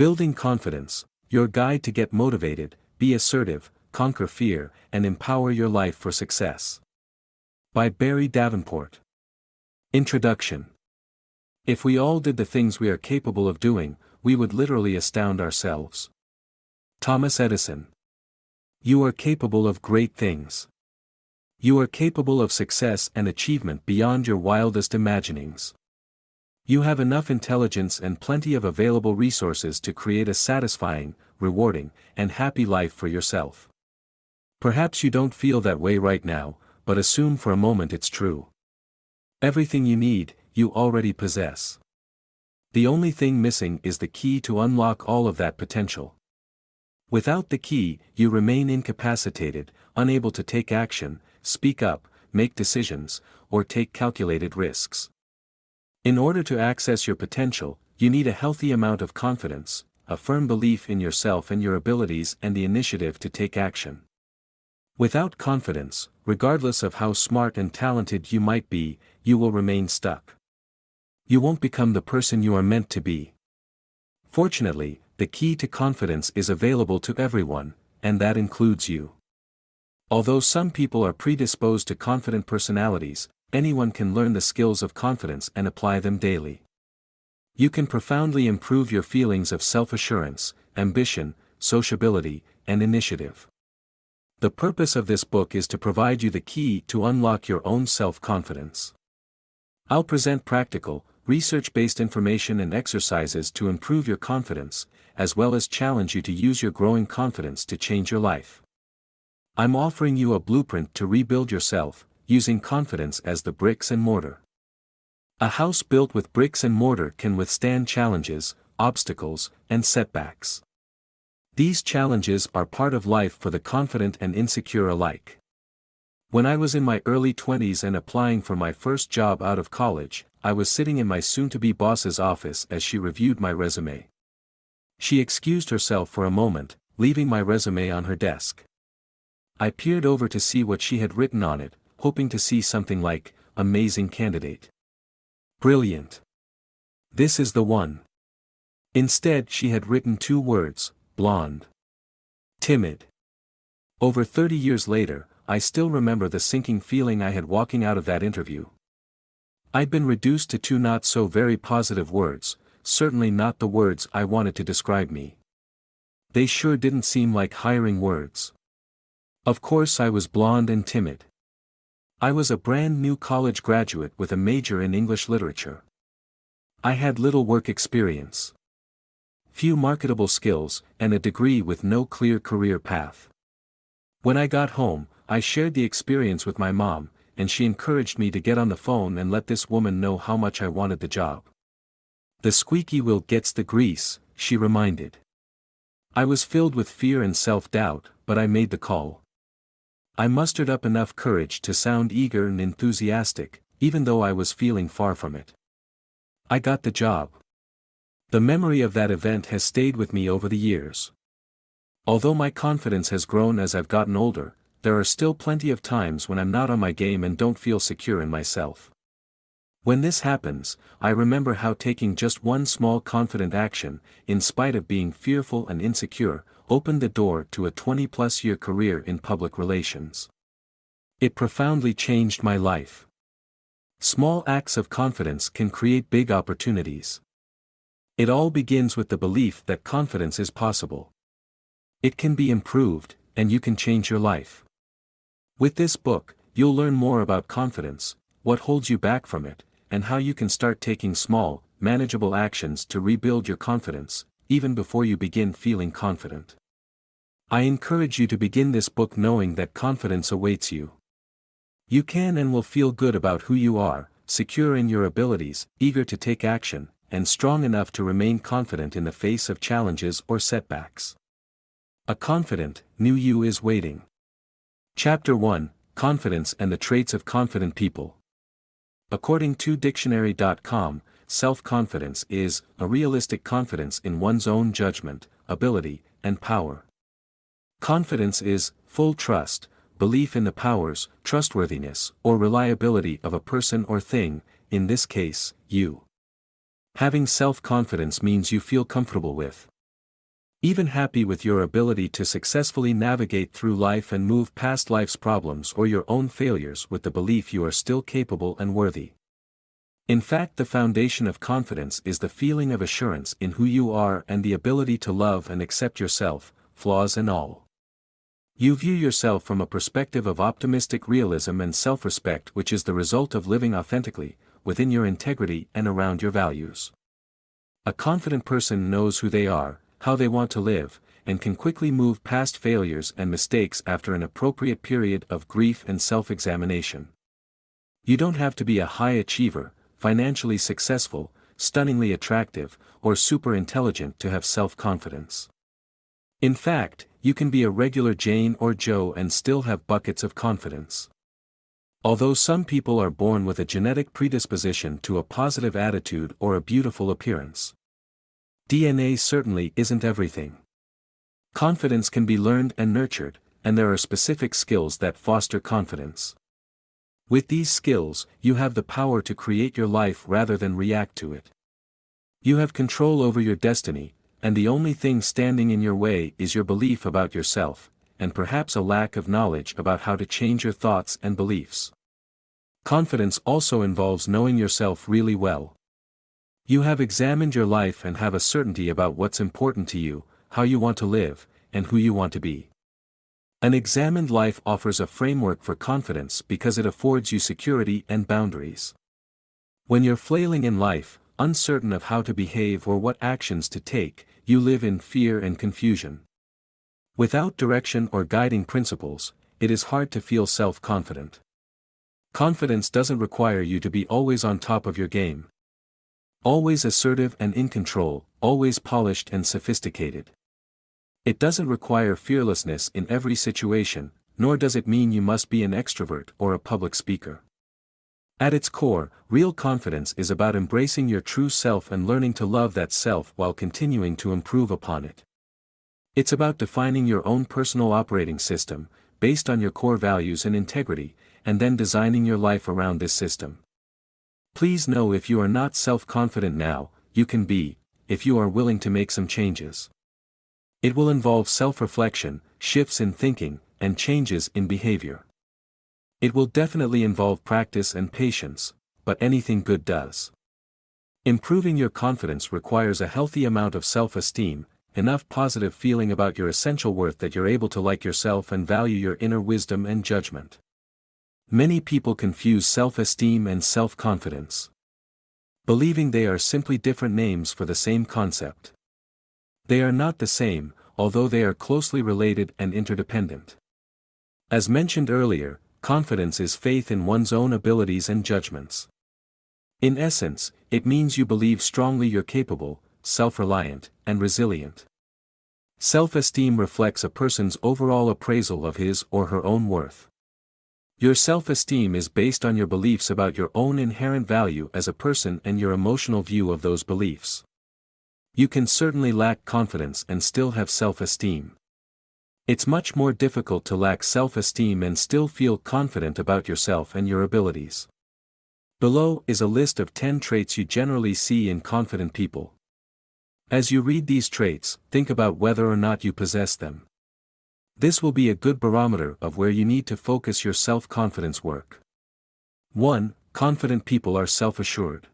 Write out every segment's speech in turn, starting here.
Building Confidence, your guide to get motivated, be assertive, conquer fear, and empower your life for success. By Barrie Davenport. Introduction. If we all did the things we are capable of doing, we would literally astound ourselves. Thomas Edison. You are capable of great things. You are capable of success and achievement beyond your wildest imaginings. You have enough intelligence and plenty of available resources to create a satisfying, rewarding, and happy life for yourself. Perhaps you don't feel that way right now, but assume for a moment it's true. Everything you need, you already possess. The only thing missing is the key to unlock all of that potential. Without the key, you remain incapacitated, unable to take action, speak up, make decisions, or take calculated risks. In order to access your potential, you need a healthy amount of confidence, a firm belief in yourself and your abilities, and the initiative to take action. Without confidence, regardless of how smart and talented you might be, you will remain stuck. You won't become the person you are meant to be. Fortunately, the key to confidence is available to everyone, and that includes you. Although some people are predisposed to confident personalities, anyone can learn the skills of confidence and apply them daily. You can profoundly improve your feelings of self-assurance, ambition, sociability, and initiative. The purpose of this book is to provide you the key to unlock your own self-confidence. I'll present practical, research-based information and exercises to improve your confidence, as well as challenge you to use your growing confidence to change your life. I'm offering you a blueprint to rebuild yourself, using confidence as the bricks and mortar. A house built with bricks and mortar can withstand challenges, obstacles, and setbacks. These challenges are part of life for the confident and insecure alike. When I was in my early 20s and applying for my first job out of college, I was sitting in my soon-to-be boss's office as she reviewed my resume. She excused herself for a moment, leaving my resume on her desk. I peered over to see what she had written on it, hoping to see something like, "Amazing candidate. Brilliant. This is the one." Instead, she had written 2 words, blonde. Timid. Over 30 years later, I still remember the sinking feeling I had walking out of that interview. I'd been reduced to 2 not so very positive words, certainly not the words I wanted to describe me. They sure didn't seem like hiring words. Of course I was blonde and timid. I was a brand new college graduate with a major in English literature. I had little work experience, few marketable skills, and a degree with no clear career path. When I got home, I shared the experience with my mom, and she encouraged me to get on the phone and let this woman know how much I wanted the job. "The squeaky wheel gets the grease," she reminded. I was filled with fear and self-doubt, but I made the call. I mustered up enough courage to sound eager and enthusiastic, even though I was feeling far from it. I got the job. The memory of that event has stayed with me over the years. Although my confidence has grown as I've gotten older, there are still plenty of times when I'm not on my game and don't feel secure in myself. When this happens, I remember how taking just one small confident action, in spite of being fearful and insecure, opened the door to a 20-plus year career in public relations. It profoundly changed my life. Small acts of confidence can create big opportunities. It all begins with the belief that confidence is possible. It can be improved, and you can change your life. With this book, you'll learn more about confidence, what holds you back from it, and how you can start taking small, manageable actions to rebuild your confidence, even before you begin feeling confident. I encourage you to begin this book knowing that confidence awaits you. You can and will feel good about who you are, secure in your abilities, eager to take action, and strong enough to remain confident in the face of challenges or setbacks. A confident, new you is waiting. Chapter 1, Confidence and the Traits of Confident People. According to Dictionary.com, self-confidence is a realistic confidence in one's own judgment, ability, and power. Confidence is full trust, belief in the powers, trustworthiness, or reliability of a person or thing, in this case, you. Having self-confidence means you feel comfortable with Even happy with your ability to successfully navigate through life and move past life's problems or your own failures with the belief you are still capable and worthy. In fact, the foundation of confidence is the feeling of assurance in who you are and the ability to love and accept yourself, flaws and all. You view yourself from a perspective of optimistic realism and self-respect, which is the result of living authentically, within your integrity and around your values. A confident person knows who they are, how they want to live, and can quickly move past failures and mistakes after an appropriate period of grief and self-examination. You don't have to be a high achiever, financially successful, stunningly attractive, or super intelligent to have self-confidence. In fact, you can be a regular Jane or Joe and still have buckets of confidence. Although some people are born with a genetic predisposition to a positive attitude or a beautiful appearance, DNA certainly isn't everything. Confidence can be learned and nurtured, and there are specific skills that foster confidence. With these skills, you have the power to create your life rather than react to it. You have control over your destiny, and the only thing standing in your way is your belief about yourself, and perhaps a lack of knowledge about how to change your thoughts and beliefs. Confidence also involves knowing yourself really well. You have examined your life and have a certainty about what's important to you, how you want to live, and who you want to be. An examined life offers a framework for confidence because it affords you security and boundaries. When you're flailing in life, uncertain of how to behave or what actions to take, you live in fear and confusion. Without direction or guiding principles, it is hard to feel self-confident. Confidence doesn't require you to be always on top of your game. Always assertive and in control, always polished and sophisticated. It doesn't require fearlessness in every situation, nor does it mean you must be an extrovert or a public speaker. At its core, real confidence is about embracing your true self and learning to love that self while continuing to improve upon it. It's about defining your own personal operating system, based on your core values and integrity, and then designing your life around this system. Please know, if you are not self-confident now, you can be, if you are willing to make some changes. It will involve self-reflection, shifts in thinking, and changes in behavior. It will definitely involve practice and patience, but anything good does. Improving your confidence requires a healthy amount of self-esteem, enough positive feeling about your essential worth that you're able to like yourself and value your inner wisdom and judgment. Many people confuse self-esteem and self-confidence, believing they are simply different names for the same concept. They are not the same, although they are closely related and interdependent. As mentioned earlier, confidence is faith in one's own abilities and judgments. In essence, it means you believe strongly you're capable, self-reliant, and resilient. Self-esteem reflects a person's overall appraisal of his or her own worth. Your self-esteem is based on your beliefs about your own inherent value as a person and your emotional view of those beliefs. You can certainly lack confidence and still have self-esteem. It's much more difficult to lack self-esteem and still feel confident about yourself and your abilities. Below is a list of 10 traits you generally see in confident people. As you read these traits, think about whether or not you possess them. This will be a good barometer of where you need to focus your self-confidence work. 1. Confident people are self-assured.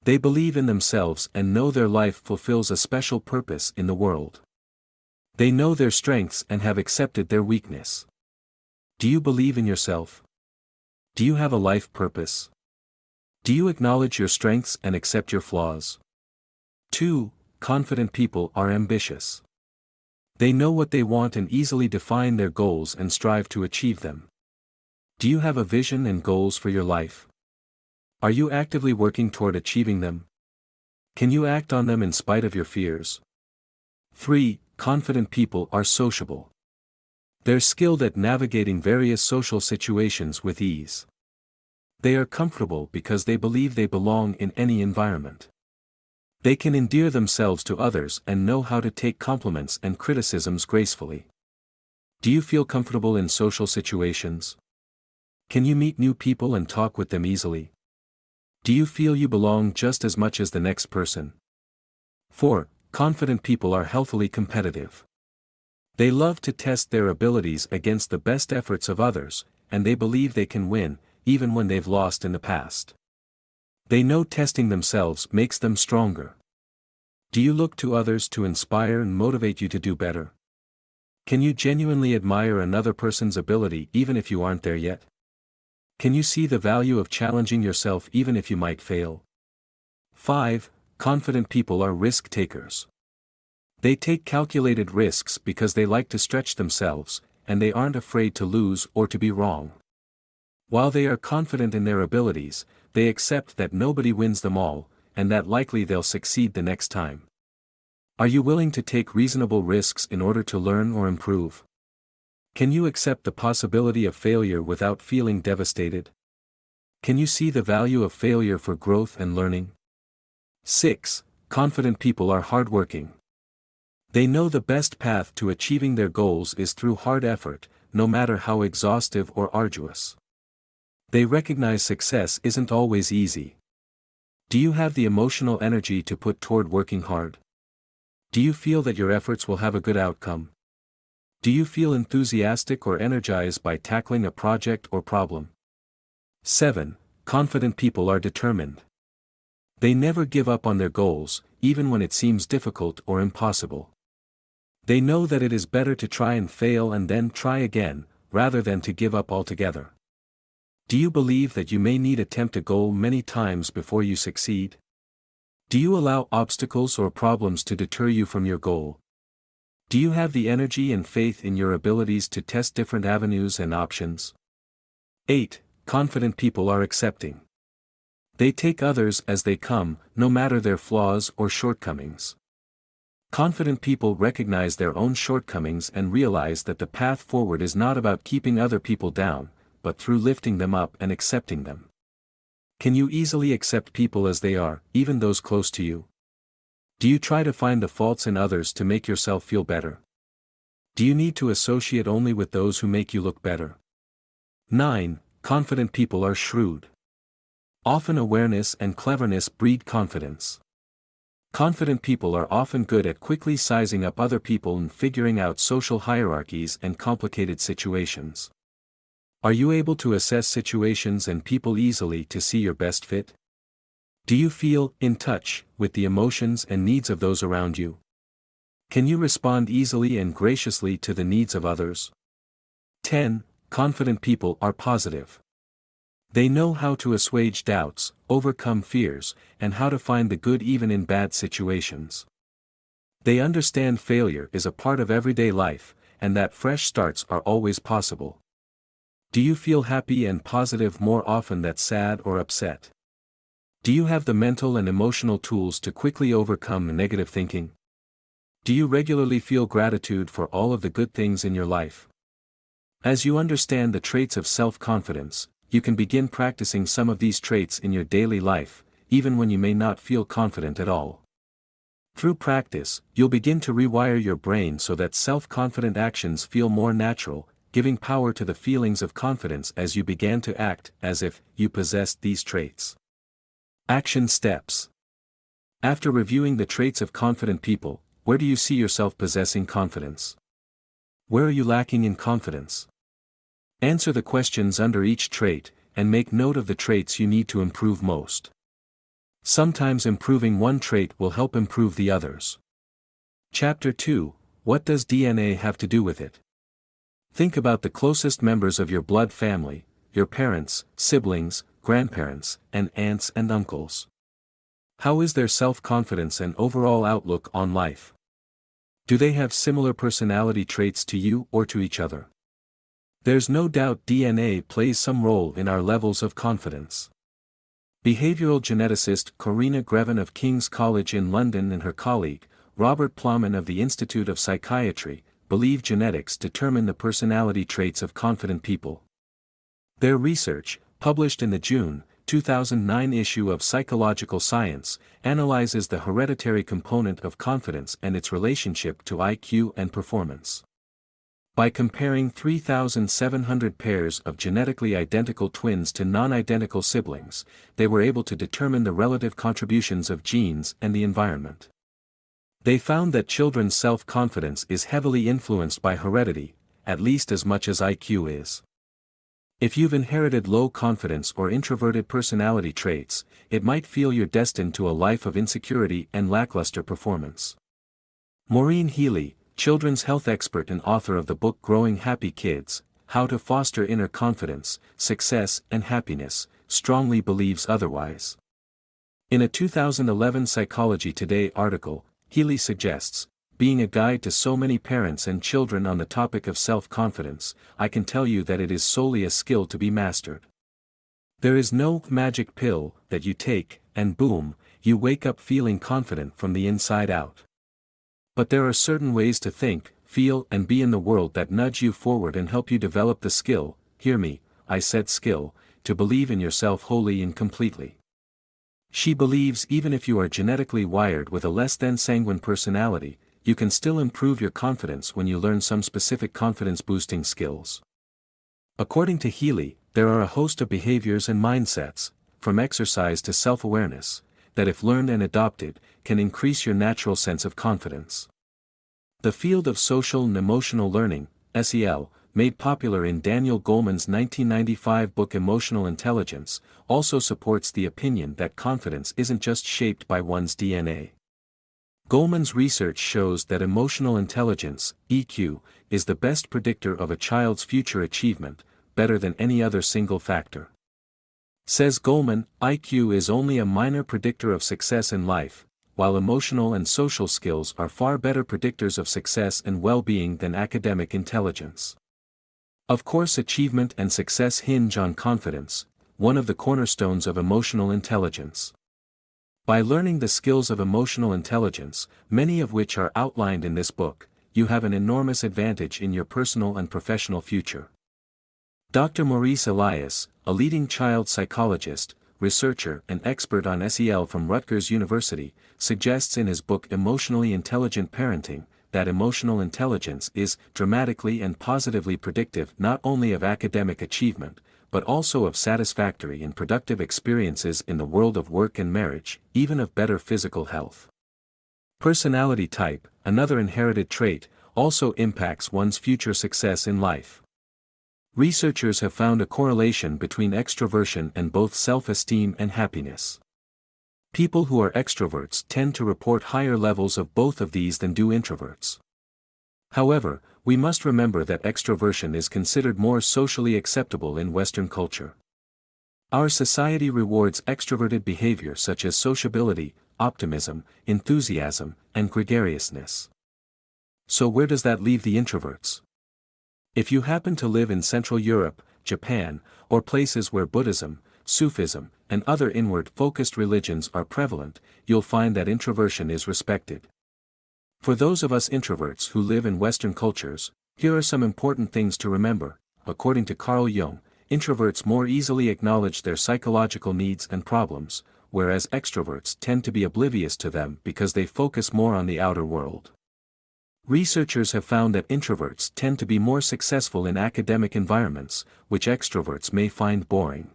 They believe in themselves and know their life fulfills a special purpose in the world. They know their strengths and have accepted their weakness. Do you believe in yourself? Do you have a life purpose? Do you acknowledge your strengths and accept your flaws? 2. Confident people are ambitious. They know what they want and easily define their goals and strive to achieve them. Do you have a vision and goals for your life? Are you actively working toward achieving them? Can you act on them in spite of your fears? 3. Confident people are sociable. They're skilled at navigating various social situations with ease. They are comfortable because they believe they belong in any environment. They can endear themselves to others and know how to take compliments and criticisms gracefully. Do you feel comfortable in social situations? Can you meet new people and talk with them easily? Do you feel you belong just as much as the next person? 4. confident people are healthily competitive. They love to test their abilities against the best efforts of others, and they believe they can win, even when they've lost in the past. They know testing themselves makes them stronger. Do you look to others to inspire and motivate you to do better? Can you genuinely admire another person's ability even if you aren't there yet? Can you see the value of challenging yourself even if you might fail? 5. Confident people are risk takers. They take calculated risks because they like to stretch themselves, and they aren't afraid to lose or to be wrong. While they are confident in their abilities, they accept that nobody wins them all, and that likely they'll succeed the next time. Are you willing to take reasonable risks in order to learn or improve? Can you accept the possibility of failure without feeling devastated? Can you see the value of failure for growth and learning? 6. Confident people are hardworking. They know the best path to achieving their goals is through hard effort, no matter how exhaustive or arduous. They recognize success isn't always easy. Do you have the emotional energy to put toward working hard? Do you feel that your efforts will have a good outcome? Do you feel enthusiastic or energized by tackling a project or problem? 7. Confident people are determined. They never give up on their goals, even when it seems difficult or impossible. They know that it is better to try and fail and then try again, rather than to give up altogether. Do you believe that you may need to attempt a goal many times before you succeed? Do you allow obstacles or problems to deter you from your goal? Do you have the energy and faith in your abilities to test different avenues and options? 8. Confident people are accepting. They take others as they come, no matter their flaws or shortcomings. Confident people recognize their own shortcomings and realize that the path forward is not about keeping other people down, but through lifting them up and accepting them. Can you easily accept people as they are, even those close to you? Do you try to find the faults in others to make yourself feel better? Do you need to associate only with those who make you look better? 9. Confident people are shrewd. Often awareness and cleverness breed confidence. Confident people are often good at quickly sizing up other people and figuring out social hierarchies and complicated situations. Are you able to assess situations and people easily to see your best fit? Do you feel in touch with the emotions and needs of those around you? Can you respond easily and graciously to the needs of others? 10. Confident people are positive. They know how to assuage doubts, overcome fears, and how to find the good even in bad situations. They understand failure is a part of everyday life, and that fresh starts are always possible. Do you feel happy and positive more often than sad or upset? Do you have the mental and emotional tools to quickly overcome negative thinking? Do you regularly feel gratitude for all of the good things in your life? As you understand the traits of self-confidence, you can begin practicing some of these traits in your daily life, even when you may not feel confident at all. Through practice, you'll begin to rewire your brain so that self-confident actions feel more natural, giving power to the feelings of confidence as you begin to act as if you possessed these traits. Action steps. After reviewing the traits of confident people, where do you see yourself possessing confidence? Where are you lacking in confidence? Answer the questions under each trait, and make note of the traits you need to improve most. Sometimes improving one trait will help improve the others. Chapter 2. What does DNA have to do with it? Think about the closest members of your blood family, your parents, siblings, grandparents, and aunts and uncles. How is their self-confidence and overall outlook on life? Do they have similar personality traits to you or to each other? There's no doubt DNA plays some role in our levels of confidence. Behavioral geneticist Corina Grevin of King's College in London and her colleague, Robert Plowman of the Institute of Psychiatry, believe genetics determine the personality traits of confident people. Their research, published in the June 2009 issue of Psychological Science, analyzes the hereditary component of confidence and its relationship to IQ and performance. By comparing 3,700 pairs of genetically identical twins to non-identical siblings, they were able to determine the relative contributions of genes and the environment. They found that children's self-confidence is heavily influenced by heredity, at least as much as IQ is. If you've inherited low confidence or introverted personality traits, it might feel you're destined to a life of insecurity and lackluster performance. Maureen Healy, children's health expert and author of the book Growing Happy Kids, How to Foster Inner Confidence, Success and Happiness, strongly believes otherwise. In a 2011 Psychology Today article, Healy suggests, being a guide to so many parents and children on the topic of self-confidence, I can tell you that it is solely a skill to be mastered. There is no magic pill that you take, and boom, you wake up feeling confident from the inside out. But there are certain ways to think, feel and be in the world that nudge you forward and help you develop the skill, hear me, I said skill, to believe in yourself wholly and completely. She believes even if you are genetically wired with a less than sanguine personality, you can still improve your confidence when you learn some specific confidence-boosting skills. According to Healy, there are a host of behaviors and mindsets, from exercise to self-awareness, that if learned and adopted, can increase your natural sense of confidence. The field of social and emotional learning, SEL, made popular in Daniel Goleman's 1995 book Emotional Intelligence, also supports the opinion that confidence isn't just shaped by one's DNA. Goleman's research shows that emotional intelligence, EQ, is the best predictor of a child's future achievement, better than any other single factor. Says Goleman, IQ is only a minor predictor of success in life, while emotional and social skills are far better predictors of success and well-being than academic intelligence. Of course, achievement and success hinge on confidence, one of the cornerstones of emotional intelligence. By learning the skills of emotional intelligence, many of which are outlined in this book, you have an enormous advantage in your personal and professional future. Dr. Maurice Elias, a leading child psychologist, researcher and expert on SEL from Rutgers University, suggests in his book Emotionally Intelligent Parenting, that emotional intelligence is dramatically and positively predictive not only of academic achievement, but also of satisfactory and productive experiences in the world of work and marriage, even of better physical health. Personality type, another inherited trait, also impacts one's future success in life. Researchers have found a correlation between extroversion and both self-esteem and happiness. People who are extroverts tend to report higher levels of both of these than do introverts. However, we must remember that extroversion is considered more socially acceptable in Western culture. Our society rewards extroverted behavior such as sociability, optimism, enthusiasm, and gregariousness. So where does that leave the introverts? If you happen to live in Central Europe, Japan, or places where Buddhism, Sufism, and other inward-focused religions are prevalent, you'll find that introversion is respected. For those of us introverts who live in Western cultures, here are some important things to remember. According to Carl Jung, introverts more easily acknowledge their psychological needs and problems, whereas extroverts tend to be oblivious to them because they focus more on the outer world. Researchers have found that introverts tend to be more successful in academic environments, which extroverts may find boring.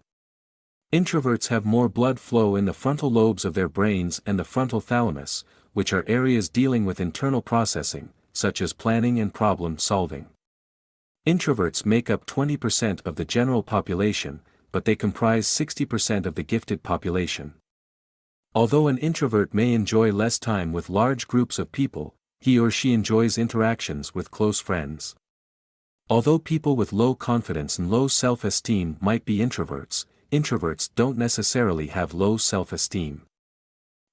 Introverts have more blood flow in the frontal lobes of their brains and the frontal thalamus, which are areas dealing with internal processing, such as planning and problem solving. Introverts make up 20% of the general population, but they comprise 60% of the gifted population. Although an introvert may enjoy less time with large groups of people, he or she enjoys interactions with close friends. Although people with low confidence and low self-esteem might be introverts, introverts don't necessarily have low self-esteem.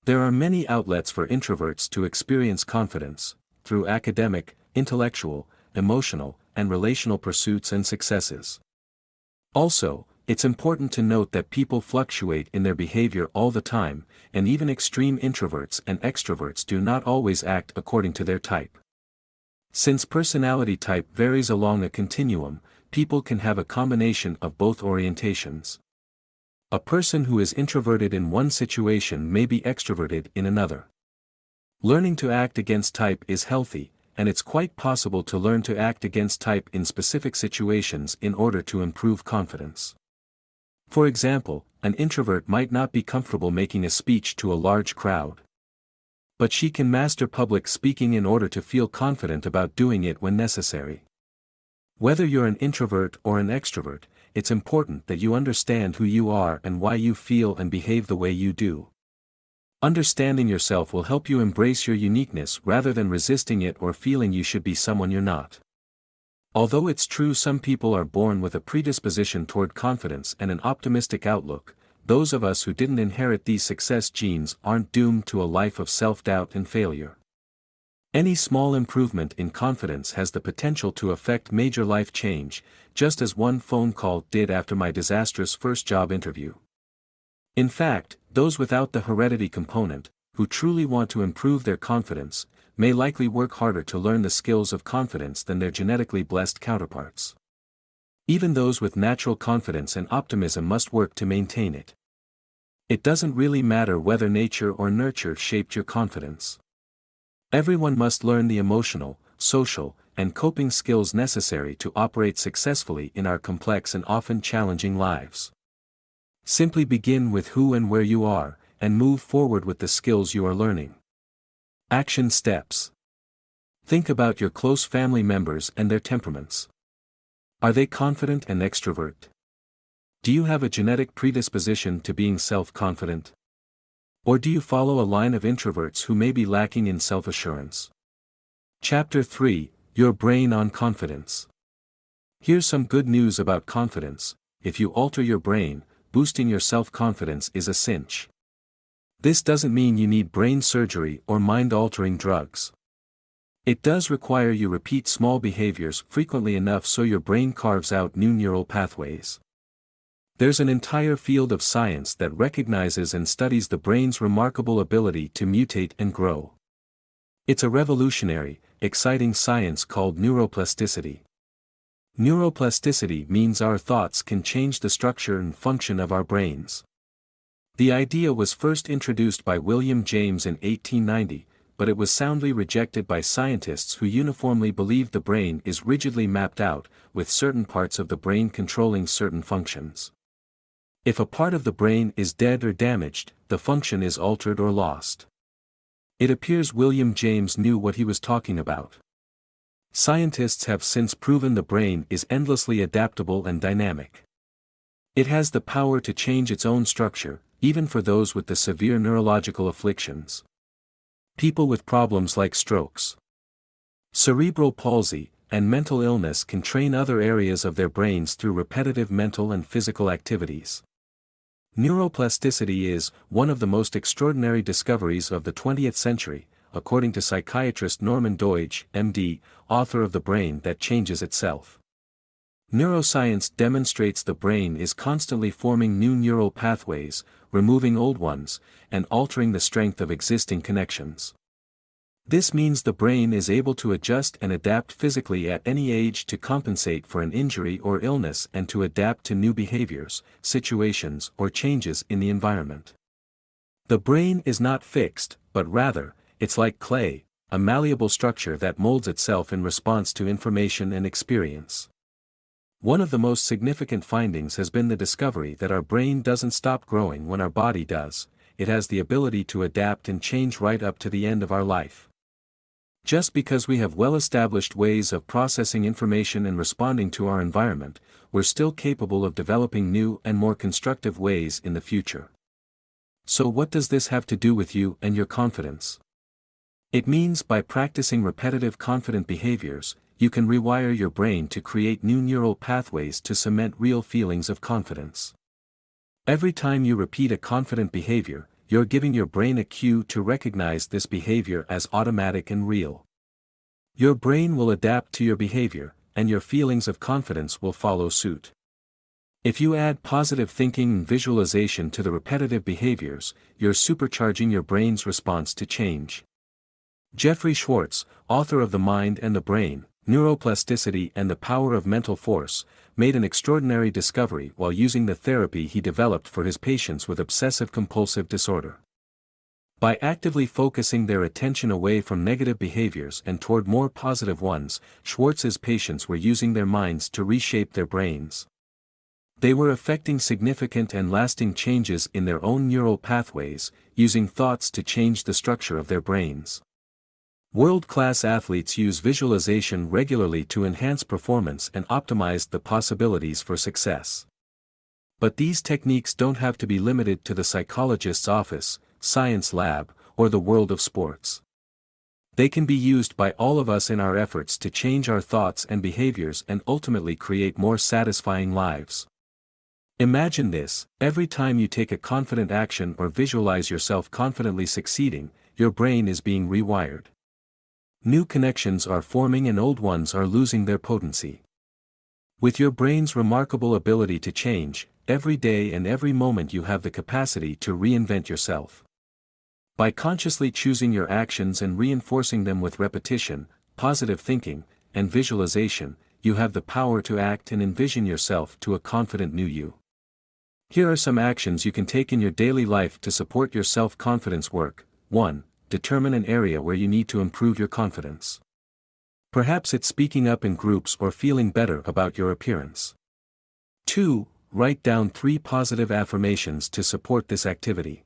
There are many outlets for introverts to experience confidence, through academic, intellectual, emotional, and relational pursuits and successes. Also, it's important to note that people fluctuate in their behavior all the time, and even extreme introverts and extroverts do not always act according to their type. Since personality type varies along a continuum, people can have a combination of both orientations. A person who is introverted in one situation may be extroverted in another. Learning to act against type is healthy, and it's quite possible to learn to act against type in specific situations in order to improve confidence. For example, an introvert might not be comfortable making a speech to a large crowd. But she can master public speaking in order to feel confident about doing it when necessary. Whether you're an introvert or an extrovert, it's important that you understand who you are and why you feel and behave the way you do. Understanding yourself will help you embrace your uniqueness rather than resisting it or feeling you should be someone you're not. Although it's true some people are born with a predisposition toward confidence and an optimistic outlook, those of us who didn't inherit these success genes aren't doomed to a life of self-doubt and failure. Any small improvement in confidence has the potential to affect major life change, just as one phone call did after my disastrous first job interview. In fact, those without the heredity component, who truly want to improve their confidence, may likely work harder to learn the skills of confidence than their genetically blessed counterparts. Even those with natural confidence and optimism must work to maintain it. It doesn't really matter whether nature or nurture shaped your confidence. Everyone must learn the emotional, social, and coping skills necessary to operate successfully in our complex and often challenging lives. Simply begin with who and where you are, and move forward with the skills you are learning. Action steps. Think about your close family members and their temperaments. Are they confident and extrovert? Do you have a genetic predisposition to being self-confident? Or do you follow a line of introverts who may be lacking in self-assurance? Chapter 3, Your Brain on Confidence. Here's some good news about confidence: if you alter your brain, boosting your self-confidence is a cinch. This doesn't mean you need brain surgery or mind-altering drugs. It does require you repeat small behaviors frequently enough so your brain carves out new neural pathways. There's an entire field of science that recognizes and studies the brain's remarkable ability to mutate and grow. It's a revolutionary, exciting science called neuroplasticity. Neuroplasticity means our thoughts can change the structure and function of our brains. The idea was first introduced by William James in 1890, but it was soundly rejected by scientists who uniformly believe the brain is rigidly mapped out, with certain parts of the brain controlling certain functions. If a part of the brain is dead or damaged, the function is altered or lost. It appears William James knew what he was talking about. Scientists have since proven the brain is endlessly adaptable and dynamic. It has the power to change its own structure, even for those with the severe neurological afflictions. People with problems like strokes, cerebral palsy, and mental illness can train other areas of their brains through repetitive mental and physical activities. Neuroplasticity is one of the most extraordinary discoveries of the 20th century, according to psychiatrist Norman Doidge, MD, author of The Brain That Changes Itself. Neuroscience demonstrates the brain is constantly forming new neural pathways, removing old ones, and altering the strength of existing connections. This means the brain is able to adjust and adapt physically at any age to compensate for an injury or illness and to adapt to new behaviors, situations, or changes in the environment. The brain is not fixed, but rather, it's like clay, a malleable structure that molds itself in response to information and experience. One of the most significant findings has been the discovery that our brain doesn't stop growing when our body does. It has the ability to adapt and change right up to the end of our life. Just because we have well-established ways of processing information and responding to our environment, we're still capable of developing new and more constructive ways in the future. So what does this have to do with you and your confidence? It means by practicing repetitive confident behaviors, you can rewire your brain to create new neural pathways to cement real feelings of confidence. Every time you repeat a confident behavior, you're giving your brain a cue to recognize this behavior as automatic and real. Your brain will adapt to your behavior, and your feelings of confidence will follow suit. If you add positive thinking and visualization to the repetitive behaviors, you're supercharging your brain's response to change. Jeffrey Schwartz, author of The Mind and the Brain, Neuroplasticity and the Power of Mental Force, made an extraordinary discovery while using the therapy he developed for his patients with obsessive-compulsive disorder. By actively focusing their attention away from negative behaviors and toward more positive ones, Schwartz's patients were using their minds to reshape their brains. They were effecting significant and lasting changes in their own neural pathways, using thoughts to change the structure of their brains. World-class athletes use visualization regularly to enhance performance and optimize the possibilities for success. But these techniques don't have to be limited to the psychologist's office, science lab, or the world of sports. They can be used by all of us in our efforts to change our thoughts and behaviors and ultimately create more satisfying lives. Imagine this: every time you take a confident action or visualize yourself confidently succeeding, your brain is being rewired. New connections are forming and old ones are losing their potency. With your brain's remarkable ability to change, every day and every moment you have the capacity to reinvent yourself. By consciously choosing your actions and reinforcing them with repetition, positive thinking, and visualization, you have the power to act and envision yourself to a confident new you. Here are some actions you can take in your daily life to support your self-confidence work. 1. Determine an area where you need to improve your confidence. Perhaps it's speaking up in groups or feeling better about your appearance. 2. Write down 3 positive affirmations to support this activity.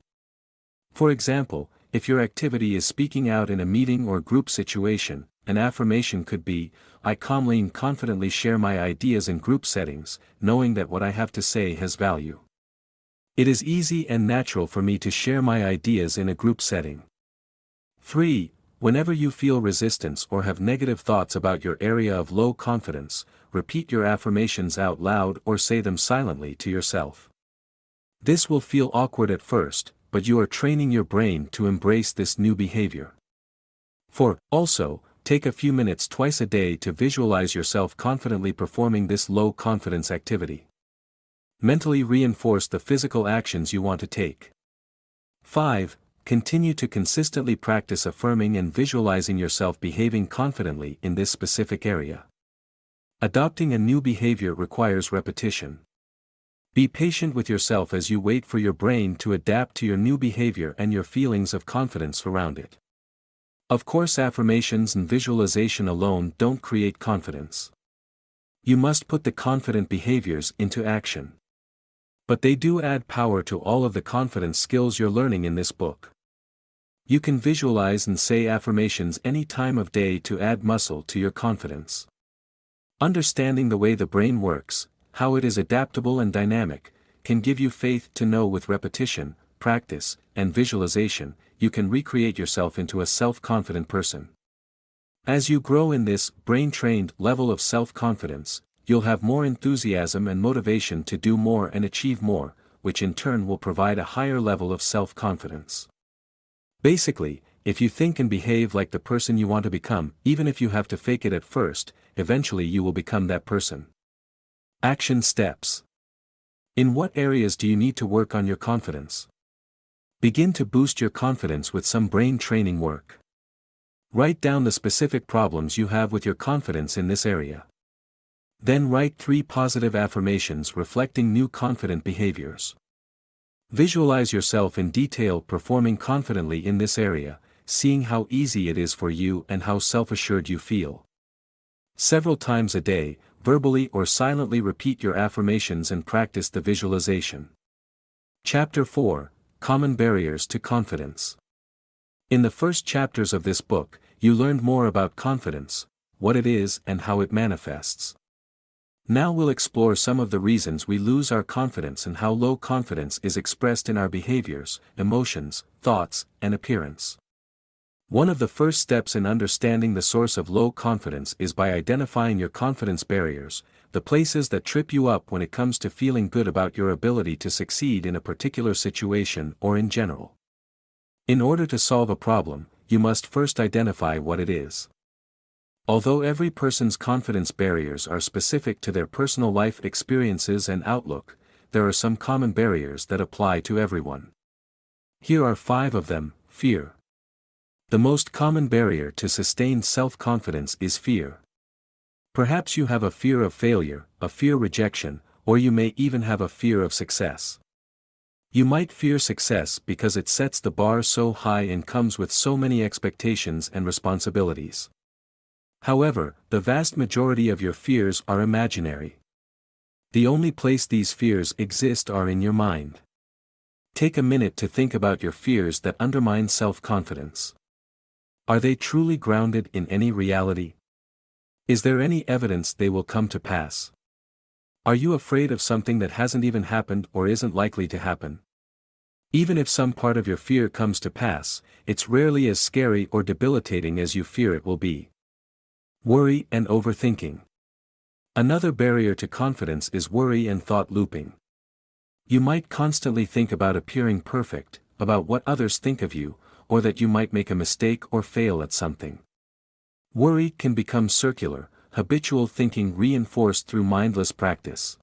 For example, if your activity is speaking out in a meeting or group situation, an affirmation could be, "I calmly and confidently share my ideas in group settings, knowing that what I have to say has value. It is easy and natural for me to share my ideas in a group setting." 3. Whenever you feel resistance or have negative thoughts about your area of low confidence, repeat your affirmations out loud or say them silently to yourself. This will feel awkward at first, but you are training your brain to embrace this new behavior. 4. Also, take a few minutes twice a day to visualize yourself confidently performing this low confidence activity. Mentally reinforce the physical actions you want to take. 5. Continue to consistently practice affirming and visualizing yourself behaving confidently in this specific area. Adopting a new behavior requires repetition. Be patient with yourself as you wait for your brain to adapt to your new behavior and your feelings of confidence around it. Of course, affirmations and visualization alone don't create confidence. You must put the confident behaviors into action. But they do add power to all of the confidence skills you're learning in this book. You can visualize and say affirmations any time of day to add muscle to your confidence. Understanding the way the brain works, how it is adaptable and dynamic, can give you faith to know with repetition, practice, and visualization, you can recreate yourself into a self-confident person. As you grow in this brain-trained level of self-confidence, you'll have more enthusiasm and motivation to do more and achieve more, which in turn will provide a higher level of self-confidence. Basically, if you think and behave like the person you want to become, even if you have to fake it at first, eventually you will become that person. Action steps. In what areas do you need to work on your confidence? Begin to boost your confidence with some brain training work. Write down the specific problems you have with your confidence in this area. Then write 3 positive affirmations reflecting new confident behaviors. Visualize yourself in detail performing confidently in this area, seeing how easy it is for you and how self-assured you feel. Several times a day, verbally or silently repeat your affirmations and practice the visualization. Chapter 4: Common Barriers to Confidence. In the first chapters of this book, you learned more about confidence, what it is and how it manifests. Now we'll explore some of the reasons we lose our confidence and how low confidence is expressed in our behaviors, emotions, thoughts, and appearance. One of the first steps in understanding the source of low confidence is by identifying your confidence barriers, the places that trip you up when it comes to feeling good about your ability to succeed in a particular situation or in general. In order to solve a problem, you must first identify what it is. Although every person's confidence barriers are specific to their personal life experiences and outlook, there are some common barriers that apply to everyone. Here are 5 of them. Fear. The most common barrier to sustained self-confidence is fear. Perhaps you have a fear of failure, a fear of rejection, or you may even have a fear of success. You might fear success because it sets the bar so high and comes with so many expectations and responsibilities. However, the vast majority of your fears are imaginary. The only place these fears exist are in your mind. Take a minute to think about your fears that undermine self-confidence. Are they truly grounded in any reality? Is there any evidence they will come to pass? Are you afraid of something that hasn't even happened or isn't likely to happen? Even if some part of your fear comes to pass, it's rarely as scary or debilitating as you fear it will be. Worry and overthinking. Another barrier to confidence is worry and thought looping. You might constantly think about appearing perfect, about what others think of you, or that you might make a mistake or fail at something. Worry can become circular, habitual thinking reinforced through mindless practice.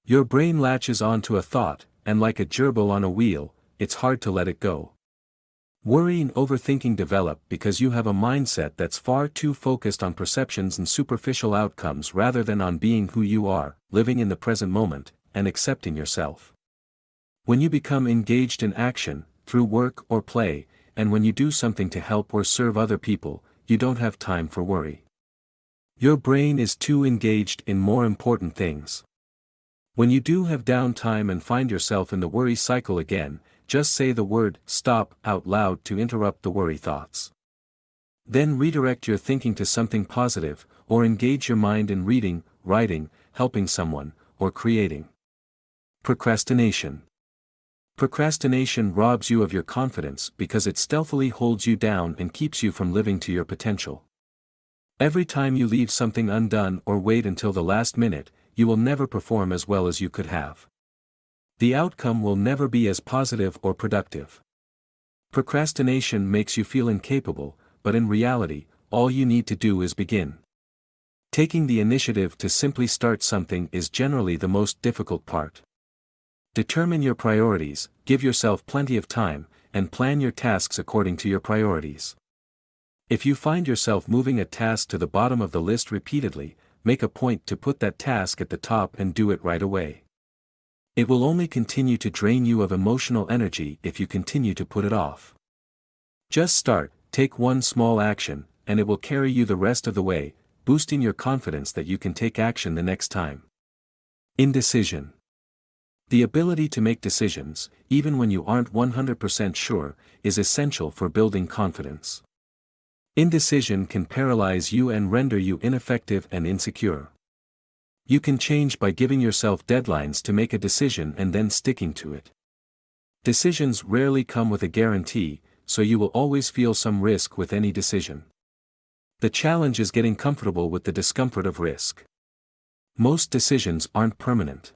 Your brain latches onto a thought, and like a gerbil on a wheel, it's hard to let it go. Worry and overthinking develop because you have a mindset that's far too focused on perceptions and superficial outcomes rather than on being who you are, living in the present moment, and accepting yourself. When you become engaged in action, through work or play, and when you do something to help or serve other people, you don't have time for worry. Your brain is too engaged in more important things. When you do have downtime and find yourself in the worry cycle again, just say the word "stop" out loud to interrupt the worry thoughts. Then redirect your thinking to something positive, or engage your mind in reading, writing, helping someone, or creating. Procrastination. Procrastination robs you of your confidence because it stealthily holds you down and keeps you from living to your potential. Every time you leave something undone or wait until the last minute, you will never perform as well as you could have. The outcome will never be as positive or productive. Procrastination makes you feel incapable, but in reality, all you need to do is begin. Taking the initiative to simply start something is generally the most difficult part. Determine your priorities, give yourself plenty of time, and plan your tasks according to your priorities. If you find yourself moving a task to the bottom of the list repeatedly, make a point to put that task at the top and do it right away. It will only continue to drain you of emotional energy if you continue to put it off. Just start, take one small action, and it will carry you the rest of the way, boosting your confidence that you can take action the next time. Indecision. The ability to make decisions, even when you aren't 100% sure, is essential for building confidence. Indecision can paralyze you and render you ineffective and insecure. You can change by giving yourself deadlines to make a decision and then sticking to it. Decisions rarely come with a guarantee, so you will always feel some risk with any decision. The challenge is getting comfortable with the discomfort of risk. Most decisions aren't permanent.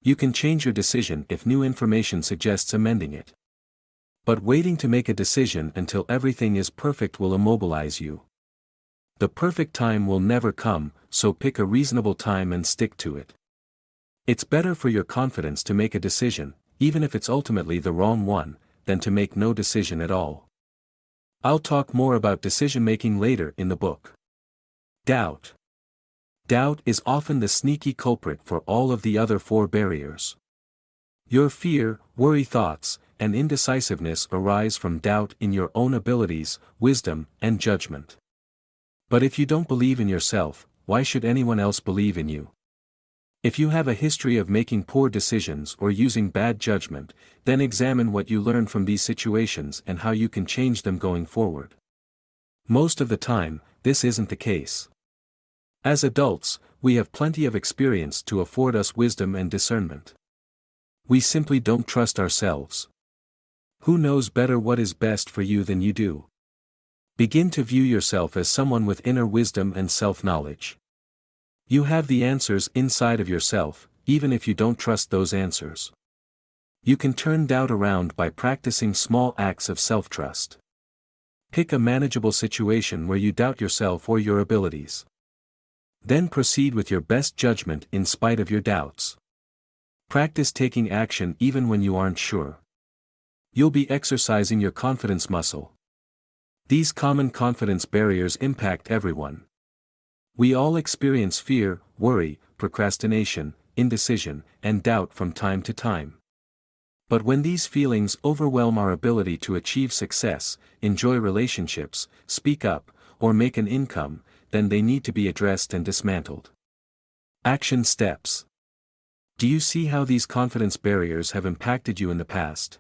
You can change your decision if new information suggests amending it. But waiting to make a decision until everything is perfect will immobilize you. The perfect time will never come, so pick a reasonable time and stick to it. It's better for your confidence to make a decision, even if it's ultimately the wrong one, than to make no decision at all. I'll talk more about decision-making later in the book. Doubt. Doubt is often the sneaky culprit for all of the other 4 barriers. Your fear, worry thoughts, and indecisiveness arise from doubt in your own abilities, wisdom, and judgment. But if you don't believe in yourself, why should anyone else believe in you? If you have a history of making poor decisions or using bad judgment, then examine what you learned from these situations and how you can change them going forward. Most of the time, this isn't the case. As adults, we have plenty of experience to afford us wisdom and discernment. We simply don't trust ourselves. Who knows better what is best for you than you do? Begin to view yourself as someone with inner wisdom and self-knowledge. You have the answers inside of yourself, even if you don't trust those answers. You can turn doubt around by practicing small acts of self-trust. Pick a manageable situation where you doubt yourself or your abilities. Then proceed with your best judgment in spite of your doubts. Practice taking action even when you aren't sure. You'll be exercising your confidence muscle. These common confidence barriers impact everyone. We all experience fear, worry, procrastination, indecision, and doubt from time to time. But when these feelings overwhelm our ability to achieve success, enjoy relationships, speak up, or make an income, then they need to be addressed and dismantled. Action steps. Do you see how these confidence barriers have impacted you in the past?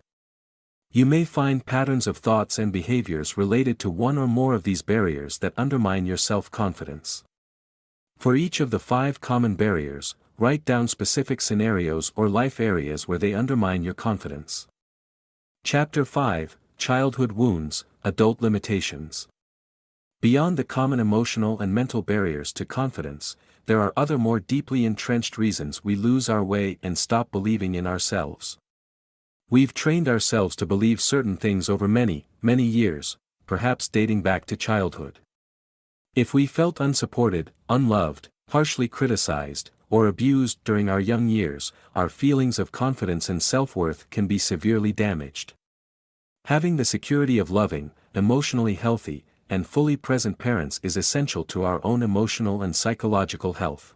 You may find patterns of thoughts and behaviors related to one or more of these barriers that undermine your self-confidence. For each of the 5 common barriers, write down specific scenarios or life areas where they undermine your confidence. Chapter 5, Childhood Wounds, Adult Limitations. Beyond the common emotional and mental barriers to confidence, there are other more deeply entrenched reasons we lose our way and stop believing in ourselves. We've trained ourselves to believe certain things over many, many years, perhaps dating back to childhood. If we felt unsupported, unloved, harshly criticized, or abused during our young years, our feelings of confidence and self-worth can be severely damaged. Having the security of loving, emotionally healthy, and fully present parents is essential to our own emotional and psychological health.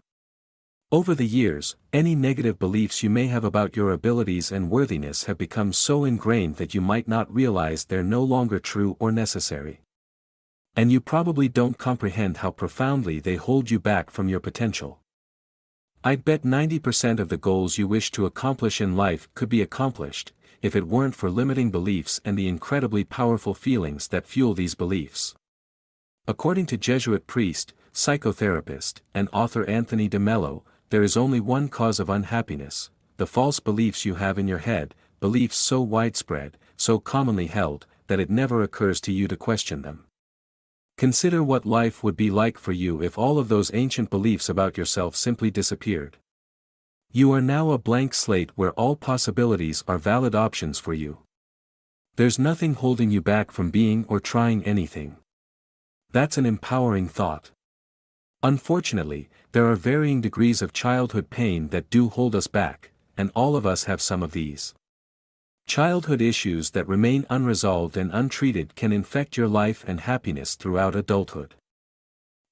Over the years, any negative beliefs you may have about your abilities and worthiness have become so ingrained that you might not realize they're no longer true or necessary. And you probably don't comprehend how profoundly they hold you back from your potential. I'd bet 90% of the goals you wish to accomplish in life could be accomplished, if it weren't for limiting beliefs and the incredibly powerful feelings that fuel these beliefs. According to Jesuit priest, psychotherapist, and author Anthony de Mello, there is only one cause of unhappiness: the false beliefs you have in your head, beliefs so widespread, so commonly held, that it never occurs to you to question them. Consider what life would be like for you if all of those ancient beliefs about yourself simply disappeared. You are now a blank slate where all possibilities are valid options for you. There's nothing holding you back from being or trying anything. That's an empowering thought. Unfortunately, there are varying degrees of childhood pain that do hold us back, and all of us have some of these. Childhood issues that remain unresolved and untreated can infect your life and happiness throughout adulthood.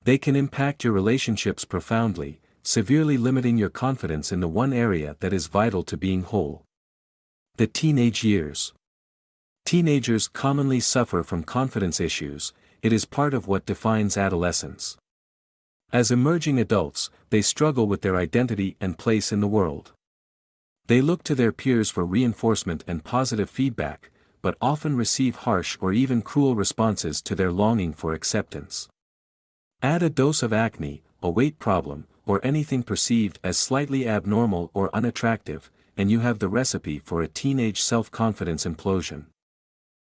They can impact your relationships profoundly, severely limiting your confidence in the one area that is vital to being whole. The teenage years. Teenagers commonly suffer from confidence issues. It is part of what defines adolescence. As emerging adults, they struggle with their identity and place in the world. They look to their peers for reinforcement and positive feedback, but often receive harsh or even cruel responses to their longing for acceptance. Add a dose of acne, a weight problem, or anything perceived as slightly abnormal or unattractive, and you have the recipe for a teenage self-confidence implosion.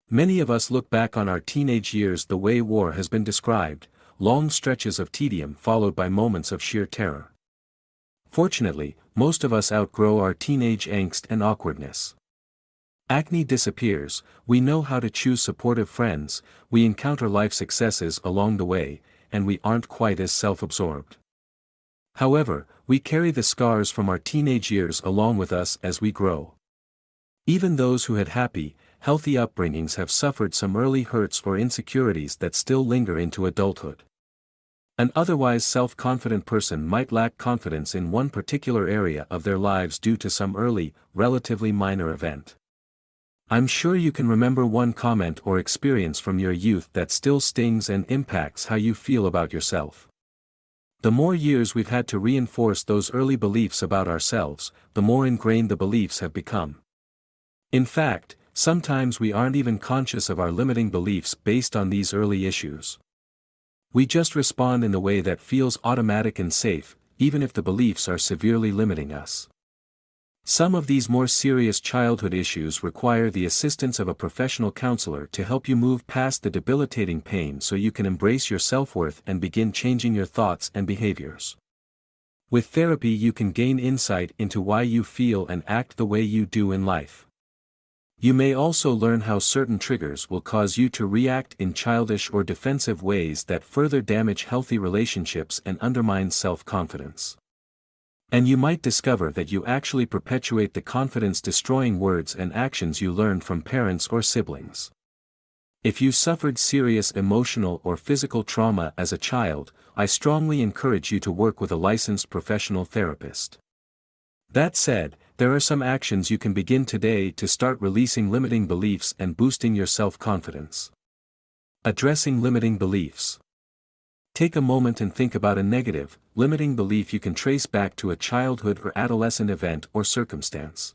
Many of us look back on our teenage years the way war has been described: long stretches of tedium followed by moments of sheer terror. Fortunately, most of us outgrow our teenage angst and awkwardness. Acne disappears, we know how to choose supportive friends, we encounter life successes along the way, and we aren't quite as self-absorbed. However, we carry the scars from our teenage years along with us as we grow. Even those who had happy, healthy upbringings have suffered some early hurts or insecurities that still linger into adulthood. An otherwise self-confident person might lack confidence in one particular area of their lives due to some early, relatively minor event. I'm sure you can remember one comment or experience from your youth that still stings and impacts how you feel about yourself. The more years we've had to reinforce those early beliefs about ourselves, the more ingrained the beliefs have become. In fact, sometimes we aren't even conscious of our limiting beliefs based on these early issues. We just respond in the way that feels automatic and safe, even if the beliefs are severely limiting us. Some of these more serious childhood issues require the assistance of a professional counselor to help you move past the debilitating pain so you can embrace your self-worth and begin changing your thoughts and behaviors. With therapy, you can gain insight into why you feel and act the way you do in life. You may also learn how certain triggers will cause you to react in childish or defensive ways that further damage healthy relationships and undermine self-confidence. And you might discover that you actually perpetuate the confidence-destroying words and actions you learned from parents or siblings. If you suffered serious emotional or physical trauma as a child, I strongly encourage you to work with a licensed professional therapist. That said, there are some actions you can begin today to start releasing limiting beliefs and boosting your self-confidence. Addressing limiting beliefs. Take a moment and think about a negative, limiting belief you can trace back to a childhood or adolescent event or circumstance.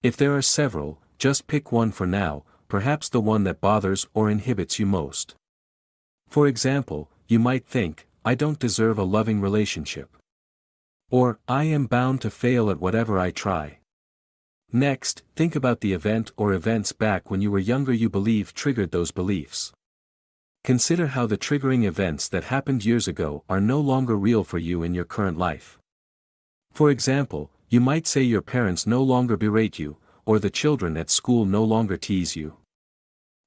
If there are several, just pick one for now, perhaps the one that bothers or inhibits you most. For example, you might think, I don't deserve a loving relationship. Or, I am bound to fail at whatever I try. Next, think about the event or events back when you were younger you believe triggered those beliefs. Consider how the triggering events that happened years ago are no longer real for you in your current life. For example, you might say your parents no longer berate you, or the children at school no longer tease you.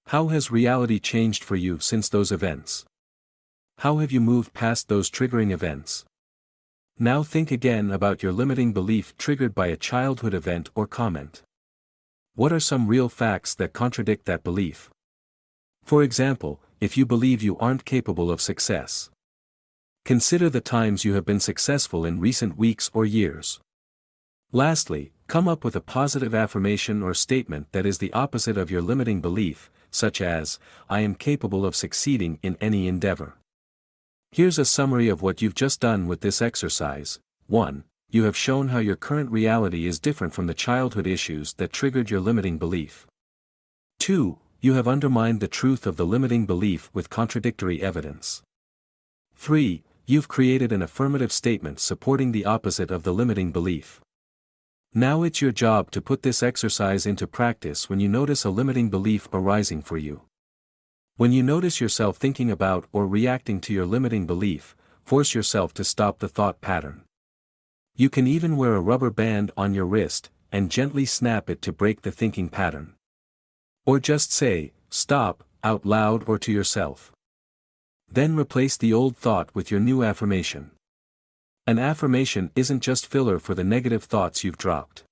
How has reality changed for you since those events? How have you moved past those triggering events? Now think again about your limiting belief triggered by a childhood event or comment. What are some real facts that contradict that belief? For example, if you believe you aren't capable of success. Consider the times you have been successful in recent weeks or years. Lastly, come up with a positive affirmation or statement that is the opposite of your limiting belief, such as, I am capable of succeeding in any endeavor. Here's a summary of what you've just done with this exercise. 1. You have shown how your current reality is different from the childhood issues that triggered your limiting belief. 2. You have undermined the truth of the limiting belief with contradictory evidence. 3. You've created an affirmative statement supporting the opposite of the limiting belief. Now it's your job to put this exercise into practice when you notice a limiting belief arising for you. When you notice yourself thinking about or reacting to your limiting belief, force yourself to stop the thought pattern. You can even wear a rubber band on your wrist and gently snap it to break the thinking pattern. Or just say, stop, out loud or to yourself. Then replace the old thought with your new affirmation. An affirmation isn't just filler for the negative thoughts you've dropped.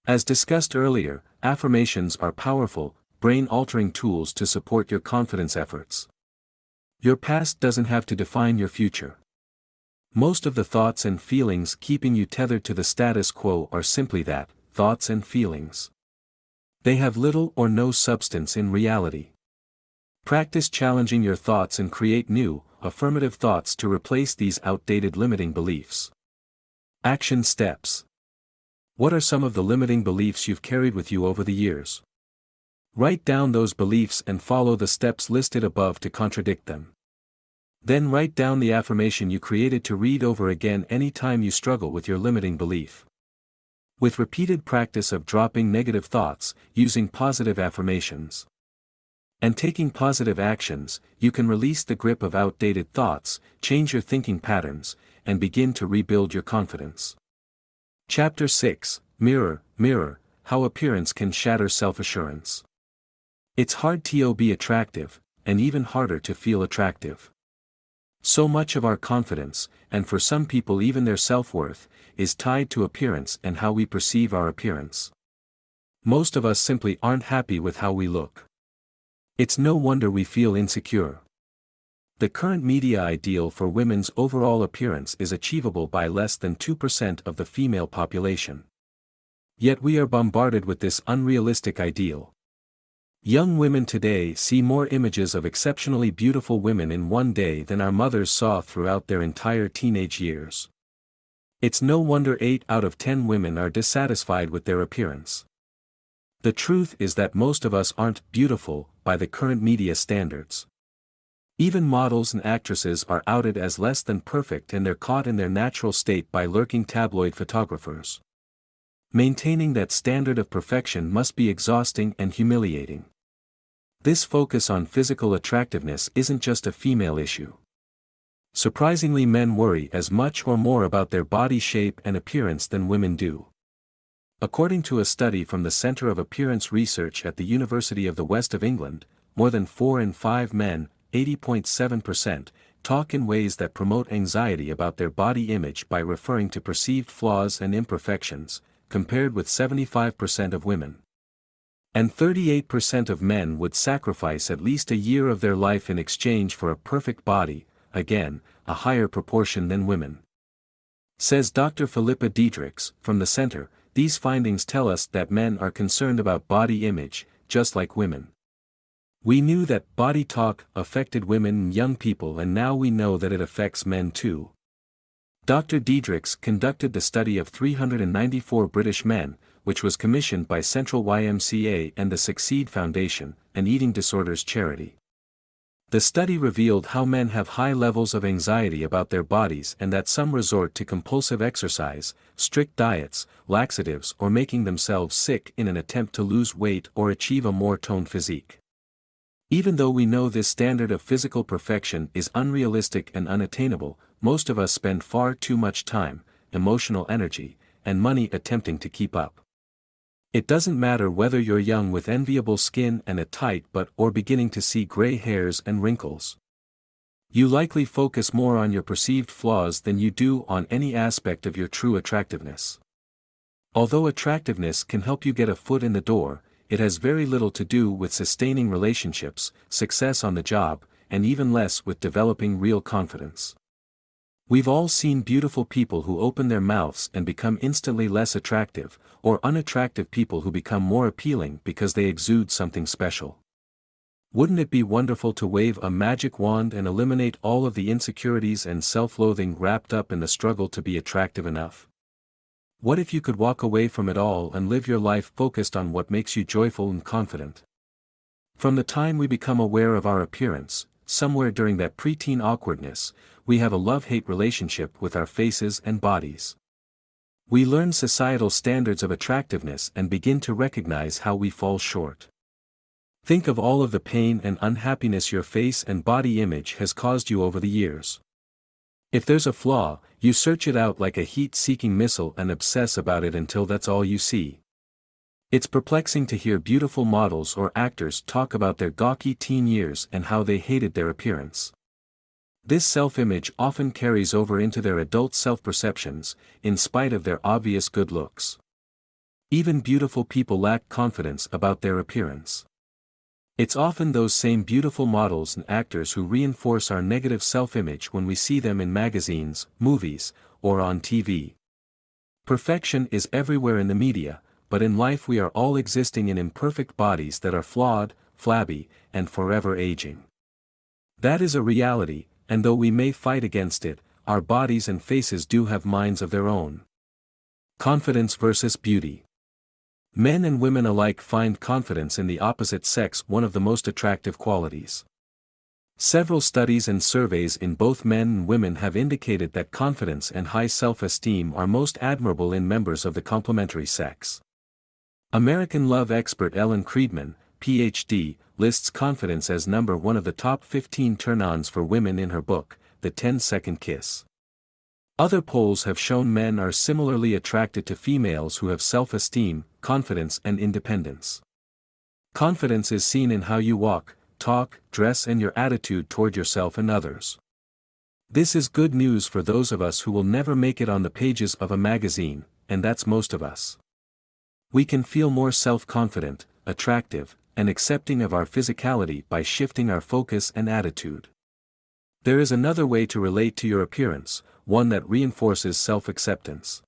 As discussed earlier, affirmations are powerful, brain-altering tools to support your confidence efforts. Your past doesn't have to define your future. Most of the thoughts and feelings keeping you tethered to the status quo are simply that, thoughts and feelings. They have little or no substance in reality. Practice challenging your thoughts and create new, affirmative thoughts to replace these outdated limiting beliefs. Action steps. What are some of the limiting beliefs you've carried with you over the years? Write down those beliefs and follow the steps listed above to contradict them. Then write down the affirmation you created to read over again any time you struggle with your limiting belief. With repeated practice of dropping negative thoughts, using positive affirmations, and taking positive actions, you can release the grip of outdated thoughts, change your thinking patterns, and begin to rebuild your confidence. Chapter 6, Mirror, Mirror, How Appearance Can Shatter Self-Assurance. It's hard to be attractive, and even harder to feel attractive. So much of our confidence, and for some people even their self-worth, is tied to appearance and how we perceive our appearance. Most of us simply aren't happy with how we look. It's no wonder we feel insecure. The current media ideal for women's overall appearance is achievable by less than 2% of the female population. Yet we are bombarded with this unrealistic ideal. Young women today see more images of exceptionally beautiful women in one day than our mothers saw throughout their entire teenage years. It's no wonder 8 out of 10 women are dissatisfied with their appearance. The truth is that most of us aren't beautiful by the current media standards. Even models and actresses are outed as less than perfect and they're caught in their natural state by lurking tabloid photographers. Maintaining that standard of perfection must be exhausting and humiliating. This focus on physical attractiveness isn't just a female issue. Surprisingly, men worry as much or more about their body shape and appearance than women do. According to a study from the Centre of Appearance Research at the University of the West of England, more than 4 in 5 men, 80.7%, talk in ways that promote anxiety about their body image by referring to perceived flaws and imperfections, compared with 75% of women. And 38% of men would sacrifice at least a year of their life in exchange for a perfect body, again, a higher proportion than women. Says Dr. Philippa Diedrichs, from the center, these findings tell us that men are concerned about body image, just like women. We knew that body talk affected women and young people, and now we know that it affects men too. Dr. Diedrichs conducted the study of 394 British men, which was commissioned by Central YMCA and the Succeed Foundation, an eating disorders charity. The study revealed how men have high levels of anxiety about their bodies and that some resort to compulsive exercise, strict diets, laxatives, or making themselves sick in an attempt to lose weight or achieve a more toned physique. Even though we know this standard of physical perfection is unrealistic and unattainable, most of us spend far too much time, emotional energy, and money attempting to keep up. It doesn't matter whether you're young with enviable skin and a tight butt or beginning to see gray hairs and wrinkles. You likely focus more on your perceived flaws than you do on any aspect of your true attractiveness. Although attractiveness can help you get a foot in the door, it has very little to do with sustaining relationships, success on the job, and even less with developing real confidence. We've all seen beautiful people who open their mouths and become instantly less attractive, or unattractive people who become more appealing because they exude something special. Wouldn't it be wonderful to wave a magic wand and eliminate all of the insecurities and self-loathing wrapped up in the struggle to be attractive enough? What if you could walk away from it all and live your life focused on what makes you joyful and confident? From the time we become aware of our appearance, somewhere during that preteen awkwardness, we have a love-hate relationship with our faces and bodies. We learn societal standards of attractiveness and begin to recognize how we fall short. Think of all of the pain and unhappiness your face and body image has caused you over the years. If there's a flaw, you search it out like a heat-seeking missile and obsess about it until that's all you see. It's perplexing to hear beautiful models or actors talk about their gawky teen years and how they hated their appearance. This self-image often carries over into their adult self-perceptions, in spite of their obvious good looks. Even beautiful people lack confidence about their appearance. It's often those same beautiful models and actors who reinforce our negative self-image when we see them in magazines, movies, or on TV. Perfection is everywhere in the media, but in life we are all existing in imperfect bodies that are flawed, flabby, and forever aging. That is a reality, and though we may fight against it, our bodies and faces do have minds of their own. Confidence versus beauty. Men and women alike find confidence in the opposite sex one of the most attractive qualities. Several studies and surveys in both men and women have indicated that confidence and high self-esteem are most admirable in members of the complementary sex. American love expert Ellen Friedman, Ph.D., lists confidence as number one of the top 15 turn-ons for women in her book, The 10-Second Kiss. Other polls have shown men are similarly attracted to females who have self-esteem, confidence and independence. Confidence is seen in how you walk, talk, dress and your attitude toward yourself and others. This is good news for those of us who will never make it on the pages of a magazine, and that's most of us. We can feel more self-confident, attractive, and accepting of our physicality by shifting our focus and attitude. There is another way to relate to your appearance, one that reinforces self-acceptance.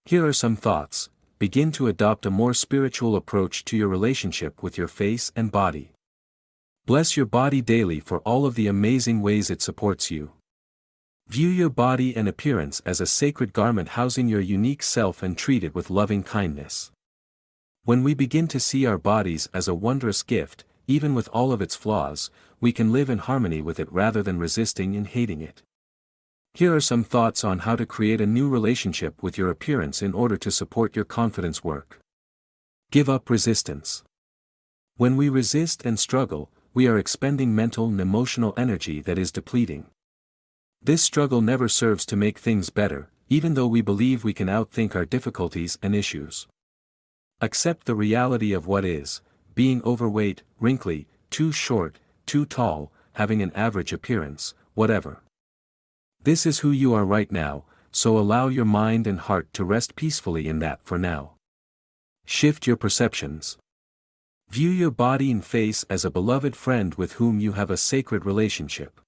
Here are some thoughts. Begin to adopt a more spiritual approach to your relationship with your face and body. Bless your body daily for all of the amazing ways it supports you. View your body and appearance as a sacred garment housing your unique self and treat it with loving kindness. When we begin to see our bodies as a wondrous gift, even with all of its flaws, we can live in harmony with it rather than resisting and hating it. Here are some thoughts on how to create a new relationship with your appearance in order to support your confidence work. Give up resistance. When we resist and struggle, we are expending mental and emotional energy that is depleting. This struggle never serves to make things better, even though we believe we can outthink our difficulties and issues. Accept the reality of what is, being overweight, wrinkly, too short, too tall, having an average appearance, whatever. This is who you are right now, so allow your mind and heart to rest peacefully in that for now. Shift your perceptions. View your body and face as a beloved friend with whom you have a sacred relationship.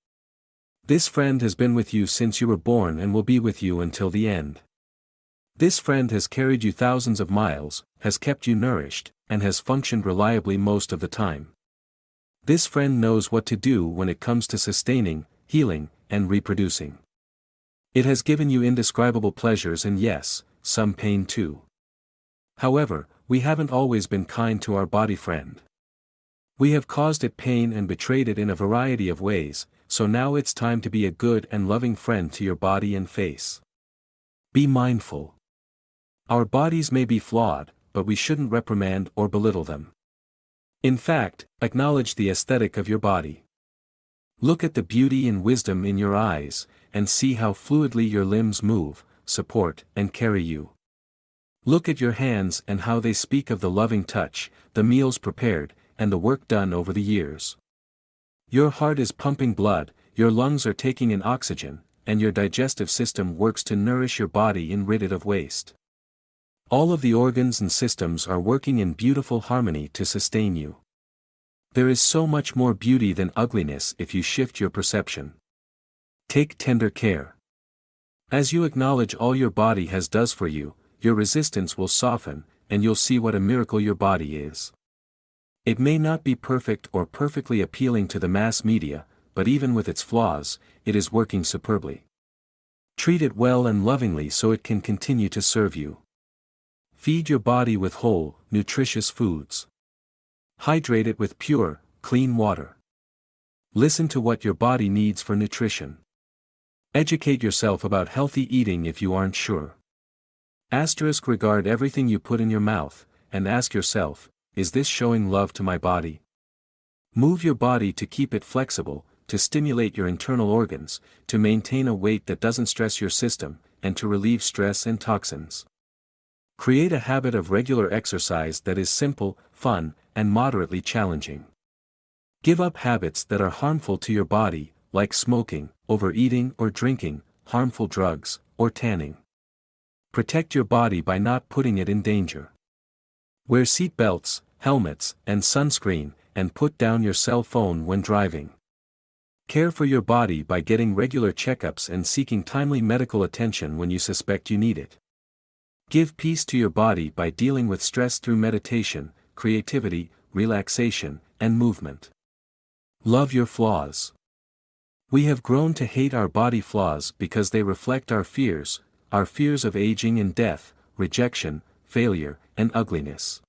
This friend has been with you since you were born and will be with you until the end. This friend has carried you thousands of miles, has kept you nourished, and has functioned reliably most of the time. This friend knows what to do when it comes to sustaining, healing, and reproducing. It has given you indescribable pleasures and yes, some pain too. However, we haven't always been kind to our body friend. We have caused it pain and betrayed it in a variety of ways, so now it's time to be a good and loving friend to your body and face. Be mindful. Our bodies may be flawed, but we shouldn't reprimand or belittle them. In fact, acknowledge the aesthetic of your body. Look at the beauty and wisdom in your eyes, and see how fluidly your limbs move, support, and carry you. Look at your hands and how they speak of the loving touch, the meals prepared, and the work done over the years. Your heart is pumping blood, your lungs are taking in oxygen, and your digestive system works to nourish your body and rid it of waste. All of the organs and systems are working in beautiful harmony to sustain you. There is so much more beauty than ugliness if you shift your perception. Take tender care. As you acknowledge all your body does for you, your resistance will soften, and you'll see what a miracle your body is. It may not be perfect or perfectly appealing to the mass media, but even with its flaws, it is working superbly. Treat it well and lovingly so it can continue to serve you. Feed your body with whole, nutritious foods. Hydrate it with pure, clean water. Listen to what your body needs for nutrition. Educate yourself about healthy eating if you aren't sure. Regard everything you put in your mouth, and ask yourself, is this showing love to my body? Move your body to keep it flexible, to stimulate your internal organs, to maintain a weight that doesn't stress your system, and to relieve stress and toxins. Create a habit of regular exercise that is simple, fun, and moderately challenging. Give up habits that are harmful to your body, like smoking, overeating or drinking, harmful drugs, or tanning. Protect your body by not putting it in danger. Wear seat belts, helmets, and sunscreen, and put down your cell phone when driving. Care for your body by getting regular checkups and seeking timely medical attention when you suspect you need it. Give peace to your body by dealing with stress through meditation, creativity, relaxation, and movement. Love your flaws. We have grown to hate our body flaws because they reflect our fears of aging and death, rejection, failure, and ugliness.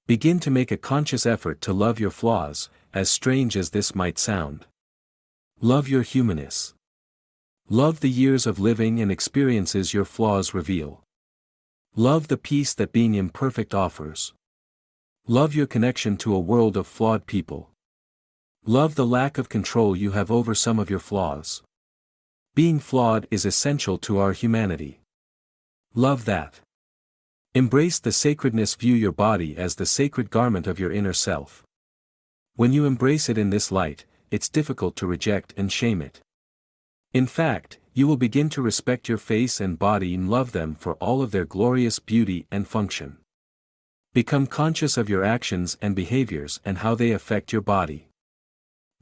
Begin to make a conscious effort to love your flaws, as strange as this might sound. Love your humanness. Love the years of living and experiences your flaws reveal. Love the peace that being imperfect offers. Love your connection to a world of flawed people. Love the lack of control you have over some of your flaws. Being flawed is essential to our humanity. Love that. Embrace the sacredness. View your body as the sacred garment of your inner self. When you embrace it in this light, it's difficult to reject and shame it. In fact, you will begin to respect your face and body and love them for all of their glorious beauty and function. Become conscious of your actions and behaviors and how they affect your body.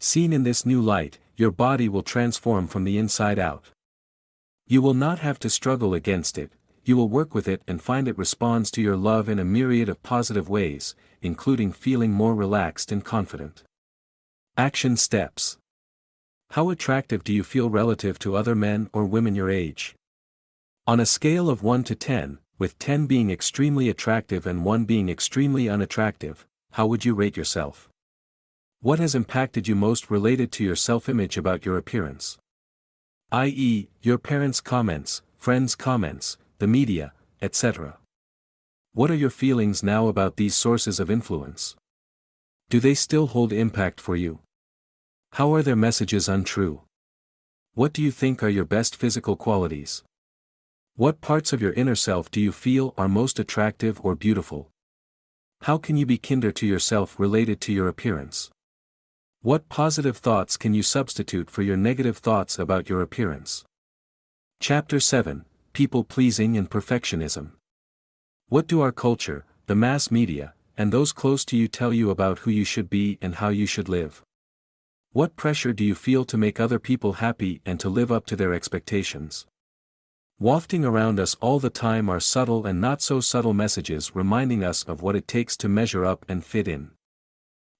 Seen in this new light, your body will transform from the inside out. You will not have to struggle against it, you will work with it and find it responds to your love in a myriad of positive ways, including feeling more relaxed and confident. Action steps. How attractive do you feel relative to other men or women your age? On a scale of 1 to 10, with 10 being extremely attractive and 1 being extremely unattractive, how would you rate yourself? What has impacted you most related to your self-image about your appearance? I.e., your parents' comments, friends' comments, the media, etc. What are your feelings now about these sources of influence? Do they still hold impact for you? How are their messages untrue? What do you think are your best physical qualities? What parts of your inner self do you feel are most attractive or beautiful? How can you be kinder to yourself related to your appearance? What positive thoughts can you substitute for your negative thoughts about your appearance? Chapter 7, People-Pleasing and Perfectionism. What do our culture, the mass media, and those close to you tell you about who you should be and how you should live? What pressure do you feel to make other people happy and to live up to their expectations? Wafting around us all the time are subtle and not so subtle messages reminding us of what it takes to measure up and fit in.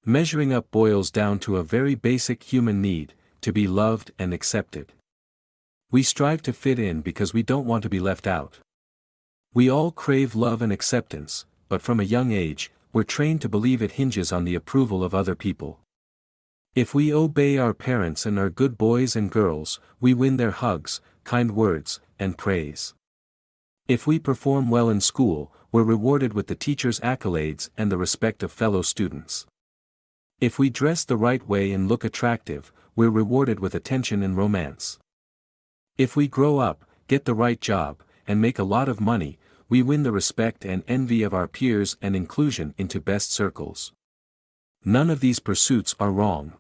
Measuring up boils down to a very basic human need, to be loved and accepted. We strive to fit in because we don't want to be left out. We all crave love and acceptance, but from a young age, we're trained to believe it hinges on the approval of other people. If we obey our parents and are good boys and girls, we win their hugs, kind words, and praise. If we perform well in school, we're rewarded with the teacher's accolades and the respect of fellow students. If we dress the right way and look attractive, we're rewarded with attention and romance. If we grow up, get the right job, and make a lot of money, we win the respect and envy of our peers and inclusion into best circles. None of these pursuits are wrong.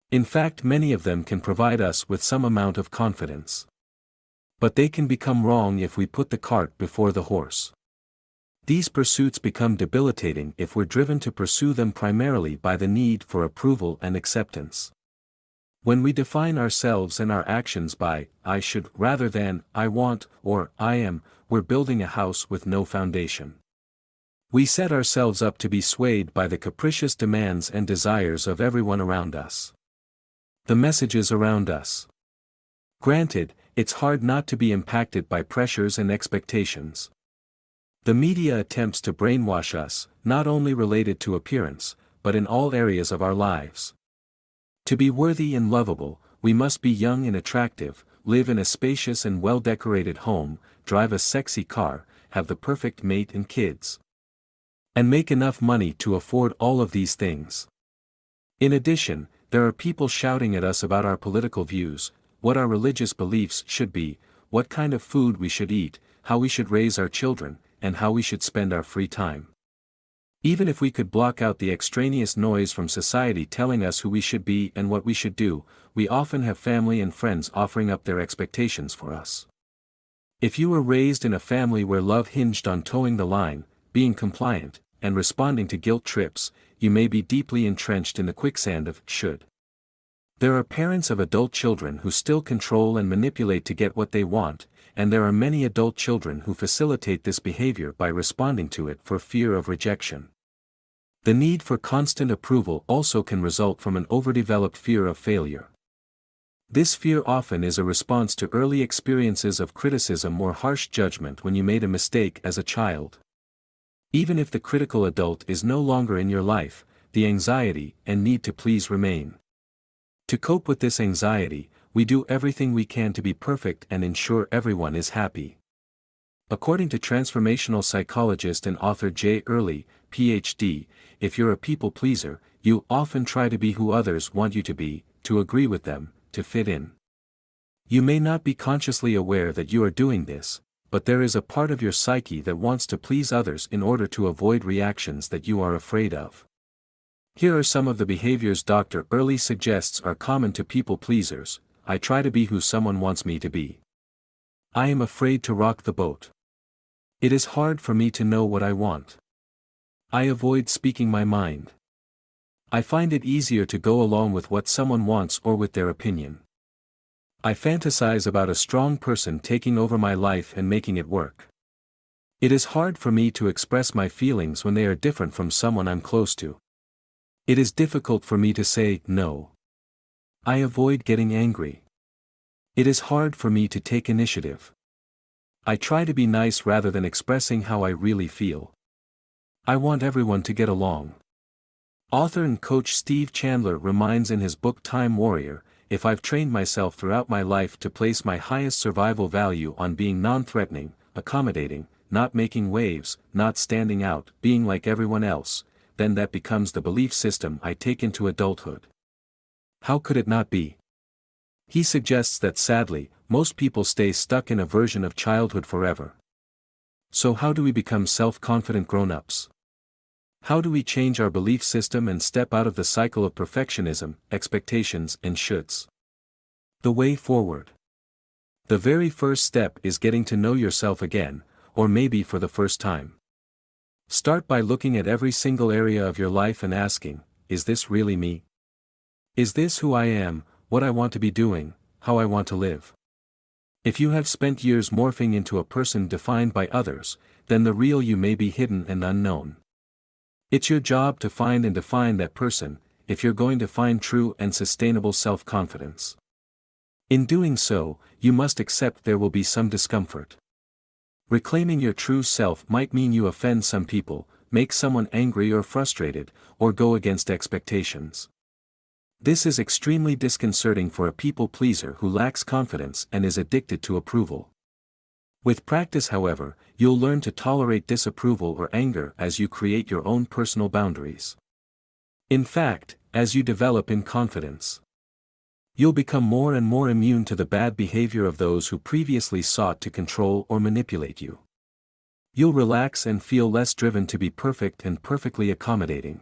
In fact, many of them can provide us with some amount of confidence. But they can become wrong if we put the cart before the horse. These pursuits become debilitating if we're driven to pursue them primarily by the need for approval and acceptance. When we define ourselves and our actions by, I should, rather than, I want, or, I am, we're building a house with no foundation. We set ourselves up to be swayed by the capricious demands and desires of everyone around us. The messages around us. Granted, it's hard not to be impacted by pressures and expectations. The media attempts to brainwash us, not only related to appearance, but in all areas of our lives. To be worthy and lovable, we must be young and attractive, live in a spacious and well-decorated home, drive a sexy car, have the perfect mate and kids, and make enough money to afford all of these things. In addition, there are people shouting at us about our political views, what our religious beliefs should be, what kind of food we should eat, how we should raise our children, and how we should spend our free time. Even if we could block out the extraneous noise from society telling us who we should be and what we should do, we often have family and friends offering up their expectations for us. If you were raised in a family where love hinged on towing the line, being compliant, and responding to guilt trips, you may be deeply entrenched in the quicksand of should. There are parents of adult children who still control and manipulate to get what they want, and there are many adult children who facilitate this behavior by responding to it for fear of rejection. The need for constant approval also can result from an overdeveloped fear of failure. This fear often is a response to early experiences of criticism or harsh judgment when you made a mistake as a child. Even if the critical adult is no longer in your life, the anxiety and need to please remain. To cope with this anxiety, we do everything we can to be perfect and ensure everyone is happy. According to transformational psychologist and author J. Early, Ph.D., if you're a people pleaser, you often try to be who others want you to be, to agree with them, to fit in. You may not be consciously aware that you are doing this, but there is a part of your psyche that wants to please others in order to avoid reactions that you are afraid of. Here are some of the behaviors Dr. Early suggests are common to people pleasers. I try to be who someone wants me to be. I am afraid to rock the boat. It is hard for me to know what I want. I avoid speaking my mind. I find it easier to go along with what someone wants or with their opinion. I fantasize about a strong person taking over my life and making it work. It is hard for me to express my feelings when they are different from someone I'm close to. It is difficult for me to say no. I avoid getting angry. It is hard for me to take initiative. I try to be nice rather than expressing how I really feel. I want everyone to get along. Author and coach Steve Chandler reminds in his book Time Warrior, if I've trained myself throughout my life to place my highest survival value on being non-threatening, accommodating, not making waves, not standing out, being like everyone else, then that becomes the belief system I take into adulthood. How could it not be? He suggests that sadly, most people stay stuck in a version of childhood forever. So how do we become self-confident grown-ups? How do we change our belief system and step out of the cycle of perfectionism, expectations, and shoulds? The way forward. The very first step is getting to know yourself again, or maybe for the first time. Start by looking at every single area of your life and asking, is this really me? Is this who I am, what I want to be doing, how I want to live? If you have spent years morphing into a person defined by others, then the real you may be hidden and unknown. It's your job to find and define that person, if you're going to find true and sustainable self-confidence. In doing so, you must accept there will be some discomfort. Reclaiming your true self might mean you offend some people, make someone angry or frustrated, or go against expectations. This is extremely disconcerting for a people-pleaser who lacks confidence and is addicted to approval. With practice, however, you'll learn to tolerate disapproval or anger as you create your own personal boundaries. In fact, as you develop in confidence, you'll become more and more immune to the bad behavior of those who previously sought to control or manipulate you. You'll relax and feel less driven to be perfect and perfectly accommodating.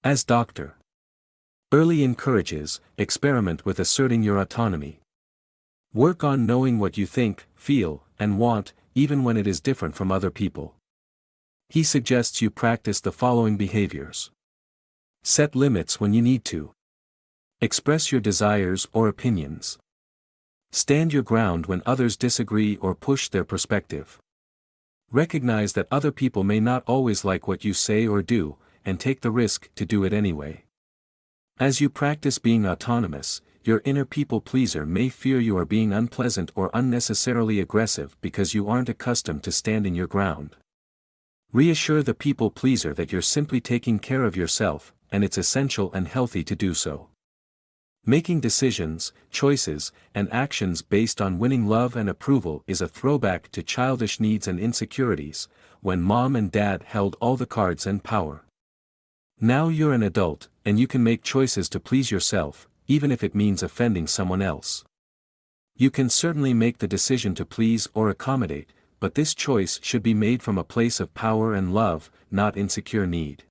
As Dr. Early encourages, experiment with asserting your autonomy. Work on knowing what you think, feel, and want, even when it is different from other people. He suggests you practice the following behaviors. Set limits when you need to. Express your desires or opinions. Stand your ground when others disagree or push their perspective. Recognize that other people may not always like what you say or do, and take the risk to do it anyway. As you practice being autonomous, your inner people-pleaser may fear you are being unpleasant or unnecessarily aggressive because you aren't accustomed to standing your ground. Reassure the people-pleaser that you're simply taking care of yourself, and it's essential and healthy to do so. Making decisions, choices, and actions based on winning love and approval is a throwback to childish needs and insecurities, when mom and dad held all the cards and power. Now you're an adult, and you can make choices to please yourself, even if it means offending someone else. You can certainly make the decision to please or accommodate, but this choice should be made from a place of power and love, not insecure need.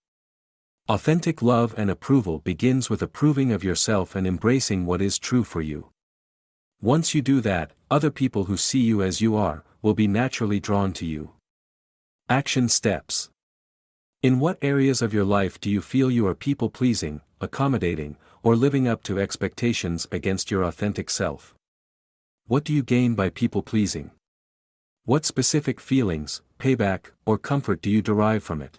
Authentic love and approval begins with approving of yourself and embracing what is true for you. Once you do that, other people who see you as you are, will be naturally drawn to you. Action steps. In what areas of your life do you feel you are people-pleasing, accommodating, or living up to expectations against your authentic self? What do you gain by people-pleasing? What specific feelings, payback, or comfort do you derive from it?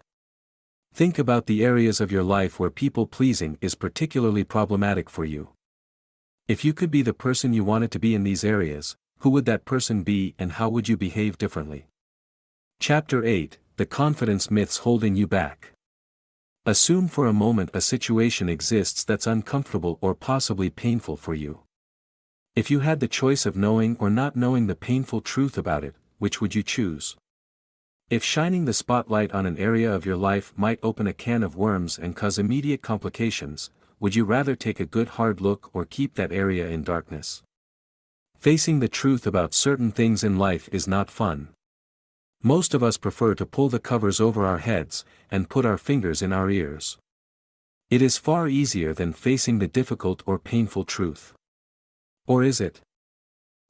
Think about the areas of your life where people-pleasing is particularly problematic for you. If you could be the person you wanted to be in these areas, who would that person be and how would you behave differently? Chapter 8, The Confidence Myths Holding You Back. Assume for a moment a situation exists that's uncomfortable or possibly painful for you. If you had the choice of knowing or not knowing the painful truth about it, which would you choose? If shining the spotlight on an area of your life might open a can of worms and cause immediate complications, would you rather take a good hard look or keep that area in darkness? Facing the truth about certain things in life is not fun. Most of us prefer to pull the covers over our heads and put our fingers in our ears. It is far easier than facing the difficult or painful truth. Or is it?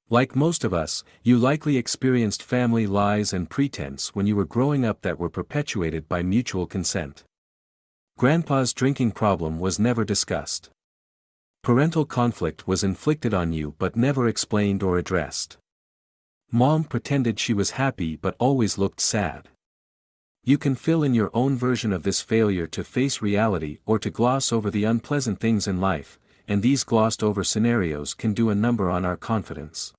Like most of us, you likely experienced family lies and pretense when you were growing up that were perpetuated by mutual consent. Grandpa's drinking problem was never discussed. Parental conflict was inflicted on you but never explained or addressed. Mom pretended she was happy but always looked sad. You can fill in your own version of this failure to face reality or to gloss over the unpleasant things in life, and these glossed over scenarios can do a number on our confidence.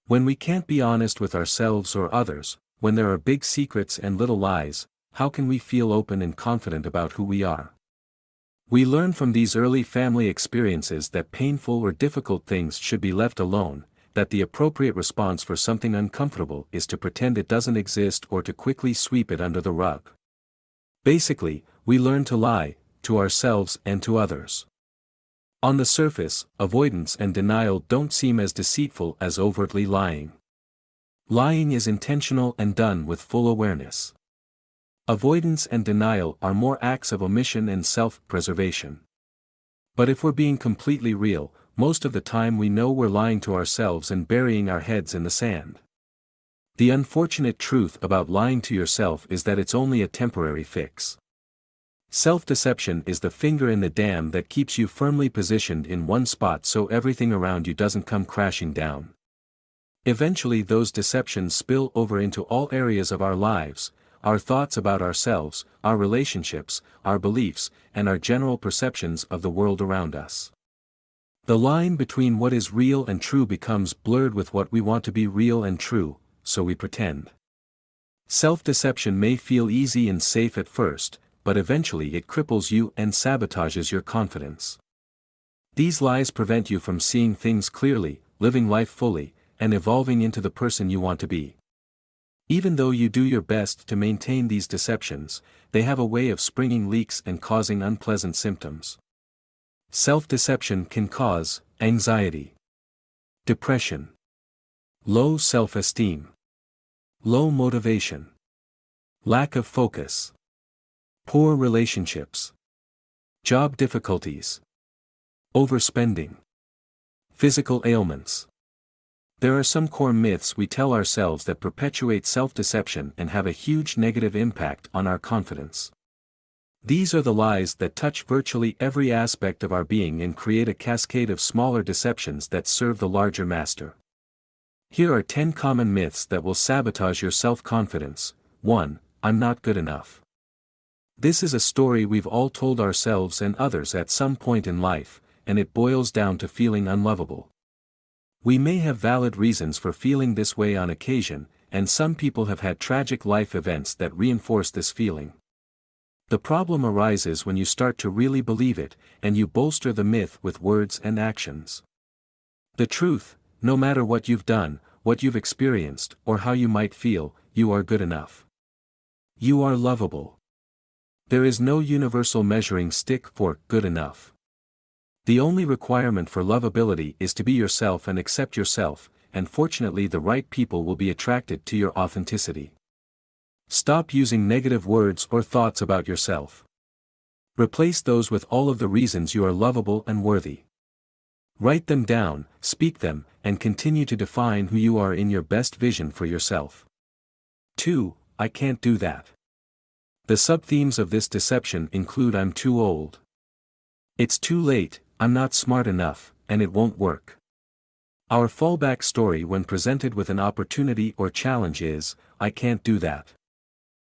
When we can't be honest with ourselves or others, when there are big secrets and little lies, how can we feel open and confident about who we are? We learn from these early family experiences that painful or difficult things should be left alone, that the appropriate response for something uncomfortable is to pretend it doesn't exist or to quickly sweep it under the rug. Basically, we learn to lie, to ourselves and to others. On the surface, avoidance and denial don't seem as deceitful as overtly lying. Lying is intentional and done with full awareness. Avoidance and denial are more acts of omission and self-preservation. But if we're being completely real, most of the time we know we're lying to ourselves and burying our heads in the sand. The unfortunate truth about lying to yourself is that it's only a temporary fix. Self-deception is the finger in the dam that keeps you firmly positioned in one spot so everything around you doesn't come crashing down. Eventually those deceptions spill over into all areas of our lives, our thoughts about ourselves, our relationships, our beliefs, and our general perceptions of the world around us. The line between what is real and true becomes blurred with what we want to be real and true, so we pretend. Self-deception may feel easy and safe at first, but eventually it cripples you and sabotages your confidence. These lies prevent you from seeing things clearly, living life fully, and evolving into the person you want to be. Even though you do your best to maintain these deceptions, they have a way of springing leaks and causing unpleasant symptoms. Self-deception can cause anxiety, depression, low self-esteem, low motivation, lack of focus, poor relationships, job difficulties, overspending, physical ailments. There are some core myths we tell ourselves that perpetuate self-deception and have a huge negative impact on our confidence. These are the lies that touch virtually every aspect of our being and create a cascade of smaller deceptions that serve the larger master. Here are 10 common myths that will sabotage your self-confidence. 1. I'm not good enough. This is a story we've all told ourselves and others at some point in life, and it boils down to feeling unlovable. We may have valid reasons for feeling this way on occasion, and some people have had tragic life events that reinforce this feeling. The problem arises when you start to really believe it, and you bolster the myth with words and actions. The truth, no matter what you've done, what you've experienced, or how you might feel, you are good enough. You are lovable. There is no universal measuring stick for good enough. The only requirement for lovability is to be yourself and accept yourself, and fortunately the right people will be attracted to your authenticity. Stop using negative words or thoughts about yourself. Replace those with all of the reasons you are lovable and worthy. Write them down, speak them, and continue to define who you are in your best vision for yourself. 2. I can't do that. The sub-themes of this deception include I'm too old. It's too late, I'm not smart enough, and it won't work. Our fallback story when presented with an opportunity or challenge is, I can't do that.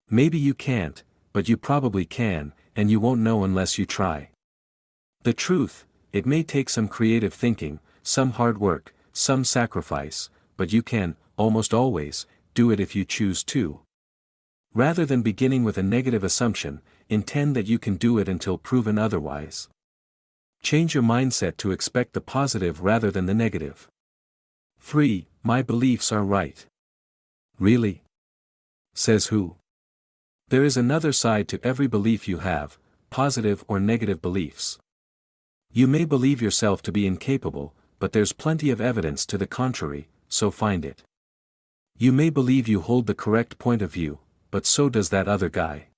Maybe you can't, but you probably can, and you won't know unless you try. The truth, it may take some creative thinking, some hard work, some sacrifice, but you can, almost always, do it if you choose to. Rather than beginning with a negative assumption, intend that you can do it until proven otherwise. Change your mindset to expect the positive rather than the negative. 3. My beliefs are right. Really? Says who? There is another side to every belief you have, positive or negative beliefs. You may believe yourself to be incapable, but there's plenty of evidence to the contrary, so find it. You may believe you hold the correct point of view, but so does that other guy.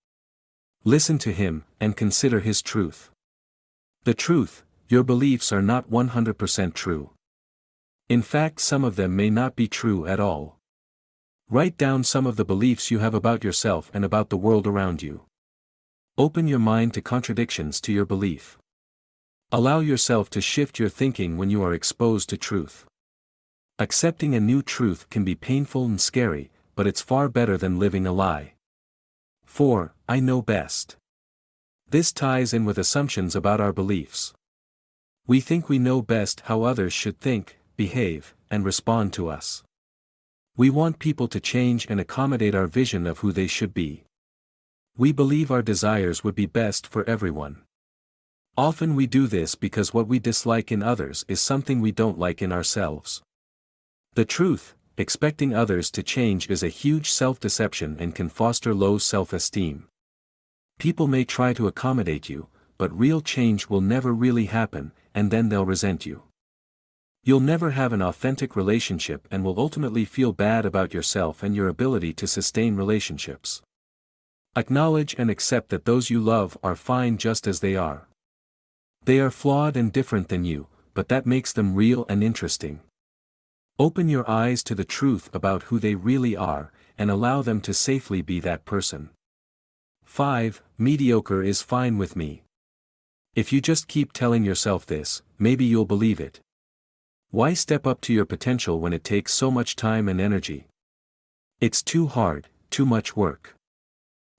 Listen to him, and consider his truth. The truth, your beliefs are not 100% true. In fact, some of them may not be true at all. Write down some of the beliefs you have about yourself and about the world around you. Open your mind to contradictions to your belief. Allow yourself to shift your thinking when you are exposed to truth. Accepting a new truth can be painful and scary, but it's far better than living a lie. 4. I know best. This ties in with assumptions about our beliefs. We think we know best how others should think, behave, and respond to us. We want people to change and accommodate our vision of who they should be. We believe our desires would be best for everyone. Often we do this because what we dislike in others is something we don't like in ourselves. The truth, expecting others to change is a huge self-deception and can foster low self-esteem. People may try to accommodate you, but real change will never really happen, and then they'll resent you. You'll never have an authentic relationship and will ultimately feel bad about yourself and your ability to sustain relationships. Acknowledge and accept that those you love are fine just as they are. They are flawed and different than you, but that makes them real and interesting. Open your eyes to the truth about who they really are, and allow them to safely be that person. 5. Mediocre is fine with me. If you just keep telling yourself this, maybe you'll believe it. Why step up to your potential when it takes so much time and energy? It's too hard, too much work.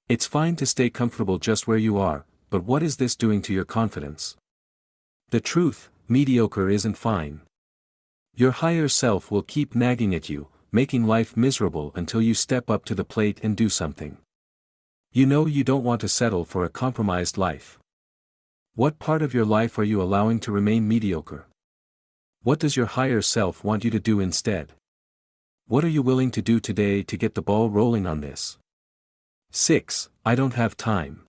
It's fine to stay comfortable just where you are, but what is this doing to your confidence? The truth, mediocre isn't fine. Your higher self will keep nagging at you, making life miserable until you step up to the plate and do something. You know you don't want to settle for a compromised life. What part of your life are you allowing to remain mediocre? What does your higher self want you to do instead? What are you willing to do today to get the ball rolling on this? 6. I don't have time.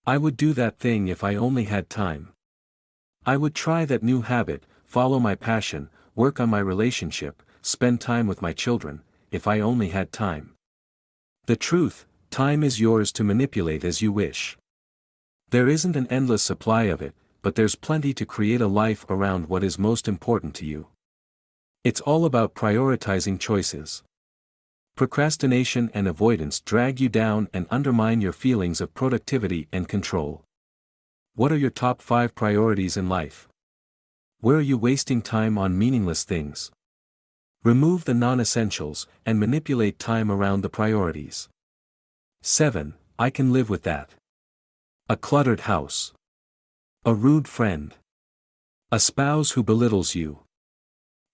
I would do that thing if I only had time. I would try that new habit, follow my passion, work on my relationship, spend time with my children, if I only had time. The truth, time is yours to manipulate as you wish. There isn't an endless supply of it, but there's plenty to create a life around what is most important to you. It's all about prioritizing choices. Procrastination and avoidance drag you down and undermine your feelings of productivity and control. What are your top 5 priorities in life? Where are you wasting time on meaningless things? Remove the non-essentials and manipulate time around the priorities. 7. I can live with that. A cluttered house. A rude friend. A spouse who belittles you.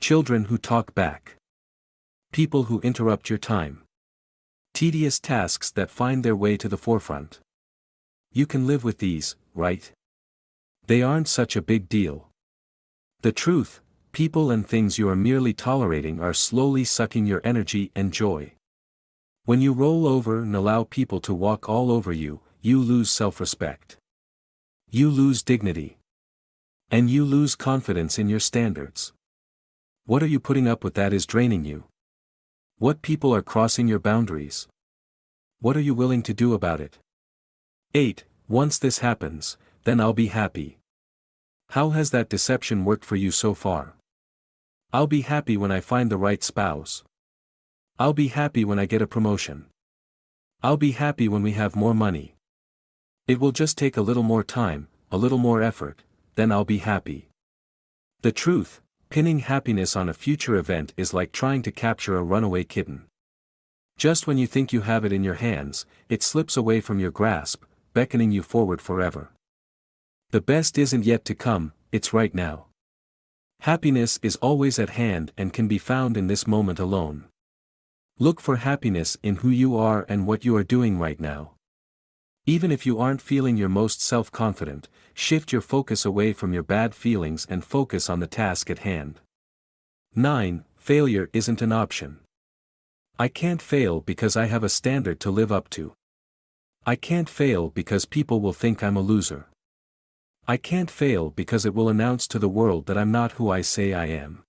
Children who talk back. People who interrupt your time. Tedious tasks that find their way to the forefront. You can live with these, right? They aren't such a big deal. The truth, people and things you are merely tolerating are slowly sucking your energy and joy. When you roll over and allow people to walk all over you, you lose self-respect. You lose dignity. And you lose confidence in your standards. What are you putting up with that is draining you? What people are crossing your boundaries? What are you willing to do about it? 8. Once this happens, then I'll be happy. How has that deception worked for you so far? I'll be happy when I find the right spouse. I'll be happy when I get a promotion. I'll be happy when we have more money. It will just take a little more time, a little more effort, then I'll be happy. The truth, pinning happiness on a future event is like trying to capture a runaway kitten. Just when you think you have it in your hands, it slips away from your grasp, beckoning you forward forever. The best isn't yet to come, it's right now. Happiness is always at hand and can be found in this moment alone. Look for happiness in who you are and what you are doing right now. Even if you aren't feeling your most self-confident, shift your focus away from your bad feelings and focus on the task at hand. 9. Failure isn't an option. I can't fail because I have a standard to live up to. I can't fail because people will think I'm a loser. I can't fail because it will announce to the world that I'm not who I say I am.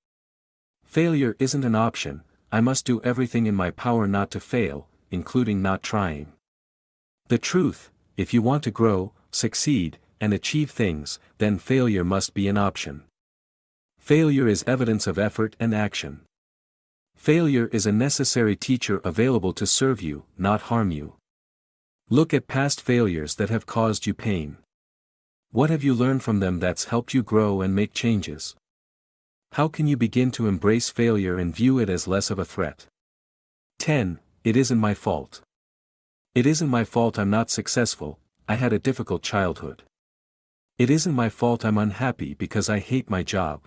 Failure isn't an option, I must do everything in my power not to fail, including not trying. The truth, if you want to grow, succeed, and achieve things, then failure must be an option. Failure is evidence of effort and action. Failure is a necessary teacher available to serve you, not harm you. Look at past failures that have caused you pain. What have you learned from them that's helped you grow and make changes? How can you begin to embrace failure and view it as less of a threat? 10. It isn't my fault. It isn't my fault I'm not successful, I had a difficult childhood. It isn't my fault I'm unhappy because I hate my job.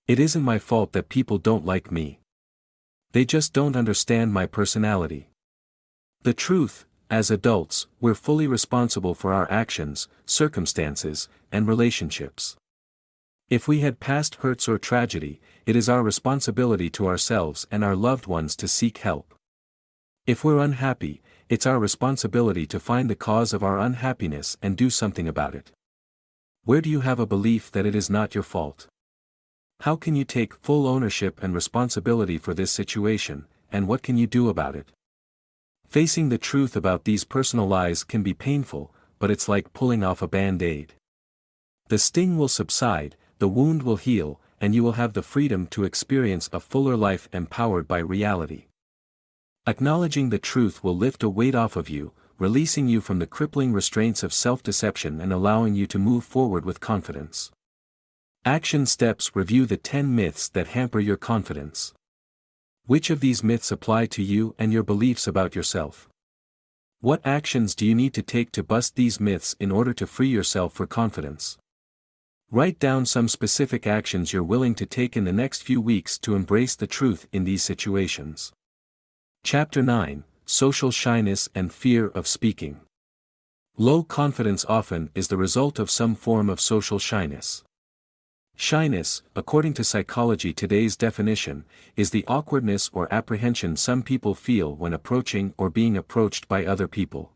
It isn't my fault that people don't like me. They just don't understand my personality. The truth, as adults, we're fully responsible for our actions, circumstances, and relationships. If we had past hurts or tragedy, it is our responsibility to ourselves and our loved ones to seek help. If we're unhappy, it's our responsibility to find the cause of our unhappiness and do something about it. Where do you have a belief that it is not your fault? How can you take full ownership and responsibility for this situation, and what can you do about it? Facing the truth about these personal lies can be painful, but it's like pulling off a band-aid. The sting will subside, the wound will heal, and you will have the freedom to experience a fuller life empowered by reality. Acknowledging the truth will lift a weight off of you, releasing you from the crippling restraints of self-deception and allowing you to move forward with confidence. Action steps: review the 10 myths that hamper your confidence. Which of these myths apply to you and your beliefs about yourself? What actions do you need to take to bust these myths in order to free yourself for confidence? Write down some specific actions you're willing to take in the next few weeks to embrace the truth in these situations. Chapter 9: Social Shyness and Fear of Speaking. Low confidence often is the result of some form of social shyness. Shyness, according to Psychology Today's definition, is the awkwardness or apprehension some people feel when approaching or being approached by other people.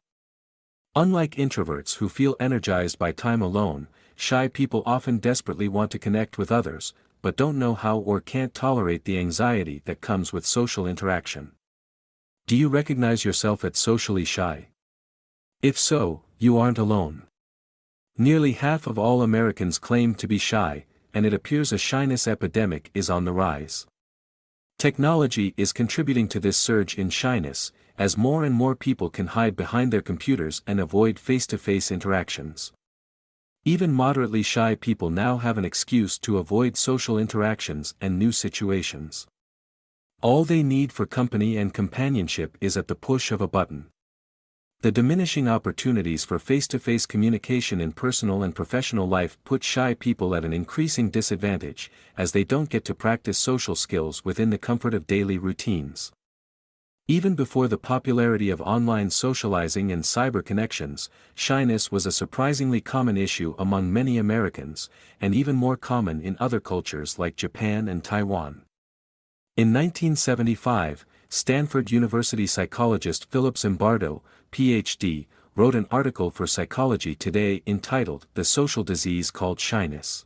Unlike introverts who feel energized by time alone, shy people often desperately want to connect with others, but don't know how or can't tolerate the anxiety that comes with social interaction. Do you recognize yourself as socially shy? If so, you aren't alone. Nearly half of all Americans claim to be shy, and it appears a shyness epidemic is on the rise. Technology is contributing to this surge in shyness, as more and more people can hide behind their computers and avoid face-to-face interactions. Even moderately shy people now have an excuse to avoid social interactions and new situations. All they need for company and companionship is at the push of a button. The diminishing opportunities for face-to-face communication in personal and professional life put shy people at an increasing disadvantage, as they don't get to practice social skills within the comfort of daily routines. Even before the popularity of online socializing and cyber connections, shyness was a surprisingly common issue among many Americans, and even more common in other cultures like Japan and Taiwan. In 1975, Stanford University psychologist Philip Zimbardo, Ph.D., wrote an article for Psychology Today entitled "The Social Disease Called Shyness."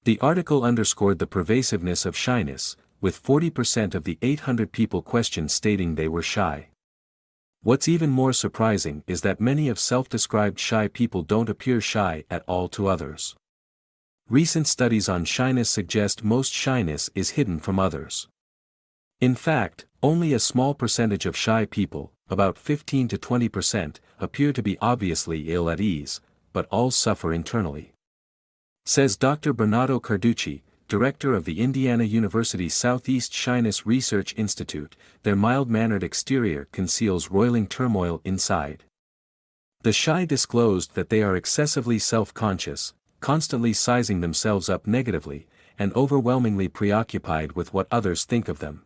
The article underscored the pervasiveness of shyness, with 40% of the 800 people questioned stating they were shy. What's even more surprising is that many of self-described shy people don't appear shy at all to others. Recent studies on shyness suggest most shyness is hidden from others. In fact, only a small percentage of shy people, about 15 to 20%, appear to be obviously ill at ease, but all suffer internally. Says Dr. Bernardo Carducci, director of the Indiana University Southeast Shyness Research Institute, their mild-mannered exterior conceals roiling turmoil inside. The shy disclosed that they are excessively self-conscious, constantly sizing themselves up negatively, and overwhelmingly preoccupied with what others think of them.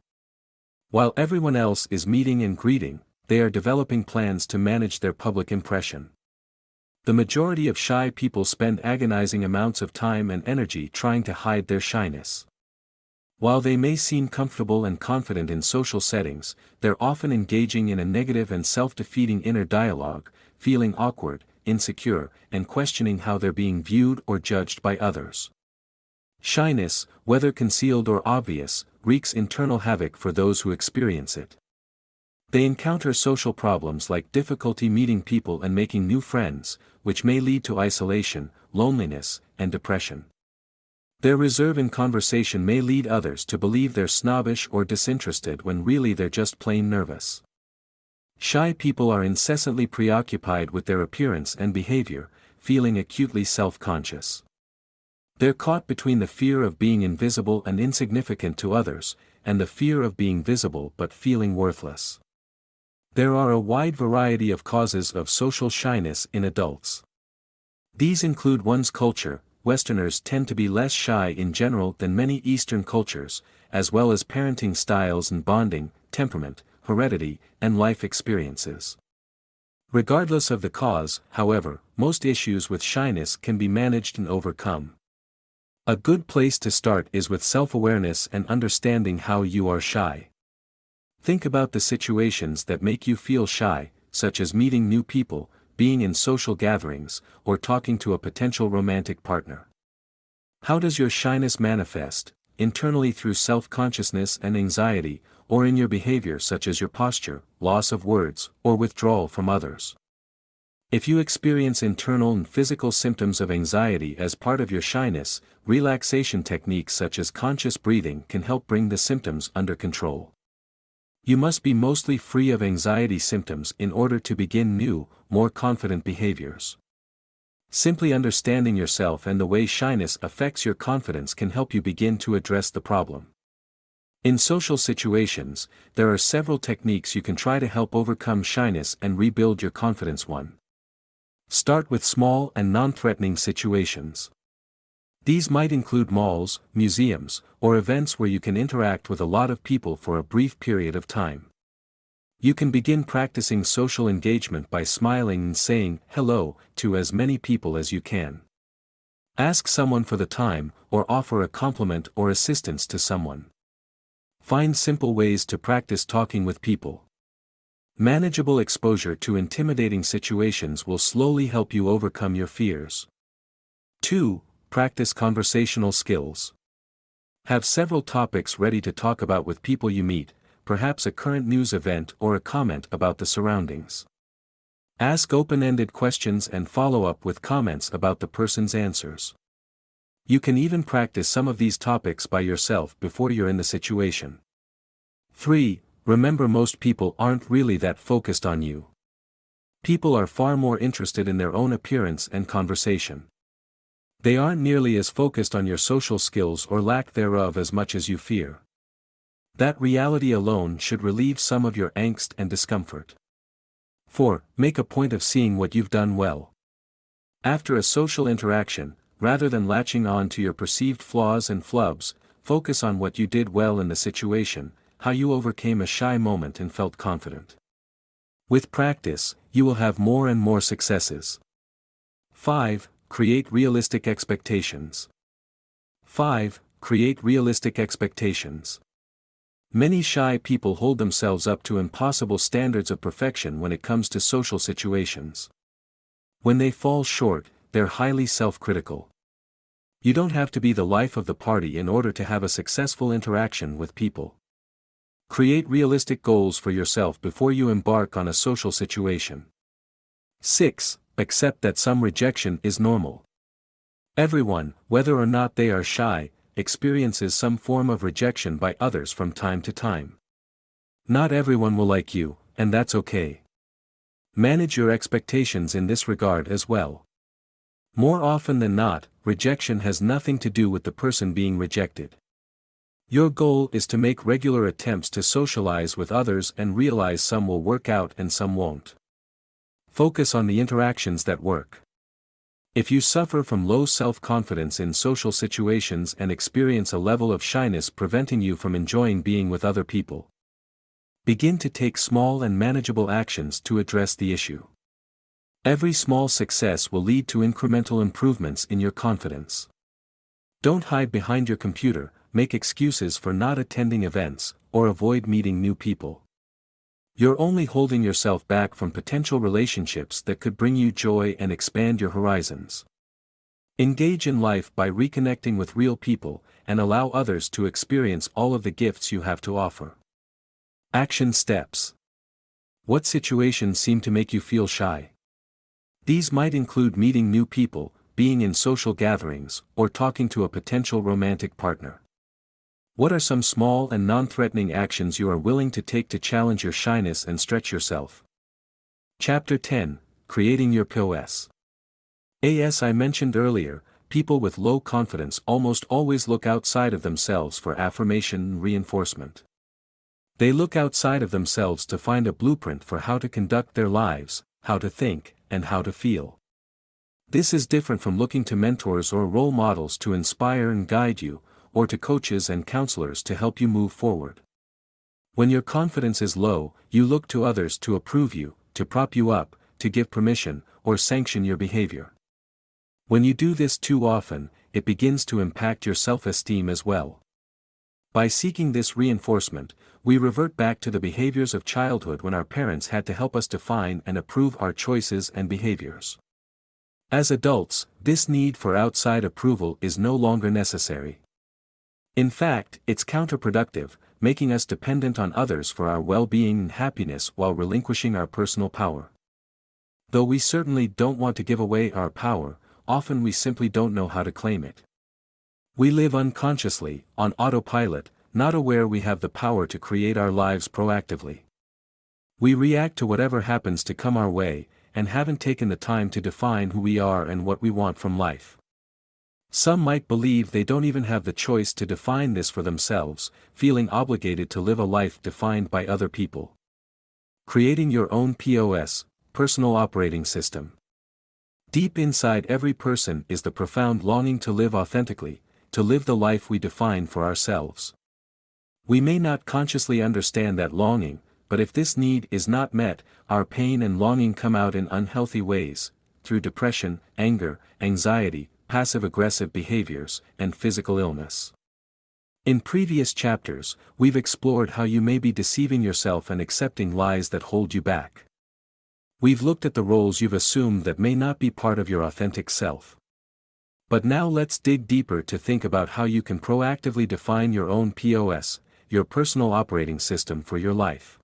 While everyone else is meeting and greeting, they are developing plans to manage their public impression. The majority of shy people spend agonizing amounts of time and energy trying to hide their shyness. While they may seem comfortable and confident in social settings, they're often engaging in a negative and self-defeating inner dialogue, feeling awkward, insecure, and questioning how they're being viewed or judged by others. Shyness, whether concealed or obvious, wreaks internal havoc for those who experience it. They encounter social problems like difficulty meeting people and making new friends, which may lead to isolation, loneliness, and depression. Their reserve in conversation may lead others to believe they're snobbish or disinterested when really they're just plain nervous. Shy people are incessantly preoccupied with their appearance and behavior, feeling acutely self-conscious. They're caught between the fear of being invisible and insignificant to others, and the fear of being visible but feeling worthless. There are a wide variety of causes of social shyness in adults. These include one's culture. Westerners tend to be less shy in general than many Eastern cultures, as well as parenting styles and bonding, temperament, heredity, and life experiences. Regardless of the cause, however, most issues with shyness can be managed and overcome. A good place to start is with self-awareness and understanding how you are shy. Think about the situations that make you feel shy, such as meeting new people, being in social gatherings, or talking to a potential romantic partner. How does your shyness manifest, internally through self-consciousness and anxiety, or in your behavior such as your posture, loss of words, or withdrawal from others? If you experience internal and physical symptoms of anxiety as part of your shyness, relaxation techniques such as conscious breathing can help bring the symptoms under control. You must be mostly free of anxiety symptoms in order to begin new, more confident behaviors. Simply understanding yourself and the way shyness affects your confidence can help you begin to address the problem. In social situations, there are several techniques you can try to help overcome shyness and rebuild your confidence. 1. Start with small and non-threatening situations. These might include malls, museums, or events where you can interact with a lot of people for a brief period of time. You can begin practicing social engagement by smiling and saying hello to as many people as you can. Ask someone for the time, or offer a compliment or assistance to someone. Find simple ways to practice talking with people. Manageable exposure to intimidating situations will slowly help you overcome your fears. 2. Practice conversational skills. Have several topics ready to talk about with people you meet, perhaps a current news event or a comment about the surroundings. Ask open-ended questions and follow up with comments about the person's answers. You can even practice some of these topics by yourself before you're in the situation. 3. Remember, most people aren't really that focused on you. People are far more interested in their own appearance and conversation. They aren't nearly as focused on your social skills or lack thereof as much as you fear. That reality alone should relieve some of your angst and discomfort. 4. Make a point of seeing what you've done well. After a social interaction, rather than latching on to your perceived flaws and flubs, focus on what you did well in the situation, how you overcame a shy moment and felt confident. With practice, you will have more and more successes. 5. Create realistic expectations. 5. Create realistic expectations. Many shy people hold themselves up to impossible standards of perfection when it comes to social situations. When they fall short, they're highly self-critical. You don't have to be the life of the party in order to have a successful interaction with people. Create realistic goals for yourself before you embark on a social situation. 6. Accept that some rejection is normal. Everyone, whether or not they are shy, experiences some form of rejection by others from time to time. Not everyone will like you, and that's okay. Manage your expectations in this regard as well. More often than not, rejection has nothing to do with the person being rejected. Your goal is to make regular attempts to socialize with others and realize some will work out and some won't. Focus on the interactions that work. If you suffer from low self-confidence in social situations and experience a level of shyness preventing you from enjoying being with other people, begin to take small and manageable actions to address the issue. Every small success will lead to incremental improvements in your confidence. Don't hide behind your computer, make excuses for not attending events, or avoid meeting new people. You're only holding yourself back from potential relationships that could bring you joy and expand your horizons. Engage in life by reconnecting with real people, and allow others to experience all of the gifts you have to offer. Action steps. What situations seem to make you feel shy? These might include meeting new people, being in social gatherings, or talking to a potential romantic partner. What are some small and non-threatening actions you are willing to take to challenge your shyness and stretch yourself? Chapter 10. Creating your POS. As I mentioned earlier, people with low confidence almost always look outside of themselves for affirmation and reinforcement. They look outside of themselves to find a blueprint for how to conduct their lives, how to think, and how to feel. This is different from looking to mentors or role models to inspire and guide you, or to coaches and counselors to help you move forward. When your confidence is low, you look to others to approve you, to prop you up, to give permission, or sanction your behavior. When you do this too often, it begins to impact your self-esteem as well. By seeking this reinforcement, we revert back to the behaviors of childhood when our parents had to help us define and approve our choices and behaviors. As adults, this need for outside approval is no longer necessary. In fact, it's counterproductive, making us dependent on others for our well-being and happiness while relinquishing our personal power. Though we certainly don't want to give away our power, often we simply don't know how to claim it. We live unconsciously, on autopilot, not aware we have the power to create our lives proactively. We react to whatever happens to come our way, and haven't taken the time to define who we are and what we want from life. Some might believe they don't even have the choice to define this for themselves, feeling obligated to live a life defined by other people. Creating your own POS, personal operating system. Deep inside every person is the profound longing to live authentically, to live the life we define for ourselves. We may not consciously understand that longing, but if this need is not met, our pain and longing come out in unhealthy ways, through depression, anger, anxiety, passive-aggressive behaviors, and physical illness. In previous chapters, we've explored how you may be deceiving yourself and accepting lies that hold you back. We've looked at the roles you've assumed that may not be part of your authentic self. But now let's dig deeper to think about how you can proactively define your own POS, your personal operating system for your life.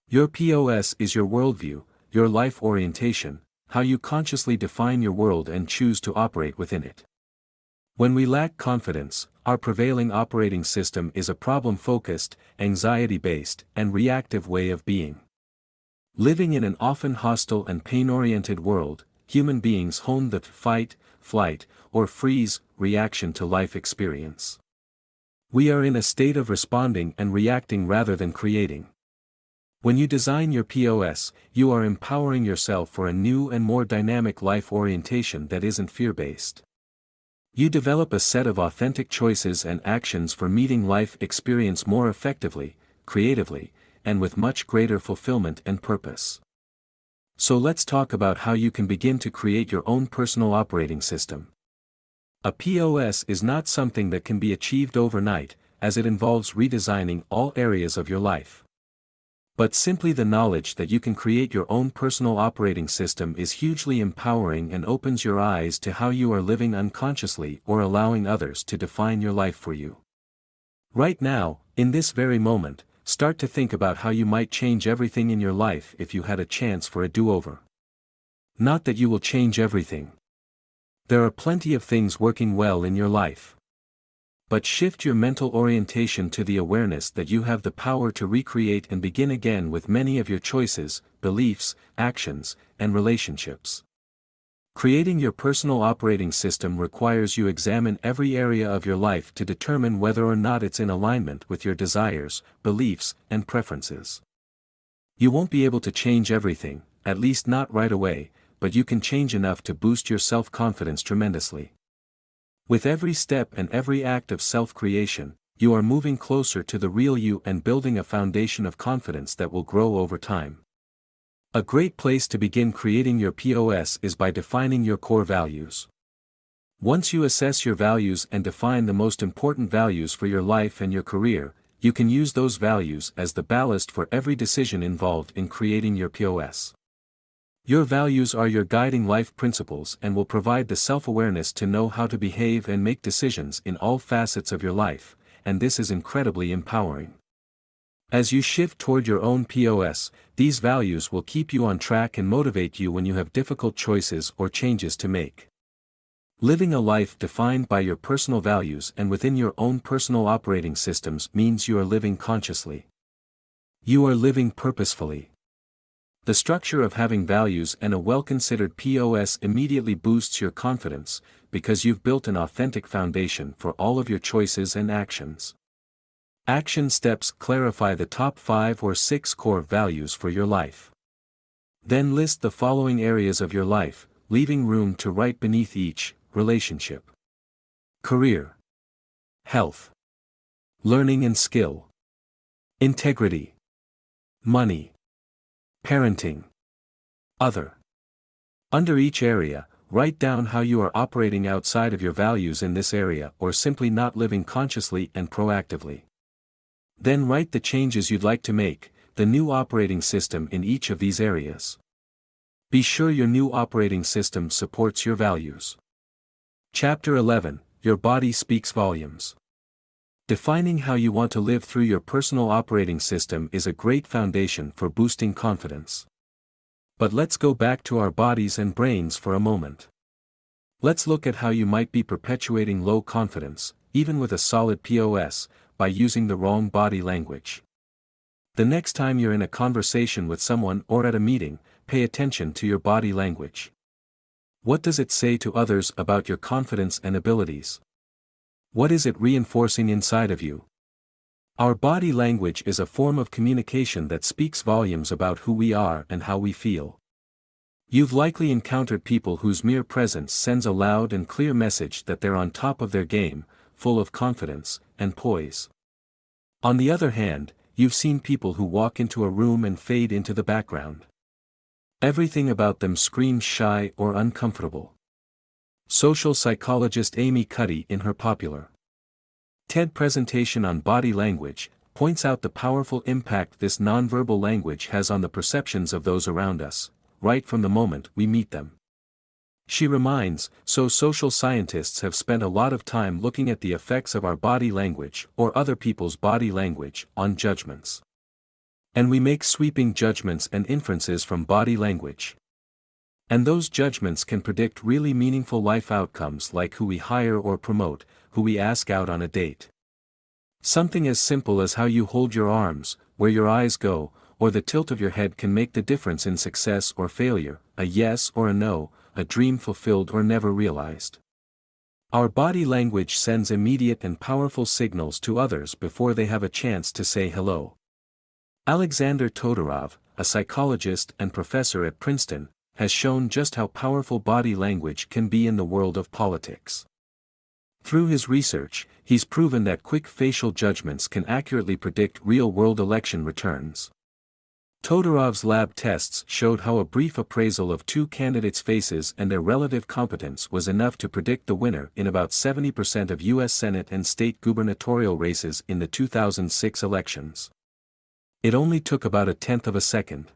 Your POS is your worldview, your life orientation, how you consciously define your world and choose to operate within it. When we lack confidence, our prevailing operating system is a problem-focused, anxiety-based, and reactive way of being. Living in an often hostile and pain-oriented world, human beings hone the fight, flight, or freeze reaction to life experience. We are in a state of responding and reacting rather than creating. When you design your POS, you are empowering yourself for a new and more dynamic life orientation that isn't fear-based. You develop a set of authentic choices and actions for meeting life experience more effectively, creatively, and with much greater fulfillment and purpose. So let's talk about how you can begin to create your own personal operating system. A POS is not something that can be achieved overnight, as it involves redesigning all areas of your life. But simply the knowledge that you can create your own personal operating system is hugely empowering and opens your eyes to how you are living unconsciously or allowing others to define your life for you. Right now, in this very moment, start to think about how you might change everything in your life if you had a chance for a do-over. Not that you will change everything. There are plenty of things working well in your life. But shift your mental orientation to the awareness that you have the power to recreate and begin again with many of your choices, beliefs, actions, and relationships. Creating your personal operating system requires you examine every area of your life to determine whether or not it's in alignment with your desires, beliefs, and preferences. You won't be able to change everything, at least not right away, but you can change enough to boost your self-confidence tremendously. With every step and every act of self-creation, you are moving closer to the real you and building a foundation of confidence that will grow over time. A great place to begin creating your POS is by defining your core values. Once you assess your values and define the most important values for your life and your career, you can use those values as the ballast for every decision involved in creating your POS. Your values are your guiding life principles and will provide the self-awareness to know how to behave and make decisions in all facets of your life, and this is incredibly empowering. As you shift toward your own POS, these values will keep you on track and motivate you when you have difficult choices or changes to make. Living a life defined by your personal values and within your own personal operating systems means you are living consciously. You are living purposefully. The structure of having values and a well-considered POS immediately boosts your confidence, because you've built an authentic foundation for all of your choices and actions. Action steps: clarify the top 5 or 6 core values for your life. Then list the following areas of your life, leaving room to right beneath each: relationship, career, health, learning and skill, integrity, money, parenting, other. Under each area, write down how you are operating outside of your values in this area or simply not living consciously and proactively. Then write the changes you'd like to make, the new operating system in each of these areas. Be sure your new operating system supports your values. Chapter 11: Your Body Speaks Volumes. Defining how you want to live through your personal operating system is a great foundation for boosting confidence. But let's go back to our bodies and brains for a moment. Let's look at how you might be perpetuating low confidence, even with a solid POS, by using the wrong body language. The next time you're in a conversation with someone or at a meeting, pay attention to your body language. What does it say to others about your confidence and abilities? What is it reinforcing inside of you? Our body language is a form of communication that speaks volumes about who we are and how we feel. You've likely encountered people whose mere presence sends a loud and clear message that they're on top of their game, full of confidence and poise. On the other hand, you've seen people who walk into a room and fade into the background. Everything about them screams shy or uncomfortable. Social psychologist Amy Cuddy, in her popular TED presentation on body language, points out the powerful impact this nonverbal language has on the perceptions of those around us, right from the moment we meet them. She reminds, so social scientists have spent a lot of time looking at the effects of our body language, or other people's body language, on judgments. And we make sweeping judgments and inferences from body language. And those judgments can predict really meaningful life outcomes like who we hire or promote, who we ask out on a date. Something as simple as how you hold your arms, where your eyes go, or the tilt of your head can make the difference in success or failure, a yes or a no, a dream fulfilled or never realized. Our body language sends immediate and powerful signals to others before they have a chance to say hello. Alexander Todorov, a psychologist and professor at Princeton, has shown just how powerful body language can be in the world of politics. Through his research, he's proven that quick facial judgments can accurately predict real-world election returns. Todorov's lab tests showed how a brief appraisal of two candidates' faces and their relative competence was enough to predict the winner in about 70% of U.S. Senate and state gubernatorial races in the 2006 elections. It only took about a tenth of a second.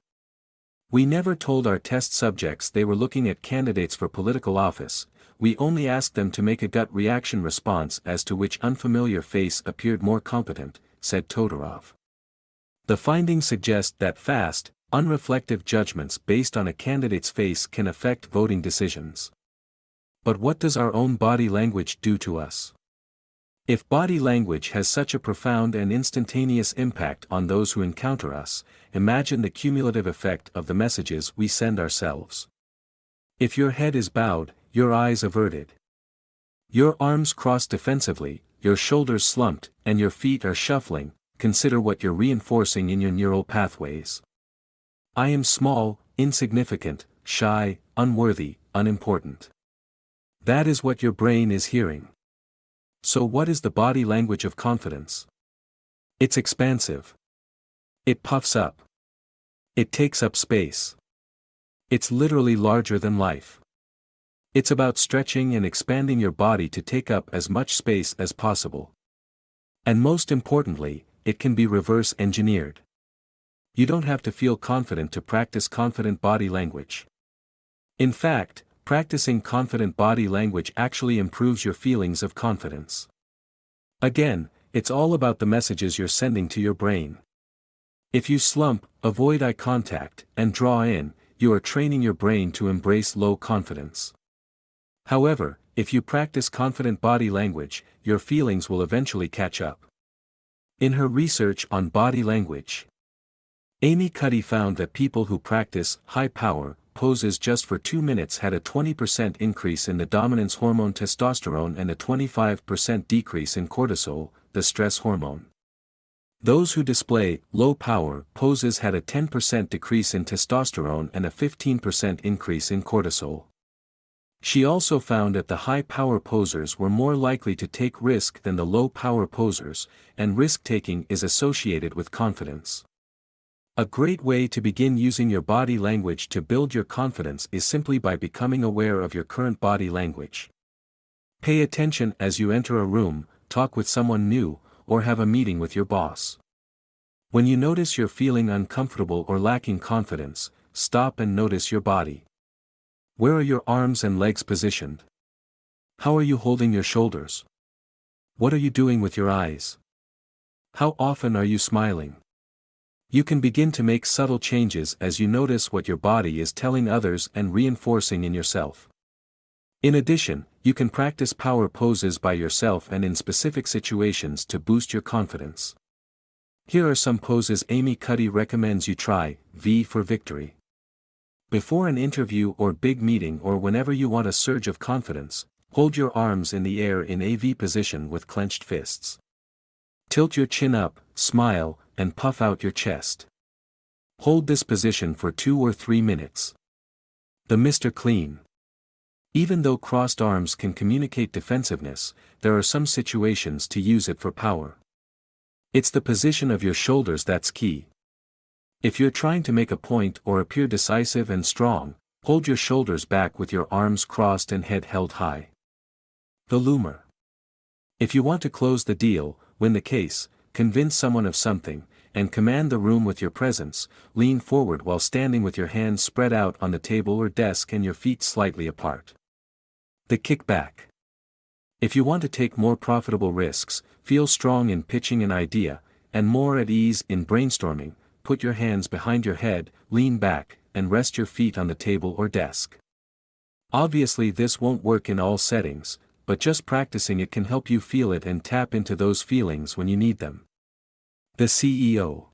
We never told our test subjects they were looking at candidates for political office, we only asked them to make a gut reaction response as to which unfamiliar face appeared more competent, said Todorov. The findings suggest that fast, unreflective judgments based on a candidate's face can affect voting decisions. But what does our own body language do to us? If body language has such a profound and instantaneous impact on those who encounter us, imagine the cumulative effect of the messages we send ourselves. If your head is bowed, your eyes averted, your arms crossed defensively, your shoulders slumped, and your feet are shuffling, consider what you're reinforcing in your neural pathways. I am small, insignificant, shy, unworthy, unimportant. That is what your brain is hearing. So what is the body language of confidence? It's expansive. It puffs up. It takes up space. It's literally larger than life. It's about stretching and expanding your body to take up as much space as possible. And most importantly, it can be reverse engineered. You don't have to feel confident to practice confident body language. In fact, practicing confident body language actually improves your feelings of confidence. Again, it's all about the messages you're sending to your brain. If you slump, avoid eye contact, and draw in, you are training your brain to embrace low confidence. However, if you practice confident body language, your feelings will eventually catch up. In her research on body language, Amy Cuddy found that people who practice high-power poses just for 2 minutes had a 20% increase in the dominance hormone testosterone and a 25% decrease in cortisol, the stress hormone. Those who display low-power poses had a 10% decrease in testosterone and a 15% increase in cortisol. She also found that the high-power posers were more likely to take risk than the low-power posers, and risk-taking is associated with confidence. A great way to begin using your body language to build your confidence is simply by becoming aware of your current body language. Pay attention as you enter a room, talk with someone new, or have a meeting with your boss. When you notice you're feeling uncomfortable or lacking confidence, stop and notice your body. Where are your arms and legs positioned? How are you holding your shoulders? What are you doing with your eyes? How often are you smiling? You can begin to make subtle changes as you notice what your body is telling others and reinforcing in yourself. In addition, you can practice power poses by yourself and in specific situations to boost your confidence. Here are some poses Amy Cuddy recommends you try. V for victory. Before an interview or big meeting or whenever you want a surge of confidence, hold your arms in the air in a V position with clenched fists. Tilt your chin up, smile, and puff out your chest. Hold this position for 2 or 3 minutes. The Mr. Clean. Even though crossed arms can communicate defensiveness, there are some situations to use it for power. It's the position of your shoulders that's key. If you're trying to make a point or appear decisive and strong, hold your shoulders back with your arms crossed and head held high. The loomer. If you want to close the deal, win the case, convince someone of something, and command the room with your presence, lean forward while standing with your hands spread out on the table or desk and your feet slightly apart. The kickback. If you want to take more profitable risks, feel strong in pitching an idea, and more at ease in brainstorming, put your hands behind your head, lean back, and rest your feet on the table or desk. Obviously this won't work in all settings, but just practicing it can help you feel it and tap into those feelings when you need them. The CEO.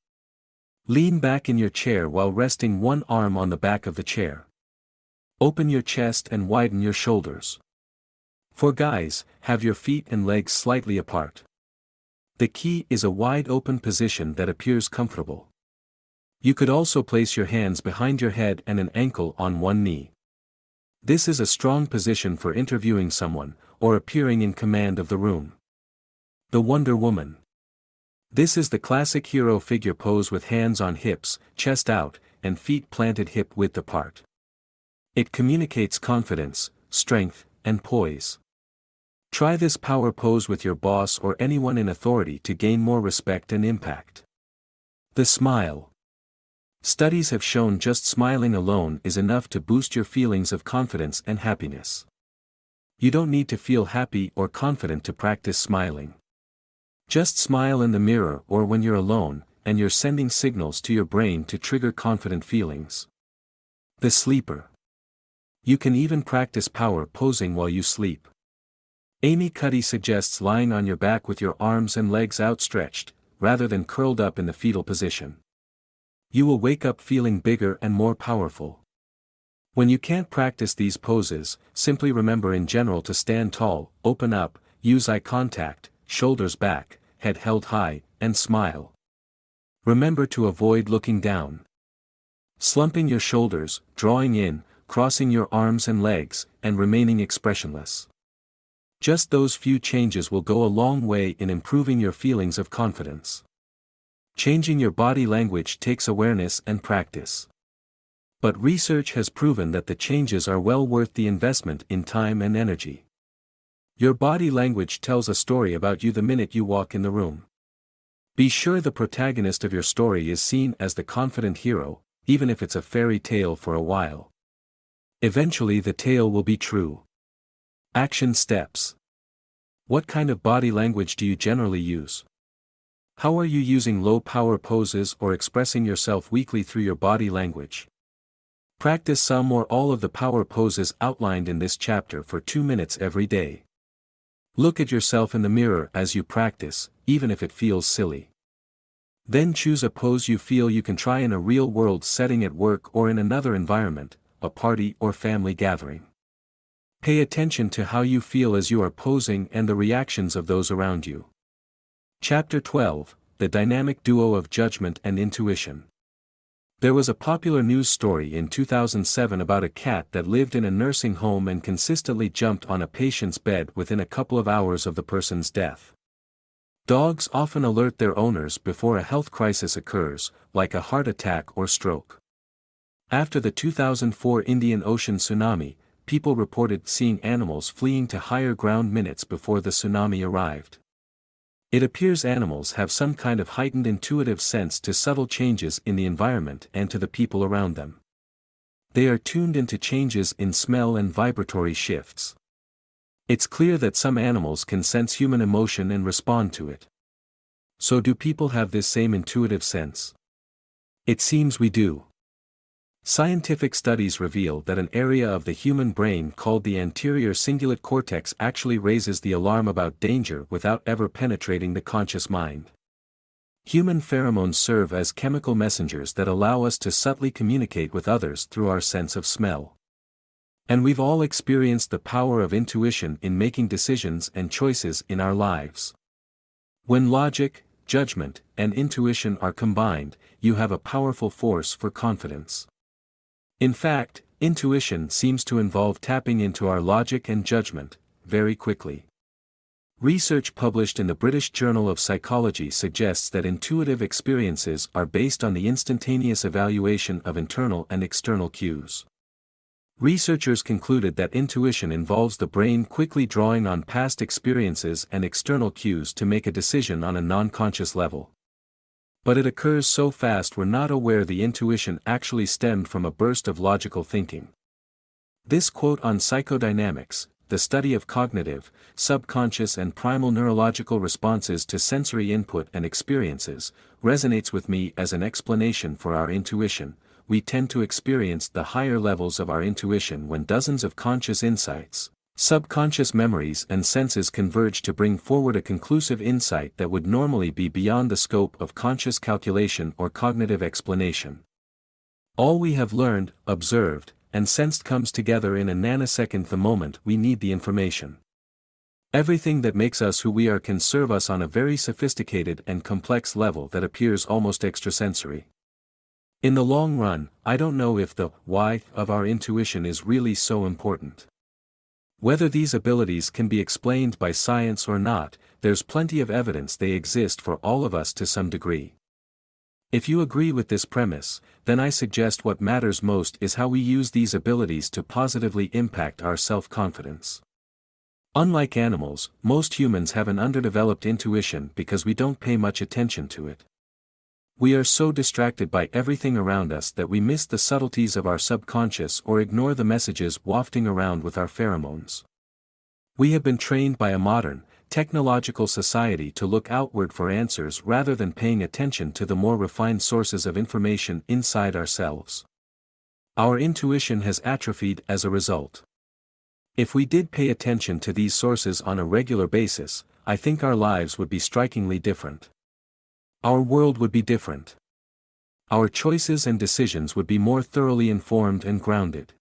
Lean back in your chair while resting one arm on the back of the chair. Open your chest and widen your shoulders. For guys, have your feet and legs slightly apart. The key is a wide open position that appears comfortable. You could also place your hands behind your head and an ankle on one knee. This is a strong position for interviewing someone, or appearing in command of the room. The Wonder Woman. This is the classic hero figure pose with hands on hips, chest out, and feet planted hip width apart. It communicates confidence, strength, and poise. Try this power pose with your boss or anyone in authority to gain more respect and impact. The smile. Studies have shown just smiling alone is enough to boost your feelings of confidence and happiness. You don't need to feel happy or confident to practice smiling. Just smile in the mirror or when you're alone, and you're sending signals to your brain to trigger confident feelings. The sleeper. You can even practice power posing while you sleep. Amy Cuddy suggests lying on your back with your arms and legs outstretched, rather than curled up in the fetal position. You will wake up feeling bigger and more powerful. When you can't practice these poses, simply remember in general to stand tall, open up, use eye contact, shoulders back, head held high, and smile. Remember to avoid looking down. Slumping your shoulders, drawing in, crossing your arms and legs, and remaining expressionless. Just those few changes will go a long way in improving your feelings of confidence. Changing your body language takes awareness and practice. But research has proven that the changes are well worth the investment in time and energy. Your body language tells a story about you the minute you walk in the room. Be sure the protagonist of your story is seen as the confident hero, even if it's a fairy tale for a while. Eventually the tale will be true. Action steps. What kind of body language do you generally use? How are you using low power poses or expressing yourself weakly through your body language? Practice some or all of the power poses outlined in this chapter for 2 minutes every day. Look at yourself in the mirror as you practice, even if it feels silly. Then choose a pose you feel you can try in a real-world setting at work or in another environment, a party or family gathering. Pay attention to how you feel as you are posing and the reactions of those around you. Chapter 12, The Dynamic Duo of Judgment and Intuition. There was a popular news story in 2007 about a cat that lived in a nursing home and consistently jumped on a patient's bed within a couple of hours of the person's death. Dogs often alert their owners before a health crisis occurs, like a heart attack or stroke. After the 2004 Indian Ocean tsunami, people reported seeing animals fleeing to higher ground minutes before the tsunami arrived. It appears animals have some kind of heightened intuitive sense to subtle changes in the environment and to the people around them. They are tuned into changes in smell and vibratory shifts. It's clear that some animals can sense human emotion and respond to it. So do people have this same intuitive sense? It seems we do. Scientific studies reveal that an area of the human brain called the anterior cingulate cortex actually raises the alarm about danger without ever penetrating the conscious mind. Human pheromones serve as chemical messengers that allow us to subtly communicate with others through our sense of smell. And we've all experienced the power of intuition in making decisions and choices in our lives. When logic, judgment, and intuition are combined, you have a powerful force for confidence. In fact, intuition seems to involve tapping into our logic and judgment very quickly. Research published in the British Journal of Psychology suggests that intuitive experiences are based on the instantaneous evaluation of internal and external cues. Researchers concluded that intuition involves the brain quickly drawing on past experiences and external cues to make a decision on a non-conscious level. But it occurs so fast we're not aware the intuition actually stemmed from a burst of logical thinking. This quote on psychodynamics, the study of cognitive, subconscious and primal neurological responses to sensory input and experiences, resonates with me as an explanation for our intuition. We tend to experience the higher levels of our intuition when dozens of conscious insights, subconscious memories and senses converge to bring forward a conclusive insight that would normally be beyond the scope of conscious calculation or cognitive explanation. All we have learned, observed, and sensed comes together in a nanosecond the moment we need the information. Everything that makes us who we are can serve us on a very sophisticated and complex level that appears almost extrasensory. In the long run, I don't know if the why of our intuition is really so important. Whether these abilities can be explained by science or not, there's plenty of evidence they exist for all of us to some degree. If you agree with this premise, then I suggest what matters most is how we use these abilities to positively impact our self-confidence. Unlike animals, most humans have an underdeveloped intuition because we don't pay much attention to it. We are so distracted by everything around us that we miss the subtleties of our subconscious or ignore the messages wafting around with our pheromones. We have been trained by a modern, technological society to look outward for answers rather than paying attention to the more refined sources of information inside ourselves. Our intuition has atrophied as a result. If we did pay attention to these sources on a regular basis, I think our lives would be strikingly different. Our world would be different. Our choices and decisions would be more thoroughly informed and grounded.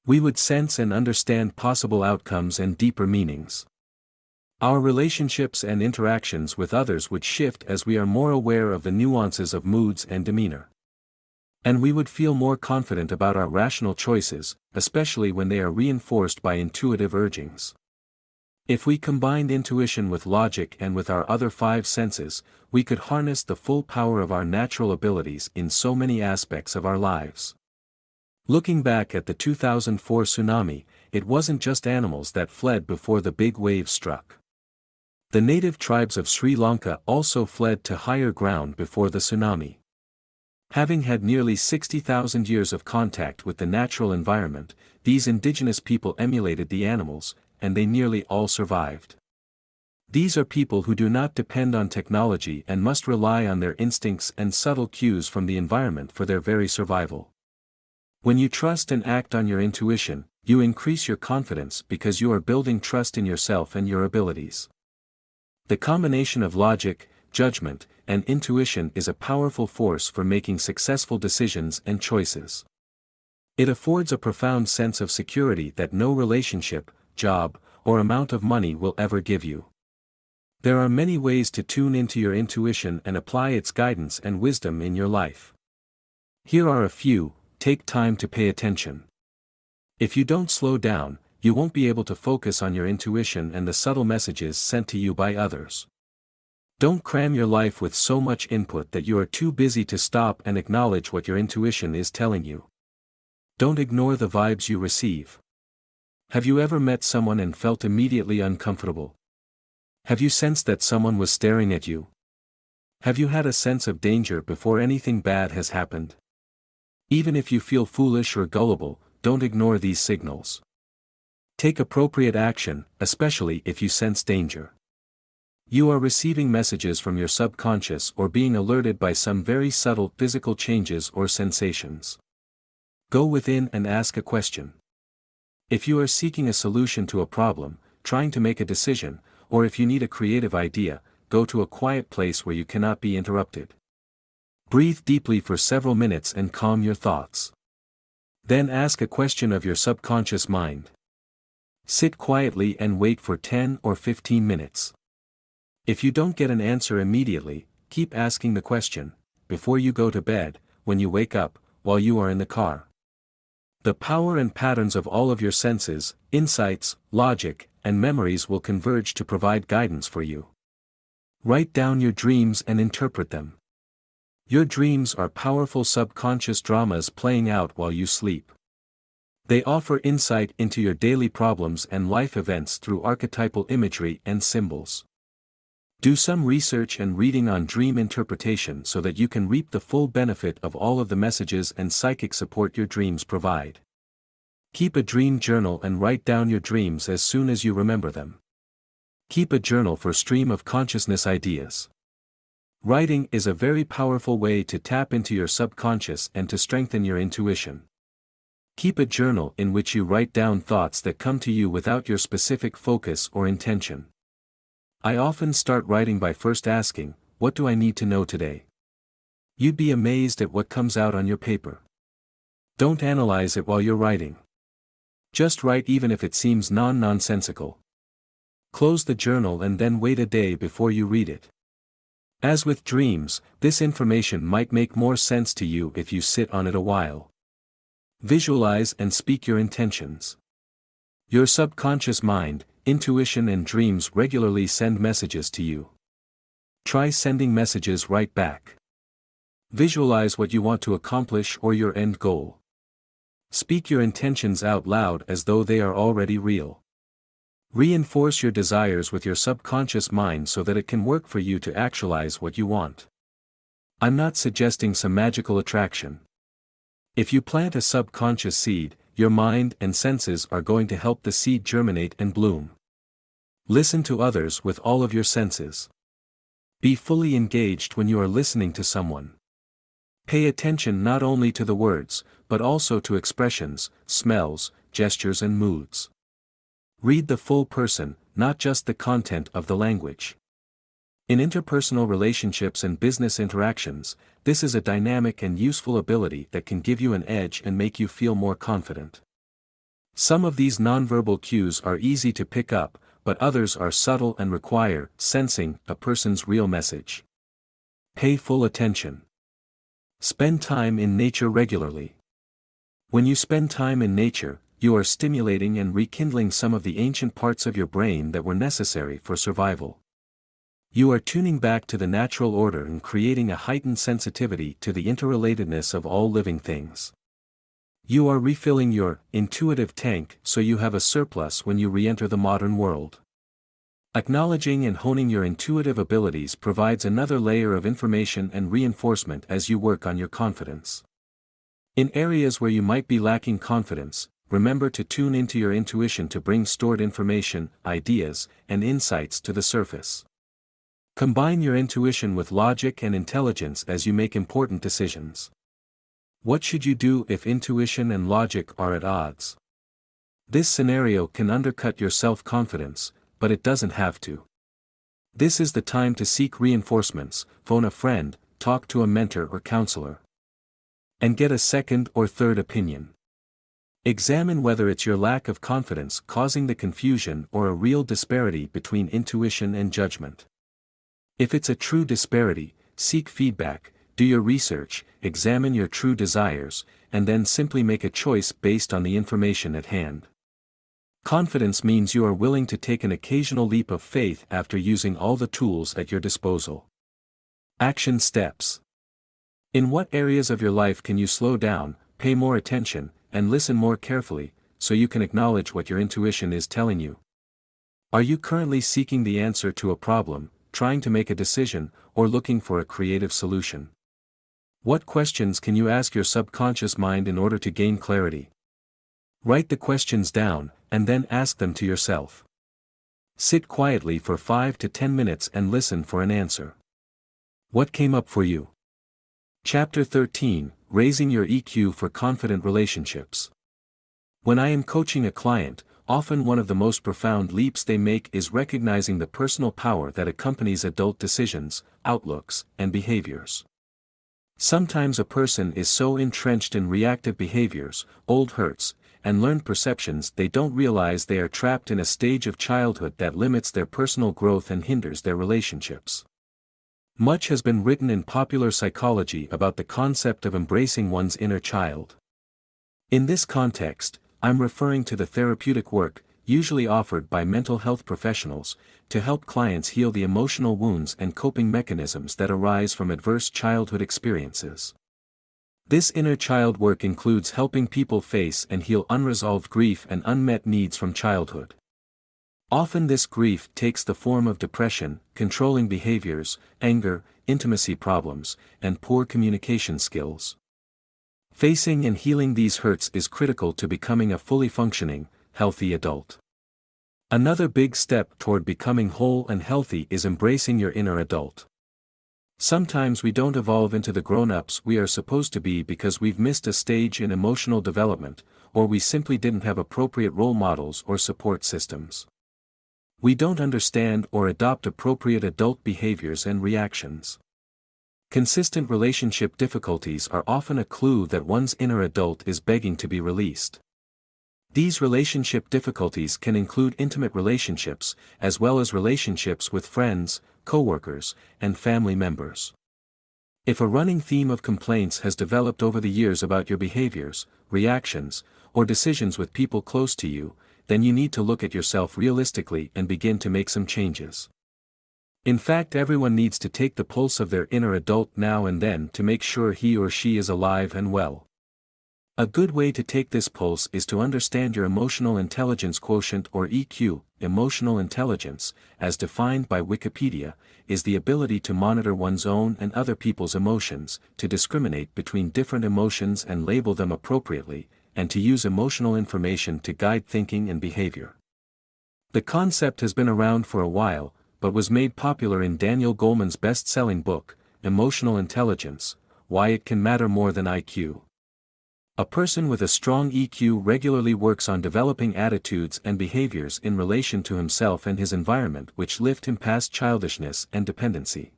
We would sense and understand possible outcomes and deeper meanings. Our relationships and interactions with others would shift as we are more aware of the nuances of moods and demeanor. And we would feel more confident about our rational choices, especially when they are reinforced by intuitive urgings. If we combined intuition with logic and with our other 5 senses, we could harness the full power of our natural abilities in so many aspects of our lives. Looking back at the 2004 tsunami, it wasn't just animals that fled before the big wave struck. The native tribes of Sri Lanka also fled to higher ground before the tsunami. Having had nearly 60,000 years of contact with the natural environment, these indigenous people emulated the animals, and they nearly all survived. These are people who do not depend on technology and must rely on their instincts and subtle cues from the environment for their very survival. When you trust and act on your intuition, you increase your confidence because you are building trust in yourself and your abilities. The combination of logic, judgment, and intuition is a powerful force for making successful decisions and choices. It affords a profound sense of security that no relationship, job, or amount of money will ever give you. There are many ways to tune into your intuition and apply its guidance and wisdom in your life. Here are a few. Take time to pay attention. If you don't slow down, you won't be able to focus on your intuition and the subtle messages sent to you by others. Don't cram your life with so much input that you are too busy to stop and acknowledge what your intuition is telling you. Don't ignore the vibes you receive. Have you ever met someone and felt immediately uncomfortable? Have you sensed that someone was staring at you? Have you had a sense of danger before anything bad has happened? Even if you feel foolish or gullible, don't ignore these signals. Take appropriate action, especially if you sense danger. You are receiving messages from your subconscious or being alerted by some very subtle physical changes or sensations. Go within and ask a question. If you are seeking a solution to a problem, trying to make a decision, or if you need a creative idea, go to a quiet place where you cannot be interrupted. Breathe deeply for several minutes and calm your thoughts. Then ask a question of your subconscious mind. Sit quietly and wait for 10 or 15 minutes. If you don't get an answer immediately, keep asking the question, before you go to bed, when you wake up, while you are in the car. The power and patterns of all of your senses, insights, logic, and memories will converge to provide guidance for you. Write down your dreams and interpret them. Your dreams are powerful subconscious dramas playing out while you sleep. They offer insight into your daily problems and life events through archetypal imagery and symbols. Do some research and reading on dream interpretation so that you can reap the full benefit of all of the messages and psychic support your dreams provide. Keep a dream journal and write down your dreams as soon as you remember them. Keep a journal for stream of consciousness ideas. Writing is a very powerful way to tap into your subconscious and to strengthen your intuition. Keep a journal in which you write down thoughts that come to you without your specific focus or intention. I often start writing by first asking, what do I need to know today? You'd be amazed at what comes out on your paper. Don't analyze it while you're writing. Just write even if it seems nonsensical. Close the journal and then wait a day before you read it. As with dreams, this information might make more sense to you if you sit on it a while. Visualize and speak your intentions. Your subconscious mind, intuition and dreams regularly send messages to you. Try sending messages right back. Visualize what you want to accomplish or your end goal. Speak your intentions out loud as though they are already real. Reinforce your desires with your subconscious mind so that it can work for you to actualize what you want. I'm not suggesting some magical attraction. If you plant a subconscious seed, your mind and senses are going to help the seed germinate and bloom. Listen to others with all of your senses. Be fully engaged when you are listening to someone. Pay attention not only to the words, but also to expressions, smells, gestures and moods. Read the full person, not just the content of the language. In interpersonal relationships and business interactions, this is a dynamic and useful ability that can give you an edge and make you feel more confident. Some of these nonverbal cues are easy to pick up, but others are subtle and require sensing a person's real message. Pay full attention. Spend time in nature regularly. When you spend time in nature, you are stimulating and rekindling some of the ancient parts of your brain that were necessary for survival. You are tuning back to the natural order and creating a heightened sensitivity to the interrelatedness of all living things. You are refilling your intuitive tank so you have a surplus when you re-enter the modern world. Acknowledging and honing your intuitive abilities provides another layer of information and reinforcement as you work on your confidence. In areas where you might be lacking confidence, remember to tune into your intuition to bring stored information, ideas, and insights to the surface. Combine your intuition with logic and intelligence as you make important decisions. What should you do if intuition and logic are at odds? This scenario can undercut your self-confidence, but it doesn't have to. This is the time to seek reinforcements, phone a friend, talk to a mentor or counselor. And get a second or third opinion. Examine whether it's your lack of confidence causing the confusion or a real disparity between intuition and judgment. If it's a true disparity, seek feedback, do your research, examine your true desires, and then simply make a choice based on the information at hand. Confidence means you are willing to take an occasional leap of faith after using all the tools at your disposal. Action steps. In what areas of your life can you slow down, pay more attention, and listen more carefully, so you can acknowledge what your intuition is telling you? Are you currently seeking the answer to a problem, trying to make a decision, or looking for a creative solution? What questions can you ask your subconscious mind in order to gain clarity? Write the questions down, and then ask them to yourself. Sit quietly for 5 to 10 minutes and listen for an answer. What came up for you? Chapter 13, Raising Your EQ for Confident Relationships. When I am coaching a client, often one of the most profound leaps they make is recognizing the personal power that accompanies adult decisions, outlooks, and behaviors. Sometimes a person is so entrenched in reactive behaviors, old hurts, and learned perceptions they don't realize they are trapped in a stage of childhood that limits their personal growth and hinders their relationships. Much has been written in popular psychology about the concept of embracing one's inner child. In this context, I'm referring to the therapeutic work, usually offered by mental health professionals, to help clients heal the emotional wounds and coping mechanisms that arise from adverse childhood experiences. This inner child work includes helping people face and heal unresolved grief and unmet needs from childhood. Often this grief takes the form of depression, controlling behaviors, anger, intimacy problems, and poor communication skills. Facing and healing these hurts is critical to becoming a fully functioning, healthy adult. Another big step toward becoming whole and healthy is embracing your inner adult. Sometimes we don't evolve into the grown-ups we are supposed to be because we've missed a stage in emotional development, or we simply didn't have appropriate role models or support systems. We don't understand or adopt appropriate adult behaviors and reactions. Consistent relationship difficulties are often a clue that one's inner adult is begging to be released. These relationship difficulties can include intimate relationships, as well as relationships with friends, coworkers, and family members. If a running theme of complaints has developed over the years about your behaviors, reactions, or decisions with people close to you, then you need to look at yourself realistically and begin to make some changes. In fact, everyone needs to take the pulse of their inner adult now and then to make sure he or she is alive and well. A good way to take this pulse is to understand your emotional intelligence quotient or EQ. Emotional intelligence, as defined by Wikipedia, is the ability to monitor one's own and other people's emotions, to discriminate between different emotions and label them appropriately, and to use emotional information to guide thinking and behavior. The concept has been around for a while, but was made popular in Daniel Goleman's best-selling book, Emotional Intelligence: Why It Can Matter More Than IQ. A person with a strong EQ regularly works on developing attitudes and behaviors in relation to himself and his environment which lift him past childishness and dependency.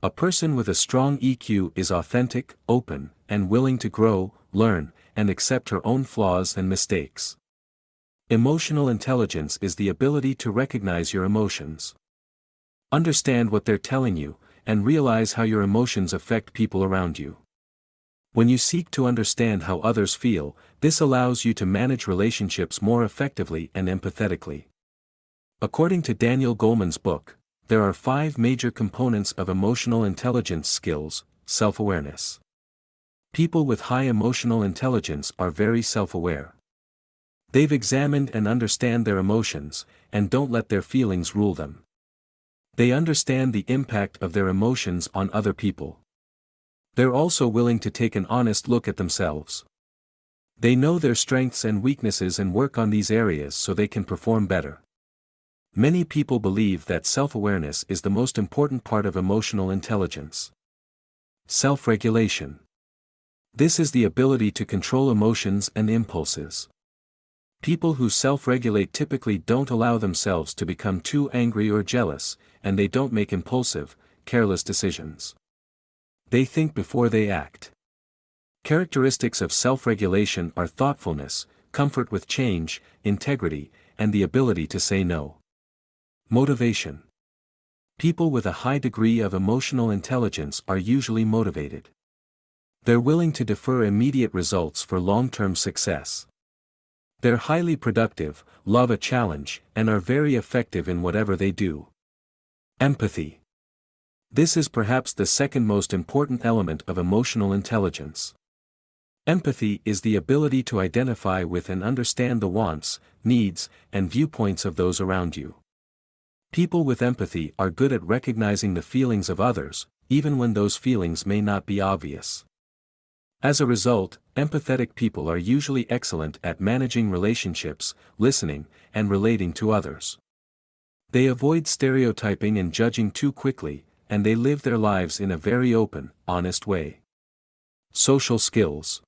A person with a strong EQ is authentic, open, and willing to grow, learn, and accept her own flaws and mistakes. Emotional intelligence is the ability to recognize your emotions. Understand what they're telling you, and realize how your emotions affect people around you. When you seek to understand how others feel, this allows you to manage relationships more effectively and empathetically. According to Daniel Goleman's book, there are 5 major components of emotional intelligence skills. Self-awareness. People with high emotional intelligence are very self-aware. They've examined and understand their emotions, and don't let their feelings rule them. They understand the impact of their emotions on other people. They're also willing to take an honest look at themselves. They know their strengths and weaknesses and work on these areas so they can perform better. Many people believe that self-awareness is the most important part of emotional intelligence. Self-regulation. This is the ability to control emotions and impulses. People who self-regulate typically don't allow themselves to become too angry or jealous, and they don't make impulsive, careless decisions. They think before they act. Characteristics of self-regulation are thoughtfulness, comfort with change, integrity, and the ability to say no. Motivation. People with a high degree of emotional intelligence are usually motivated. They're willing to defer immediate results for long-term success. They're highly productive, love a challenge, and are very effective in whatever they do. Empathy. This is perhaps the second most important element of emotional intelligence. Empathy is the ability to identify with and understand the wants, needs, and viewpoints of those around you. People with empathy are good at recognizing the feelings of others, even when those feelings may not be obvious. As a result, empathetic people are usually excellent at managing relationships, listening, and relating to others. They avoid stereotyping and judging too quickly, and they live their lives in a very open, honest way. Social skills.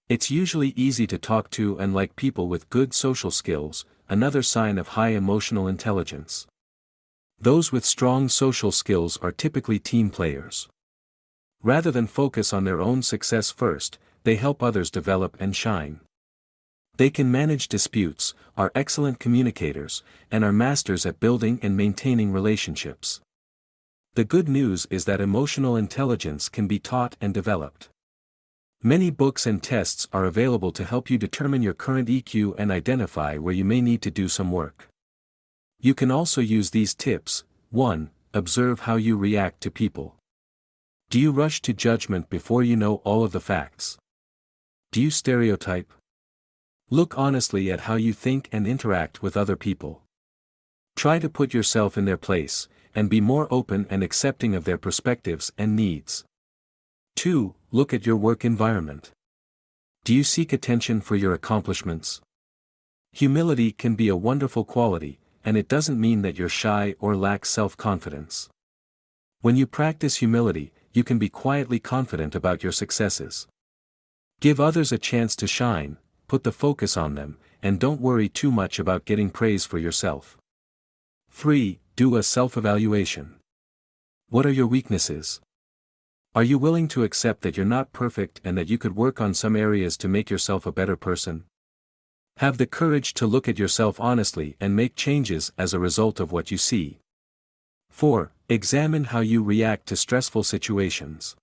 It's usually easy to talk to and like people with good social skills, another sign of high emotional intelligence. Those with strong social skills are typically team players. Rather than focus on their own success first, they help others develop and shine. They can manage disputes, are excellent communicators, and are masters at building and maintaining relationships. The good news is that emotional intelligence can be taught and developed. Many books and tests are available to help you determine your current EQ and identify where you may need to do some work. You can also use these tips. 1. Observe how you react to people. Do you rush to judgment before you know all of the facts? Do you stereotype? Look honestly at how you think and interact with other people. Try to put yourself in their place, and be more open and accepting of their perspectives and needs. 2. Look at your work environment. Do you seek attention for your accomplishments? Humility can be a wonderful quality, and it doesn't mean that you're shy or lack self-confidence. When you practice humility, you can be quietly confident about your successes. Give others a chance to shine, put the focus on them, and don't worry too much about getting praise for yourself. 3. Do a self-evaluation. What are your weaknesses? Are you willing to accept that you're not perfect and that you could work on some areas to make yourself a better person? Have the courage to look at yourself honestly and make changes as a result of what you see. 4. Examine how you react to stressful situations.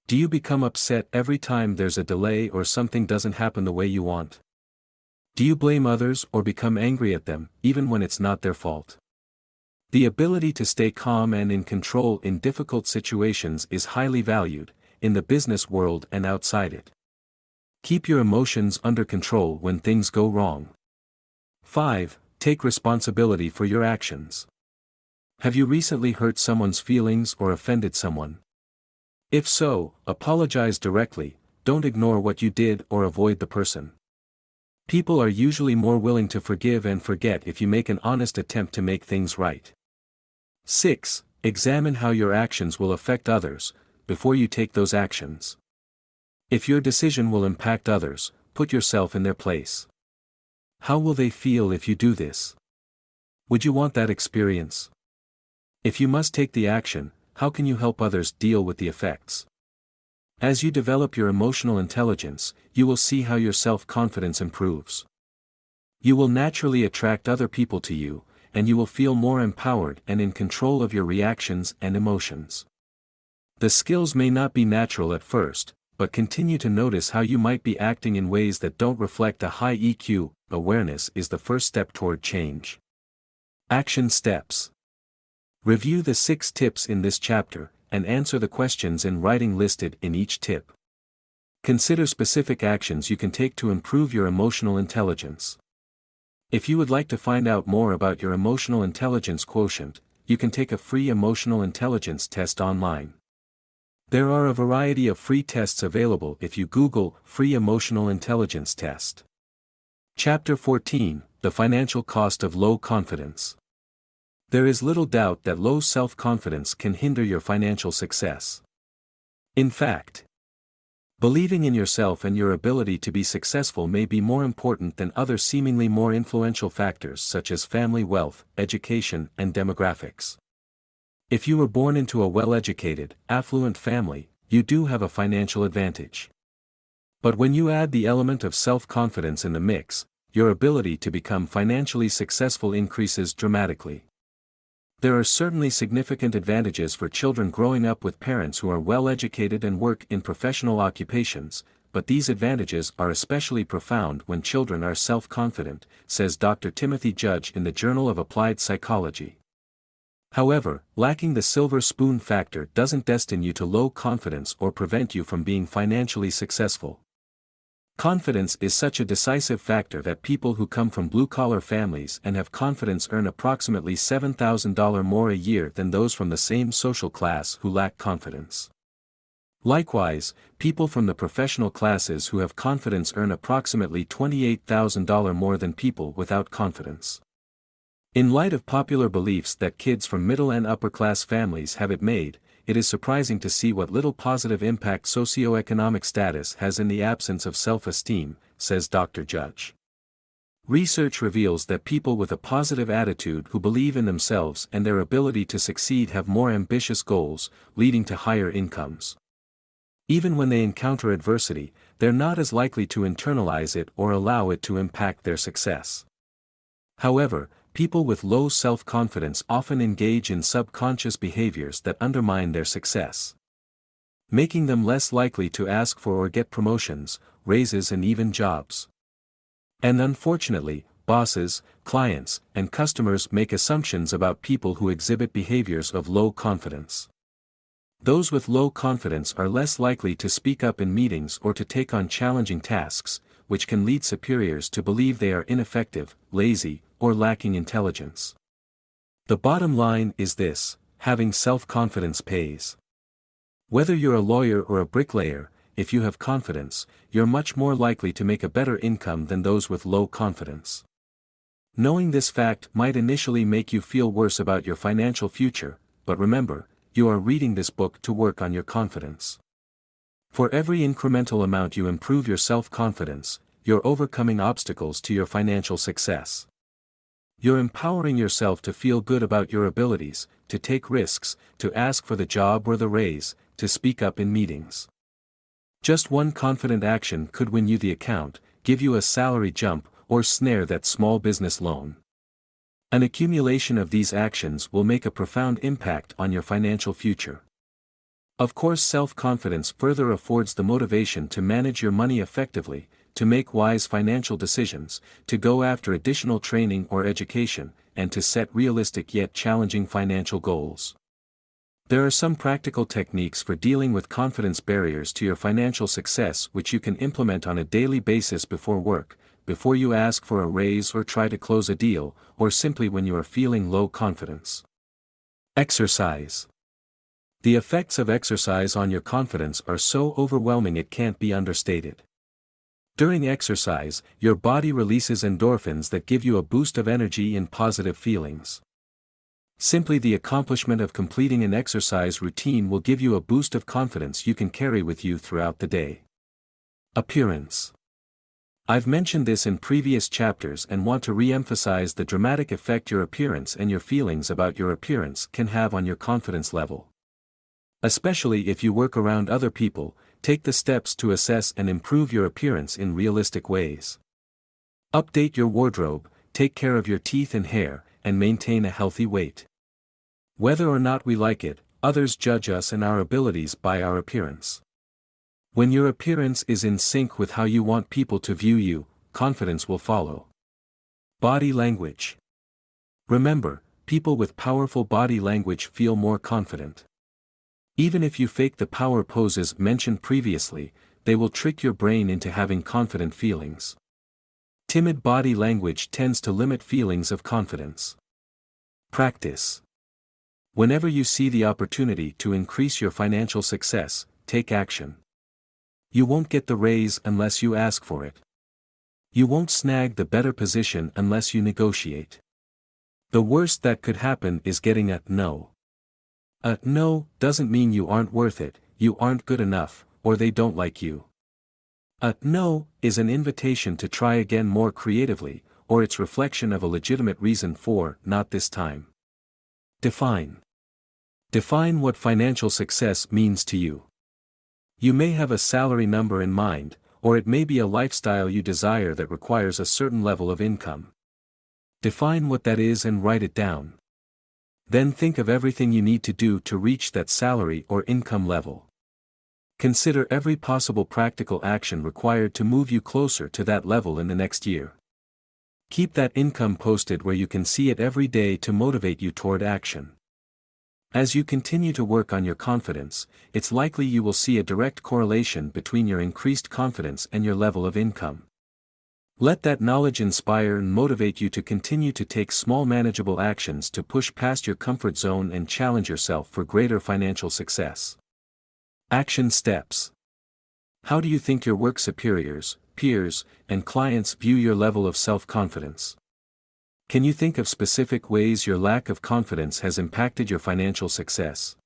Do you become upset every time there's a delay or something doesn't happen the way you want? Do you blame others or become angry at them, even when it's not their fault? The ability to stay calm and in control in difficult situations is highly valued, in the business world and outside it. Keep your emotions under control when things go wrong. 5. Take responsibility for your actions. Have you recently hurt someone's feelings or offended someone? If so, apologize directly, don't ignore what you did or avoid the person. People are usually more willing to forgive and forget if you make an honest attempt to make things right. 6. Examine how your actions will affect others, before you take those actions. If your decision will impact others, put yourself in their place. How will they feel if you do this? Would you want that experience? If you must take the action, how can you help others deal with the effects? As you develop your emotional intelligence, you will see how your self-confidence improves. You will naturally attract other people to you, and you will feel more empowered and in control of your reactions and emotions. The skills may not be natural at first, but continue to notice how you might be acting in ways that don't reflect a high EQ. Awareness is the first step toward change. Action steps. Review the 6 tips in this chapter, and answer the questions in writing listed in each tip. Consider specific actions you can take to improve your emotional intelligence. If you would like to find out more about your emotional intelligence quotient, you can take a free emotional intelligence test online. There are a variety of free tests available if you Google Free Emotional Intelligence Test. Chapter 14: The Financial Cost of Low Confidence. There is little doubt that low self-confidence can hinder your financial success. In fact, believing in yourself and your ability to be successful may be more important than other seemingly more influential factors such as family wealth, education, and demographics. If you were born into a well-educated, affluent family, you do have a financial advantage. But when you add the element of self-confidence in the mix, your ability to become financially successful increases dramatically. There are certainly significant advantages for children growing up with parents who are well-educated and work in professional occupations, but these advantages are especially profound when children are self-confident, says Dr. Timothy Judge in the Journal of Applied Psychology. However, lacking the silver spoon factor doesn't destine you to low confidence or prevent you from being financially successful. Confidence is such a decisive factor that people who come from blue-collar families and have confidence earn approximately $7,000 more a year than those from the same social class who lack confidence. Likewise, people from the professional classes who have confidence earn approximately $28,000 more than people without confidence. In light of popular beliefs that kids from middle and upper-class families have it made, it is surprising to see what little positive impact socioeconomic status has in the absence of self-esteem, says Dr. Judge. Research reveals that people with a positive attitude who believe in themselves and their ability to succeed have more ambitious goals, leading to higher incomes. Even when they encounter adversity, they're not as likely to internalize it or allow it to impact their success. However, people with low self-confidence often engage in subconscious behaviors that undermine their success, making them less likely to ask for or get promotions, raises and even jobs. And unfortunately, bosses, clients, and customers make assumptions about people who exhibit behaviors of low confidence. Those with low confidence are less likely to speak up in meetings or to take on challenging tasks, which can lead superiors to believe they are ineffective, lazy, or lacking intelligence. The bottom line is this: having self-confidence pays. Whether you're a lawyer or a bricklayer, if you have confidence, you're much more likely to make a better income than those with low confidence. Knowing this fact might initially make you feel worse about your financial future, but remember, you are reading this book to work on your confidence. For every incremental amount you improve your self-confidence, you're overcoming obstacles to your financial success. You're empowering yourself to feel good about your abilities, to take risks, to ask for the job or the raise, to speak up in meetings. Just one confident action could win you the account, give you a salary jump, or snare that small business loan. An accumulation of these actions will make a profound impact on your financial future. Of course, self-confidence further affords the motivation to manage your money effectively, to make wise financial decisions, to go after additional training or education, and to set realistic yet challenging financial goals. There are some practical techniques for dealing with confidence barriers to your financial success which you can implement on a daily basis before work, before you ask for a raise or try to close a deal, or simply when you are feeling low confidence. Exercise. The effects of exercise on your confidence are so overwhelming it can't be understated. During exercise, your body releases endorphins that give you a boost of energy and positive feelings. Simply the accomplishment of completing an exercise routine will give you a boost of confidence you can carry with you throughout the day. Appearance. I've mentioned this in previous chapters and want to re-emphasize the dramatic effect your appearance and your feelings about your appearance can have on your confidence level. Especially if you work around other people, take the steps to assess and improve your appearance in realistic ways. Update your wardrobe, take care of your teeth and hair, and maintain a healthy weight. Whether or not we like it, others judge us and our abilities by our appearance. When your appearance is in sync with how you want people to view you, confidence will follow. Body language. Remember, people with powerful body language feel more confident. Even if you fake the power poses mentioned previously, they will trick your brain into having confident feelings. Timid body language tends to limit feelings of confidence. Practice. Whenever you see the opportunity to increase your financial success, take action. You won't get the raise unless you ask for it. You won't snag the better position unless you negotiate. The worst that could happen is getting a no. A no doesn't mean you aren't worth it, you aren't good enough, or they don't like you. A no is an invitation to try again more creatively, or its reflection of a legitimate reason for not this time. Define. Define what financial success means to you. You may have a salary number in mind, or it may be a lifestyle you desire that requires a certain level of income. Define what that is and write it down. Then think of everything you need to do to reach that salary or income level. Consider every possible practical action required to move you closer to that level in the next year. Keep that income posted where you can see it every day to motivate you toward action. As you continue to work on your confidence, it's likely you will see a direct correlation between your increased confidence and your level of income. Let that knowledge inspire and motivate you to continue to take small manageable actions to push past your comfort zone and challenge yourself for greater financial success. Action steps. How do you think your work superiors, peers, and clients view your level of self-confidence? Can you think of specific ways your lack of confidence has impacted your financial success?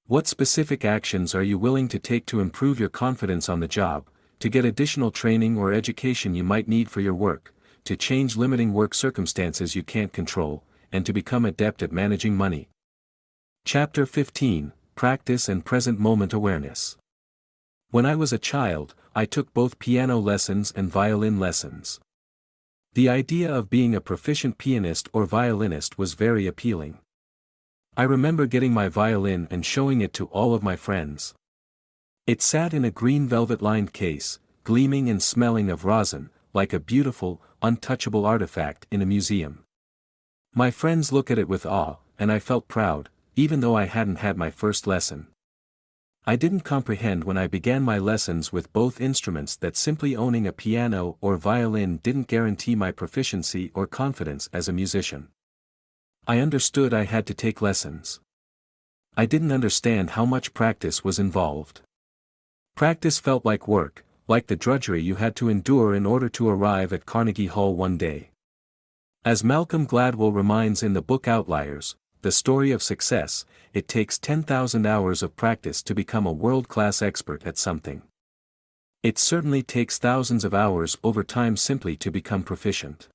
What specific actions are you willing to take to improve your confidence on the job, to get additional training or education you might need for your work, to change limiting work circumstances you can't control, and to become adept at managing money? Chapter 15, Practice and Present Moment Awareness. When I was a child, I took both piano lessons and violin lessons. The idea of being a proficient pianist or violinist was very appealing. I remember getting my violin and showing it to all of my friends. It sat in a green velvet-lined case, gleaming and smelling of rosin, like a beautiful, untouchable artifact in a museum. My friends looked at it with awe, and I felt proud, even though I hadn't had my first lesson. I didn't comprehend when I began my lessons with both instruments that simply owning a piano or violin didn't guarantee my proficiency or confidence as a musician. I understood I had to take lessons. I didn't understand how much practice was involved. Practice felt like work, like the drudgery you had to endure in order to arrive at Carnegie Hall one day. As Malcolm Gladwell reminds in the book Outliers, the story of success, it takes 10,000 hours of practice to become a world-class expert at something. It certainly takes thousands of hours over time simply to become proficient.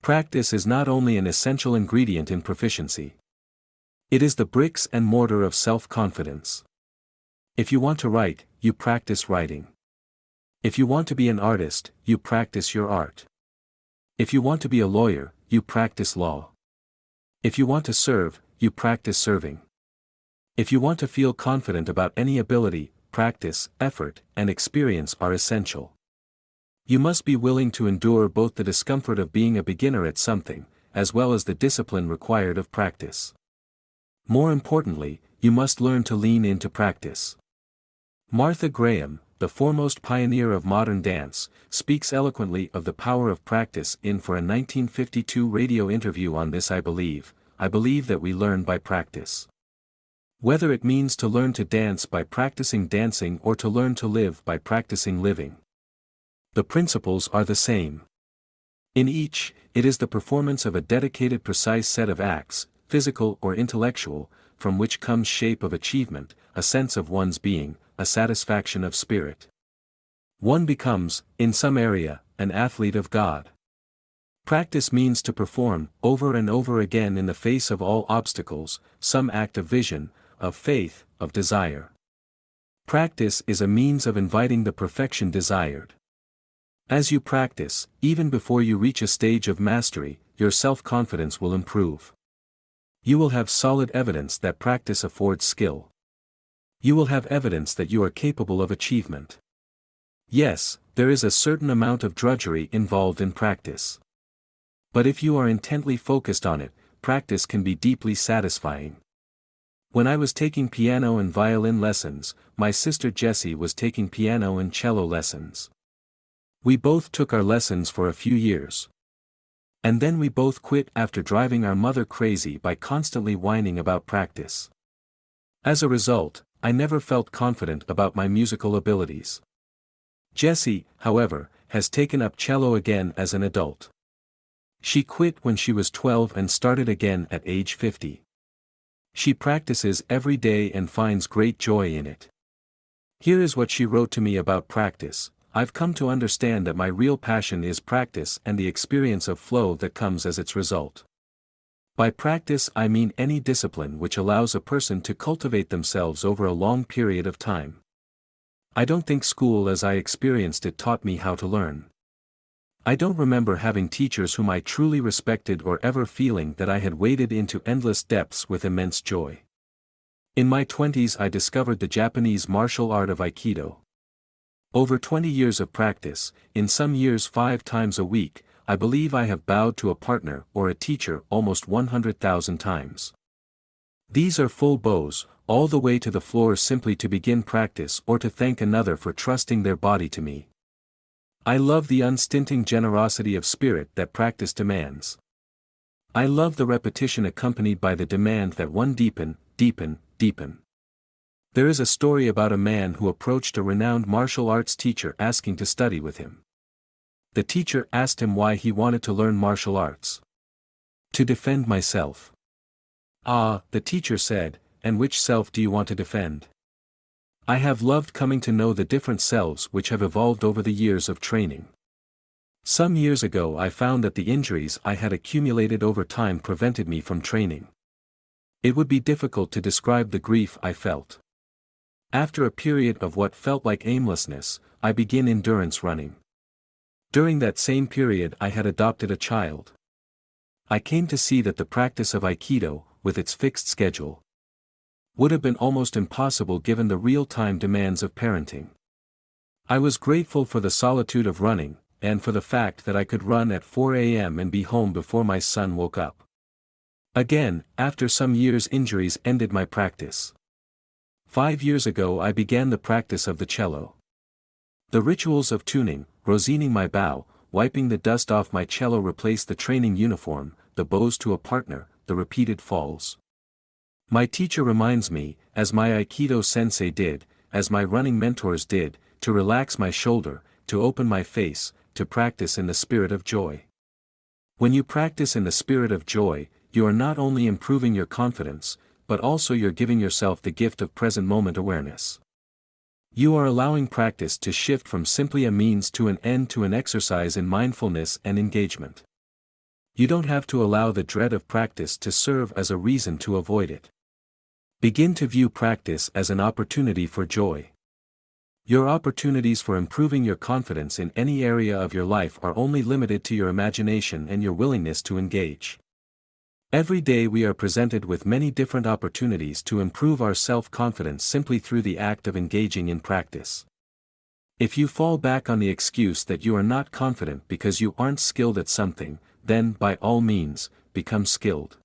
Practice is not only an essential ingredient in proficiency. It is the bricks and mortar of self-confidence. If you want to write, you practice writing. If you want to be an artist, you practice your art. If you want to be a lawyer, you practice law. If you want to serve, you practice serving. If you want to feel confident about any ability, practice, effort, and experience are essential. You must be willing to endure both the discomfort of being a beginner at something, as well as the discipline required of practice. More importantly, you must learn to lean into practice. Martha Graham, the foremost pioneer of modern dance, speaks eloquently of the power of practice for a 1952 radio interview on this. I believe that we learn by practice. Whether it means to learn to dance by practicing dancing or to learn to live by practicing living. The principles are the same. In each, it is the performance of a dedicated precise set of acts, physical or intellectual, from which comes shape of achievement, a sense of one's being, a satisfaction of spirit. One becomes, in some area, an athlete of God. Practice means to perform, over and over again in the face of all obstacles, some act of vision, of faith, of desire. Practice is a means of inviting the perfection desired. As you practice, even before you reach a stage of mastery, your self-confidence will improve. You will have solid evidence that practice affords skill. You will have evidence that you are capable of achievement. Yes, there is a certain amount of drudgery involved in practice. But if you are intently focused on it, practice can be deeply satisfying. When I was taking piano and violin lessons, my sister Jessie was taking piano and cello lessons. We both took our lessons for a few years. And then we both quit after driving our mother crazy by constantly whining about practice. As a result, I never felt confident about my musical abilities. Jessie, however, has taken up cello again as an adult. She quit when she was 12 and started again at age 50. She practices every day and finds great joy in it. Here is what she wrote to me about practice. I've come to understand that my real passion is practice and the experience of flow that comes as its result. By practice I mean any discipline which allows a person to cultivate themselves over a long period of time. I don't think school as I experienced it taught me how to learn. I don't remember having teachers whom I truly respected or ever feeling that I had waded into endless depths with immense joy. In my 20s I discovered the Japanese martial art of Aikido. Over 20 years of practice, in some years 5 times a week, I believe I have bowed to a partner or a teacher almost 100,000 times. These are full bows, all the way to the floor simply to begin practice or to thank another for trusting their body to me. I love the unstinting generosity of spirit that practice demands. I love the repetition accompanied by the demand that one deepen, deepen, deepen. There is a story about a man who approached a renowned martial arts teacher asking to study with him. The teacher asked him why he wanted to learn martial arts. To defend myself. Ah, the teacher said, and which self do you want to defend? I have loved coming to know the different selves which have evolved over the years of training. Some years ago I found that the injuries I had accumulated over time prevented me from training. It would be difficult to describe the grief I felt. After a period of what felt like aimlessness, I began endurance running. During that same period I had adopted a child. I came to see that the practice of Aikido, with its fixed schedule, would have been almost impossible given the real-time demands of parenting. I was grateful for the solitude of running, and for the fact that I could run at 4 a.m. and be home before my son woke up. Again, after some years, injuries ended my practice. 5 years ago I began the practice of the cello. The rituals of tuning, rosining my bow, wiping the dust off my cello replaced the training uniform, the bows to a partner, the repeated falls. My teacher reminds me, as my Aikido sensei did, as my running mentors did, to relax my shoulder, to open my face, to practice in the spirit of joy. When you practice in the spirit of joy, you are not only improving your confidence, but also you're giving yourself the gift of present moment awareness. You are allowing practice to shift from simply a means to an end to an exercise in mindfulness and engagement. You don't have to allow the dread of practice to serve as a reason to avoid it. Begin to view practice as an opportunity for joy. Your opportunities for improving your confidence in any area of your life are only limited to your imagination and your willingness to engage. Every day we are presented with many different opportunities to improve our self-confidence simply through the act of engaging in practice. If you fall back on the excuse that you are not confident because you aren't skilled at something, then, by all means, become skilled.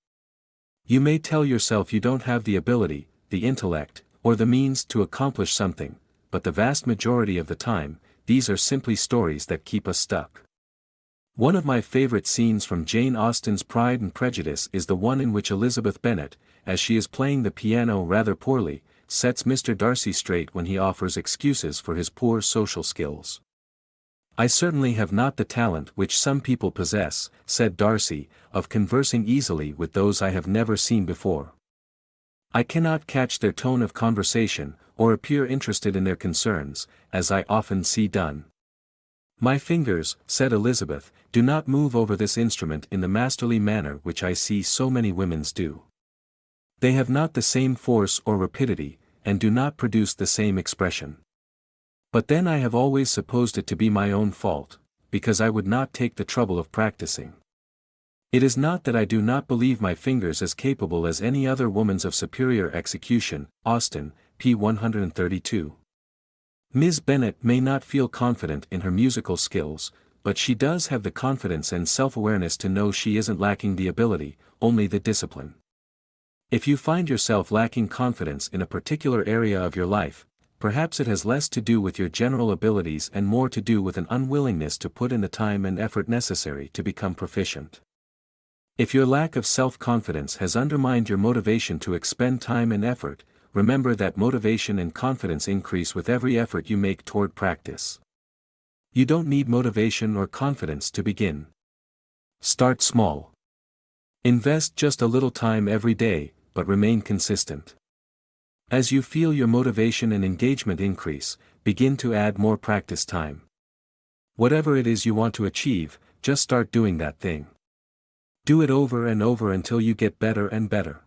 You may tell yourself you don't have the ability, the intellect, or the means to accomplish something, but the vast majority of the time, these are simply stories that keep us stuck. One of my favorite scenes from Jane Austen's Pride and Prejudice is the one in which Elizabeth Bennet, as she is playing the piano rather poorly, sets Mr. Darcy straight when he offers excuses for his poor social skills. "I certainly have not the talent which some people possess," said Darcy, "of conversing easily with those I have never seen before. I cannot catch their tone of conversation, or appear interested in their concerns, as I often see done. My fingers," said Elizabeth, "do not move over this instrument in the masterly manner which I see so many women's do. They have not the same force or rapidity, and do not produce the same expression. But then I have always supposed it to be my own fault, because I would not take the trouble of practicing. It is not that I do not believe my fingers as capable as any other woman's of superior execution." Austen, p. 132. Ms. Bennet may not feel confident in her musical skills, but she does have the confidence and self-awareness to know she isn't lacking the ability, only the discipline. If you find yourself lacking confidence in a particular area of your life, perhaps it has less to do with your general abilities and more to do with an unwillingness to put in the time and effort necessary to become proficient. If your lack of self-confidence has undermined your motivation to expend time and effort, remember that motivation and confidence increase with every effort you make toward practice. You don't need motivation or confidence to begin. Start small. Invest just a little time every day, but remain consistent. As you feel your motivation and engagement increase, begin to add more practice time. Whatever it is you want to achieve, just start doing that thing. Do it over and over until you get better and better.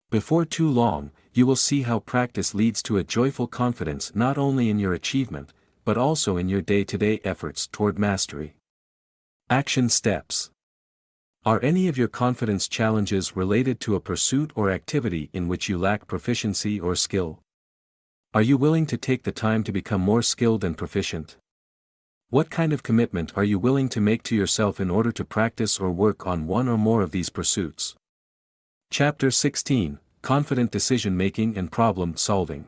Before too long, you will see how practice leads to a joyful confidence not only in your achievement, but also in your day-to-day efforts toward mastery. Action steps. Are any of your confidence challenges related to a pursuit or activity in which you lack proficiency or skill? Are you willing to take the time to become more skilled and proficient? What kind of commitment are you willing to make to yourself in order to practice or work on one or more of these pursuits? Chapter 16, Confident Decision-Making and Problem-Solving.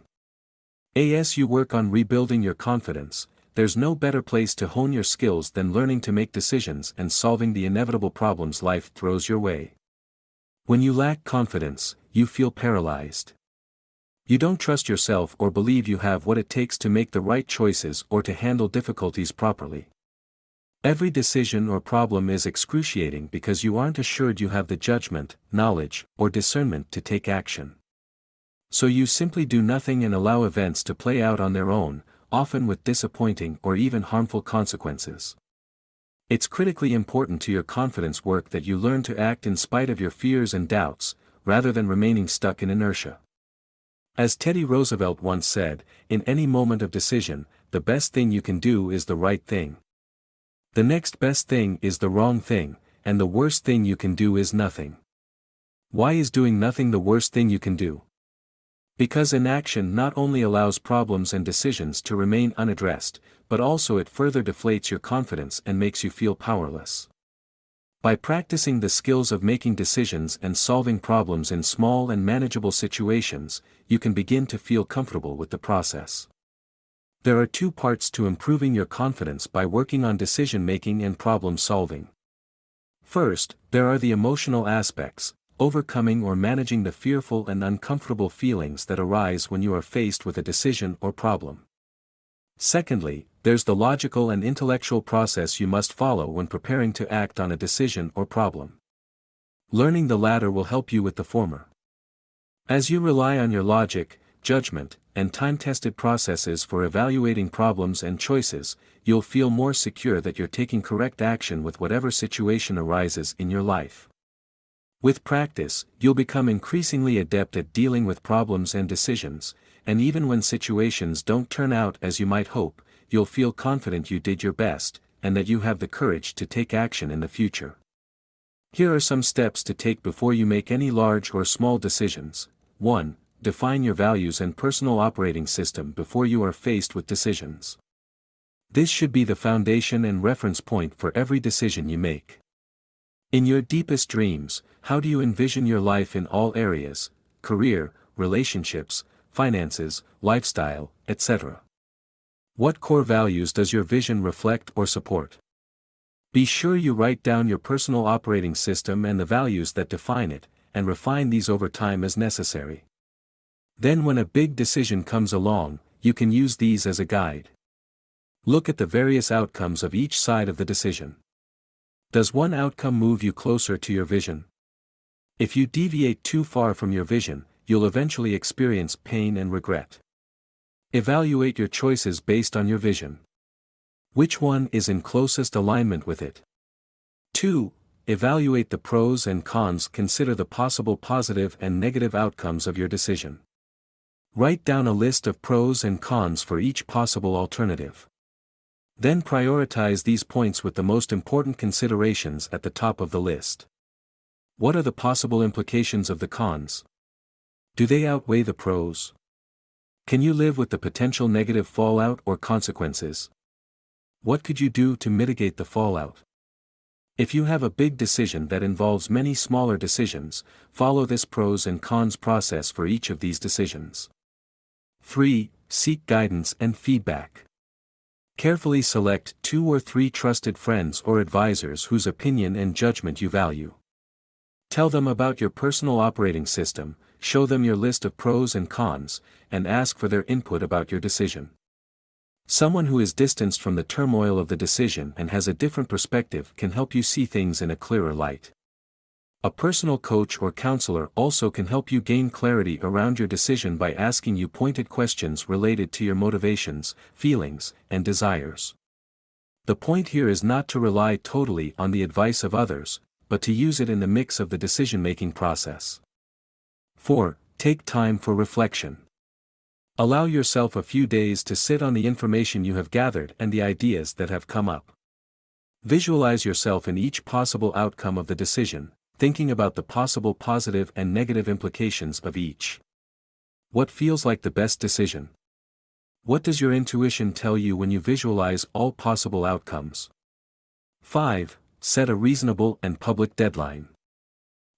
As you work on rebuilding your confidence, there's no better place to hone your skills than learning to make decisions and solving the inevitable problems life throws your way. When you lack confidence, you feel paralyzed. You don't trust yourself or believe you have what it takes to make the right choices or to handle difficulties properly. Every decision or problem is excruciating because you aren't assured you have the judgment, knowledge, or discernment to take action. So you simply do nothing and allow events to play out on their own, often with disappointing or even harmful consequences. It's critically important to your confidence work that you learn to act in spite of your fears and doubts, rather than remaining stuck in inertia. As Teddy Roosevelt once said, in any moment of decision, the best thing you can do is the right thing. The next best thing is the wrong thing, and the worst thing you can do is nothing. Why is doing nothing the worst thing you can do? Because inaction not only allows problems and decisions to remain unaddressed, but also it further deflates your confidence and makes you feel powerless. By practicing the skills of making decisions and solving problems in small and manageable situations, you can begin to feel comfortable with the process. There are two parts to improving your confidence by working on decision-making and problem-solving. First, there are the emotional aspects, overcoming or managing the fearful and uncomfortable feelings that arise when you are faced with a decision or problem. Secondly, there's the logical and intellectual process you must follow when preparing to act on a decision or problem. Learning the latter will help you with the former. As you rely on your logic, judgment, and time-tested processes for evaluating problems and choices, you'll feel more secure that you're taking correct action with whatever situation arises in your life. With practice, you'll become increasingly adept at dealing with problems and decisions, and even when situations don't turn out as you might hope, you'll feel confident you did your best, and that you have the courage to take action in the future. Here are some steps to take before you make any large or small decisions. 1. Define your values and personal operating system before you are faced with decisions. This should be the foundation and reference point for every decision you make. In your deepest dreams, how do you envision your life in all areas: career, relationships, finances, lifestyle, etc.? What core values does your vision reflect or support? Be sure you write down your personal operating system and the values that define it, and refine these over time as necessary. Then when a big decision comes along, you can use these as a guide. Look at the various outcomes of each side of the decision. Does one outcome move you closer to your vision? If you deviate too far from your vision, you'll eventually experience pain and regret. Evaluate your choices based on your vision. Which one is in closest alignment with it? 2. Evaluate the pros and cons. Consider the possible positive and negative outcomes of your decision. Write down a list of pros and cons for each possible alternative. Then prioritize these points with the most important considerations at the top of the list. What are the possible implications of the cons? Do they outweigh the pros? Can you live with the potential negative fallout or consequences? What could you do to mitigate the fallout? If you have a big decision that involves many smaller decisions, follow this pros and cons process for each of these decisions. 3. Seek guidance and feedback. Carefully select 2 or 3 trusted friends or advisors whose opinion and judgment you value. Tell them about your personal operating system, show them your list of pros and cons, and ask for their input about your decision. Someone who is distanced from the turmoil of the decision and has a different perspective can help you see things in a clearer light. A personal coach or counselor also can help you gain clarity around your decision by asking you pointed questions related to your motivations, feelings, and desires. The point here is not to rely totally on the advice of others, but to use it in the mix of the decision-making process. 4. Take time for reflection. Allow yourself a few days to sit on the information you have gathered and the ideas that have come up. Visualize yourself in each possible outcome of the decision, thinking about the possible positive and negative implications of each. What feels like the best decision? What does your intuition tell you when you visualize all possible outcomes? 5. Set a reasonable and public deadline.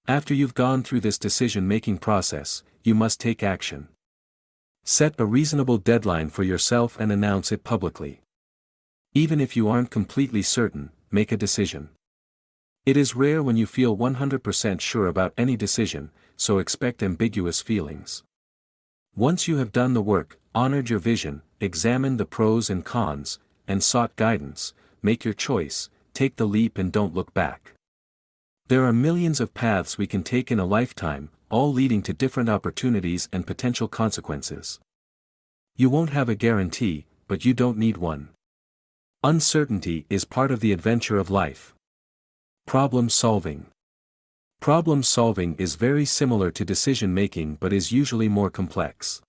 After you've gone through this decision-making process, you must take action. Set a reasonable deadline for yourself and announce it publicly. Even if you aren't completely certain, make a decision. It is rare when you feel 100% sure about any decision, so expect ambiguous feelings. Once you have done the work, honored your vision, examined the pros and cons, and sought guidance, make your choice, take the leap and don't look back. There are millions of paths we can take in a lifetime, all leading to different opportunities and potential consequences. You won't have a guarantee, but you don't need one. Uncertainty is part of the adventure of life. Problem solving. Problem solving is very similar to decision making but is usually more complex.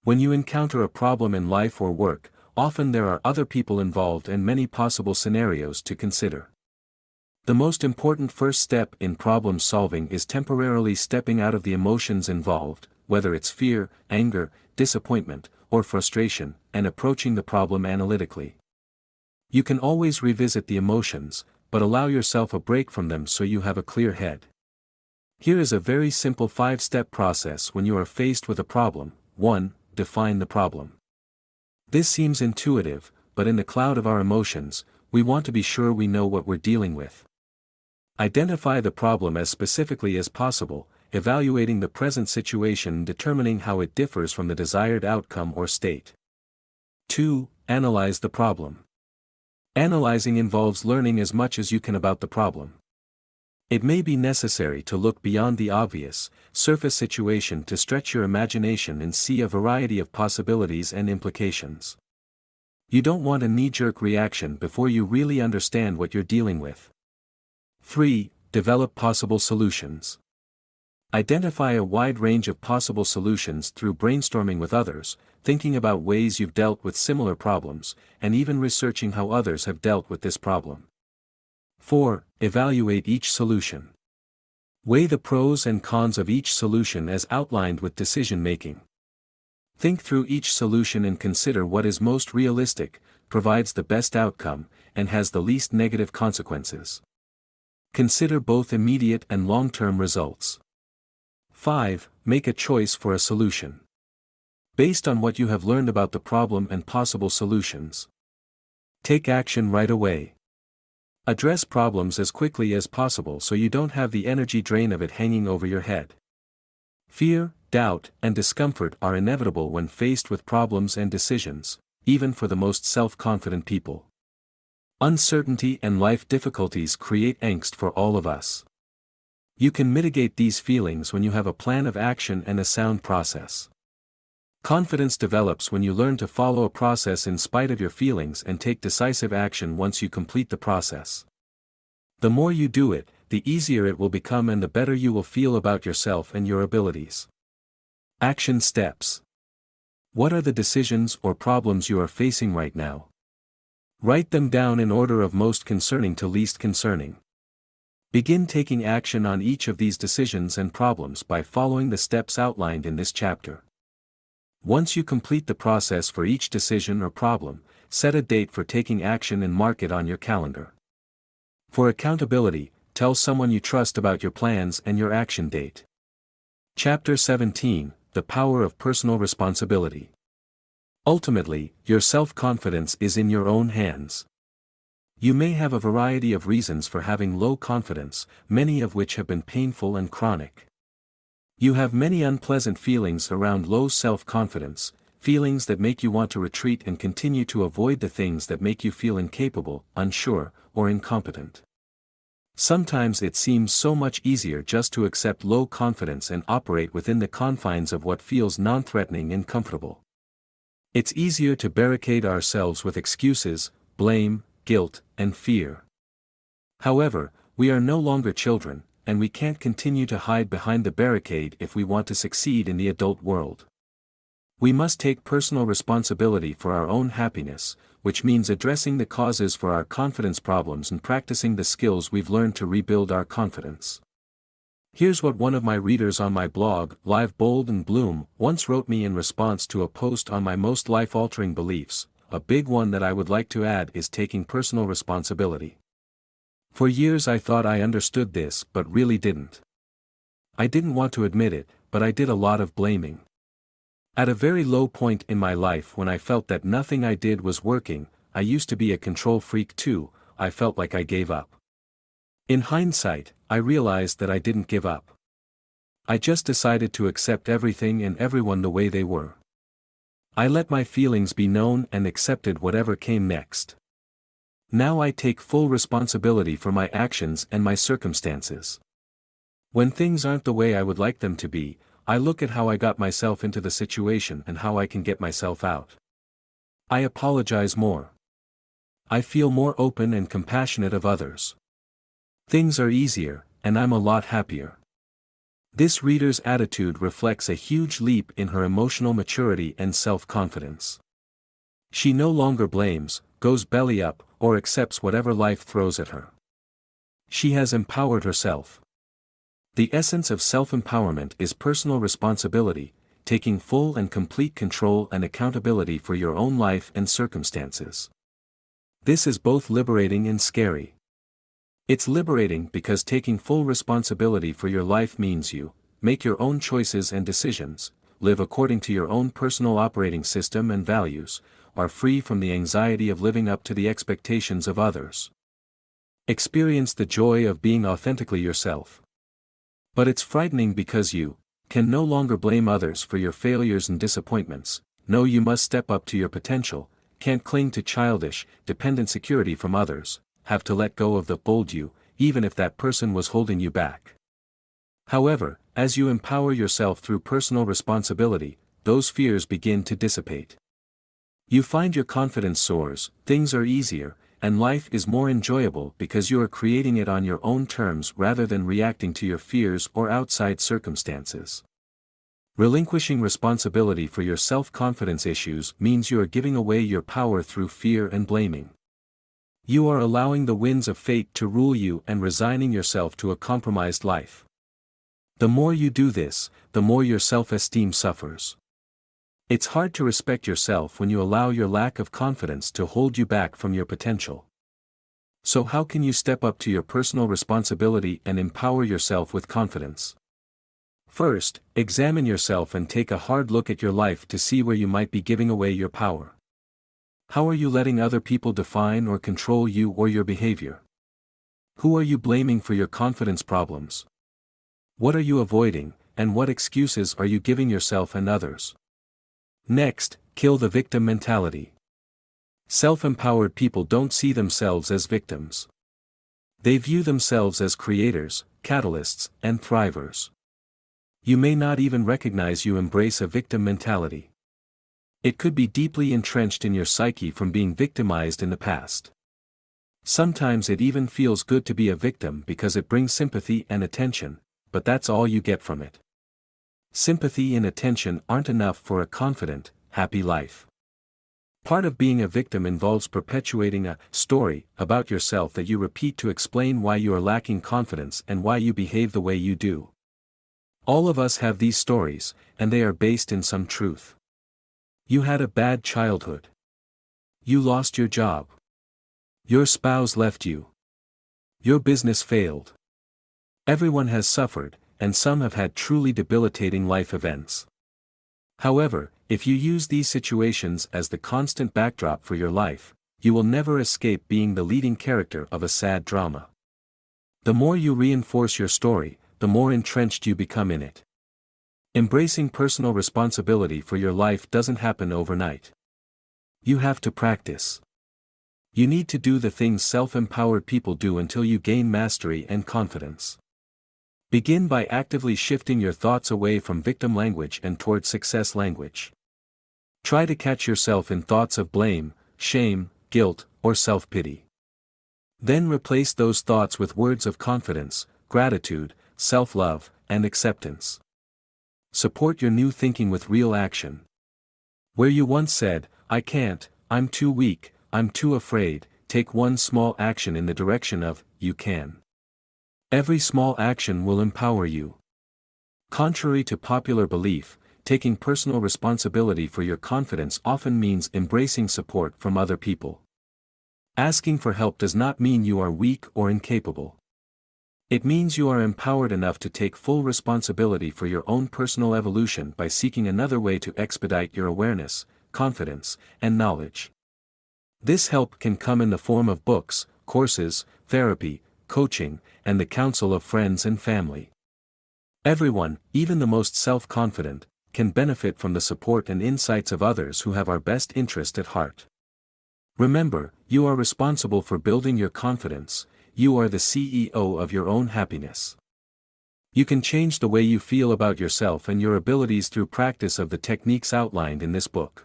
When you encounter a problem in life or work, often there are other people involved and many possible scenarios to consider. The most important first step in problem solving is temporarily stepping out of the emotions involved, whether it's fear, anger, disappointment, or frustration, and approaching the problem analytically. You can always revisit the emotions, but allow yourself a break from them so you have a clear head. Here is a very simple 5-step process when you are faced with a problem. 1. Define the problem. This seems intuitive, but in the cloud of our emotions, we want to be sure we know what we're dealing with. Identify the problem as specifically as possible, evaluating the present situation and determining how it differs from the desired outcome or state. 2. Analyze the problem. Analyzing involves learning as much as you can about the problem. It may be necessary to look beyond the obvious, surface situation to stretch your imagination and see a variety of possibilities and implications. You don't want a knee-jerk reaction before you really understand what you're dealing with. 3. Develop possible solutions. Identify a wide range of possible solutions through brainstorming with others, thinking about ways you've dealt with similar problems, and even researching how others have dealt with this problem. 4. Evaluate each solution. Weigh the pros and cons of each solution as outlined with decision making. Think through each solution and consider what is most realistic, provides the best outcome, and has the least negative consequences. Consider both immediate and long-term results. 5. Make a choice for a solution. Based on what you have learned about the problem and possible solutions, take action right away. Address problems as quickly as possible so you don't have the energy drain of it hanging over your head. Fear, doubt, and discomfort are inevitable when faced with problems and decisions, even for the most self-confident people. Uncertainty and life difficulties create angst for all of us. You can mitigate these feelings when you have a plan of action and a sound process. Confidence develops when you learn to follow a process in spite of your feelings and take decisive action once you complete the process. The more you do it, the easier it will become and the better you will feel about yourself and your abilities. Action steps. What are the decisions or problems you are facing right now? Write them down in order of most concerning to least concerning. Begin taking action on each of these decisions and problems by following the steps outlined in this chapter. Once you complete the process for each decision or problem, set a date for taking action and mark it on your calendar. For accountability, tell someone you trust about your plans and your action date. Chapter 17: The Power of Personal Responsibility. Ultimately, your self-confidence is in your own hands. You may have a variety of reasons for having low confidence, many of which have been painful and chronic. You have many unpleasant feelings around low self-confidence, feelings that make you want to retreat and continue to avoid the things that make you feel incapable, unsure, or incompetent. Sometimes it seems so much easier just to accept low confidence and operate within the confines of what feels non-threatening and comfortable. It's easier to barricade ourselves with excuses, blame, guilt, and fear. However, we are no longer children, and we can't continue to hide behind the barricade if we want to succeed in the adult world. We must take personal responsibility for our own happiness, which means addressing the causes for our confidence problems and practicing the skills we've learned to rebuild our confidence. Here's what one of my readers on my blog, Live Bold and Bloom, once wrote me in response to a post on my most life-altering beliefs. A big one that I would like to add is taking personal responsibility. For years I thought I understood this but really didn't. I didn't want to admit it, but I did a lot of blaming. At a very low point in my life when I felt that nothing I did was working, I used to be a control freak too, I felt like I gave up. In hindsight, I realized that I didn't give up. I just decided to accept everything and everyone the way they were. I let my feelings be known and accepted whatever came next. Now I take full responsibility for my actions and my circumstances. When things aren't the way I would like them to be, I look at how I got myself into the situation and how I can get myself out. I apologize more. I feel more open and compassionate of others. Things are easier, and I'm a lot happier. This reader's attitude reflects a huge leap in her emotional maturity and self-confidence. She no longer blames, goes belly up, or accepts whatever life throws at her. She has empowered herself. The essence of self-empowerment is personal responsibility, taking full and complete control and accountability for your own life and circumstances. This is both liberating and scary. It's liberating because taking full responsibility for your life means you make your own choices and decisions, live according to your own personal operating system and values, are free from the anxiety of living up to the expectations of others. Experience the joy of being authentically yourself. But it's frightening because you can no longer blame others for your failures and disappointments. No, you must step up to your potential, can't cling to childish, dependent security from others, have to let go of the bold you, even if that person was holding you back. However, as you empower yourself through personal responsibility, those fears begin to dissipate. You find your confidence soars, things are easier, and life is more enjoyable because you are creating it on your own terms rather than reacting to your fears or outside circumstances. Relinquishing responsibility for your self-confidence issues means you are giving away your power through fear and blaming. You are allowing the winds of fate to rule you and resigning yourself to a compromised life. The more you do this, the more your self-esteem suffers. It's hard to respect yourself when you allow your lack of confidence to hold you back from your potential. So how can you step up to your personal responsibility and empower yourself with confidence? First, examine yourself and take a hard look at your life to see where you might be giving away your power. How are you letting other people define or control you or your behavior? Who are you blaming for your confidence problems? What are you avoiding, and what excuses are you giving yourself and others? Next, kill the victim mentality. Self-empowered people don't see themselves as victims. They view themselves as creators, catalysts, and thrivers. You may not even recognize you embrace a victim mentality. It could be deeply entrenched in your psyche from being victimized in the past. Sometimes it even feels good to be a victim because it brings sympathy and attention, but that's all you get from it. Sympathy and attention aren't enough for a confident, happy life. Part of being a victim involves perpetuating a story about yourself that you repeat to explain why you are lacking confidence and why you behave the way you do. All of us have these stories, and they are based in some truth. You had a bad childhood. You lost your job. Your spouse left you. Your business failed. Everyone has suffered, and some have had truly debilitating life events. However, if you use these situations as the constant backdrop for your life, you will never escape being the leading character of a sad drama. The more you reinforce your story, the more entrenched you become in it. Embracing personal responsibility for your life doesn't happen overnight. You have to practice. You need to do the things self-empowered people do until you gain mastery and confidence. Begin by actively shifting your thoughts away from victim language and toward success language. Try to catch yourself in thoughts of blame, shame, guilt, or self-pity. Then replace those thoughts with words of confidence, gratitude, self-love, and acceptance. Support your new thinking with real action. Where you once said, "I can't, I'm too weak, I'm too afraid," take one small action in the direction of, "You can." Every small action will empower you. Contrary to popular belief, taking personal responsibility for your confidence often means embracing support from other people. Asking for help does not mean you are weak or incapable. It means you are empowered enough to take full responsibility for your own personal evolution by seeking another way to expedite your awareness, confidence, and knowledge. This help can come in the form of books, courses, therapy, coaching, and the counsel of friends and family. Everyone, even the most self-confident, can benefit from the support and insights of others who have our best interest at heart. Remember, you are responsible for building your confidence. You are the CEO of your own happiness. You can change the way you feel about yourself and your abilities through practice of the techniques outlined in this book.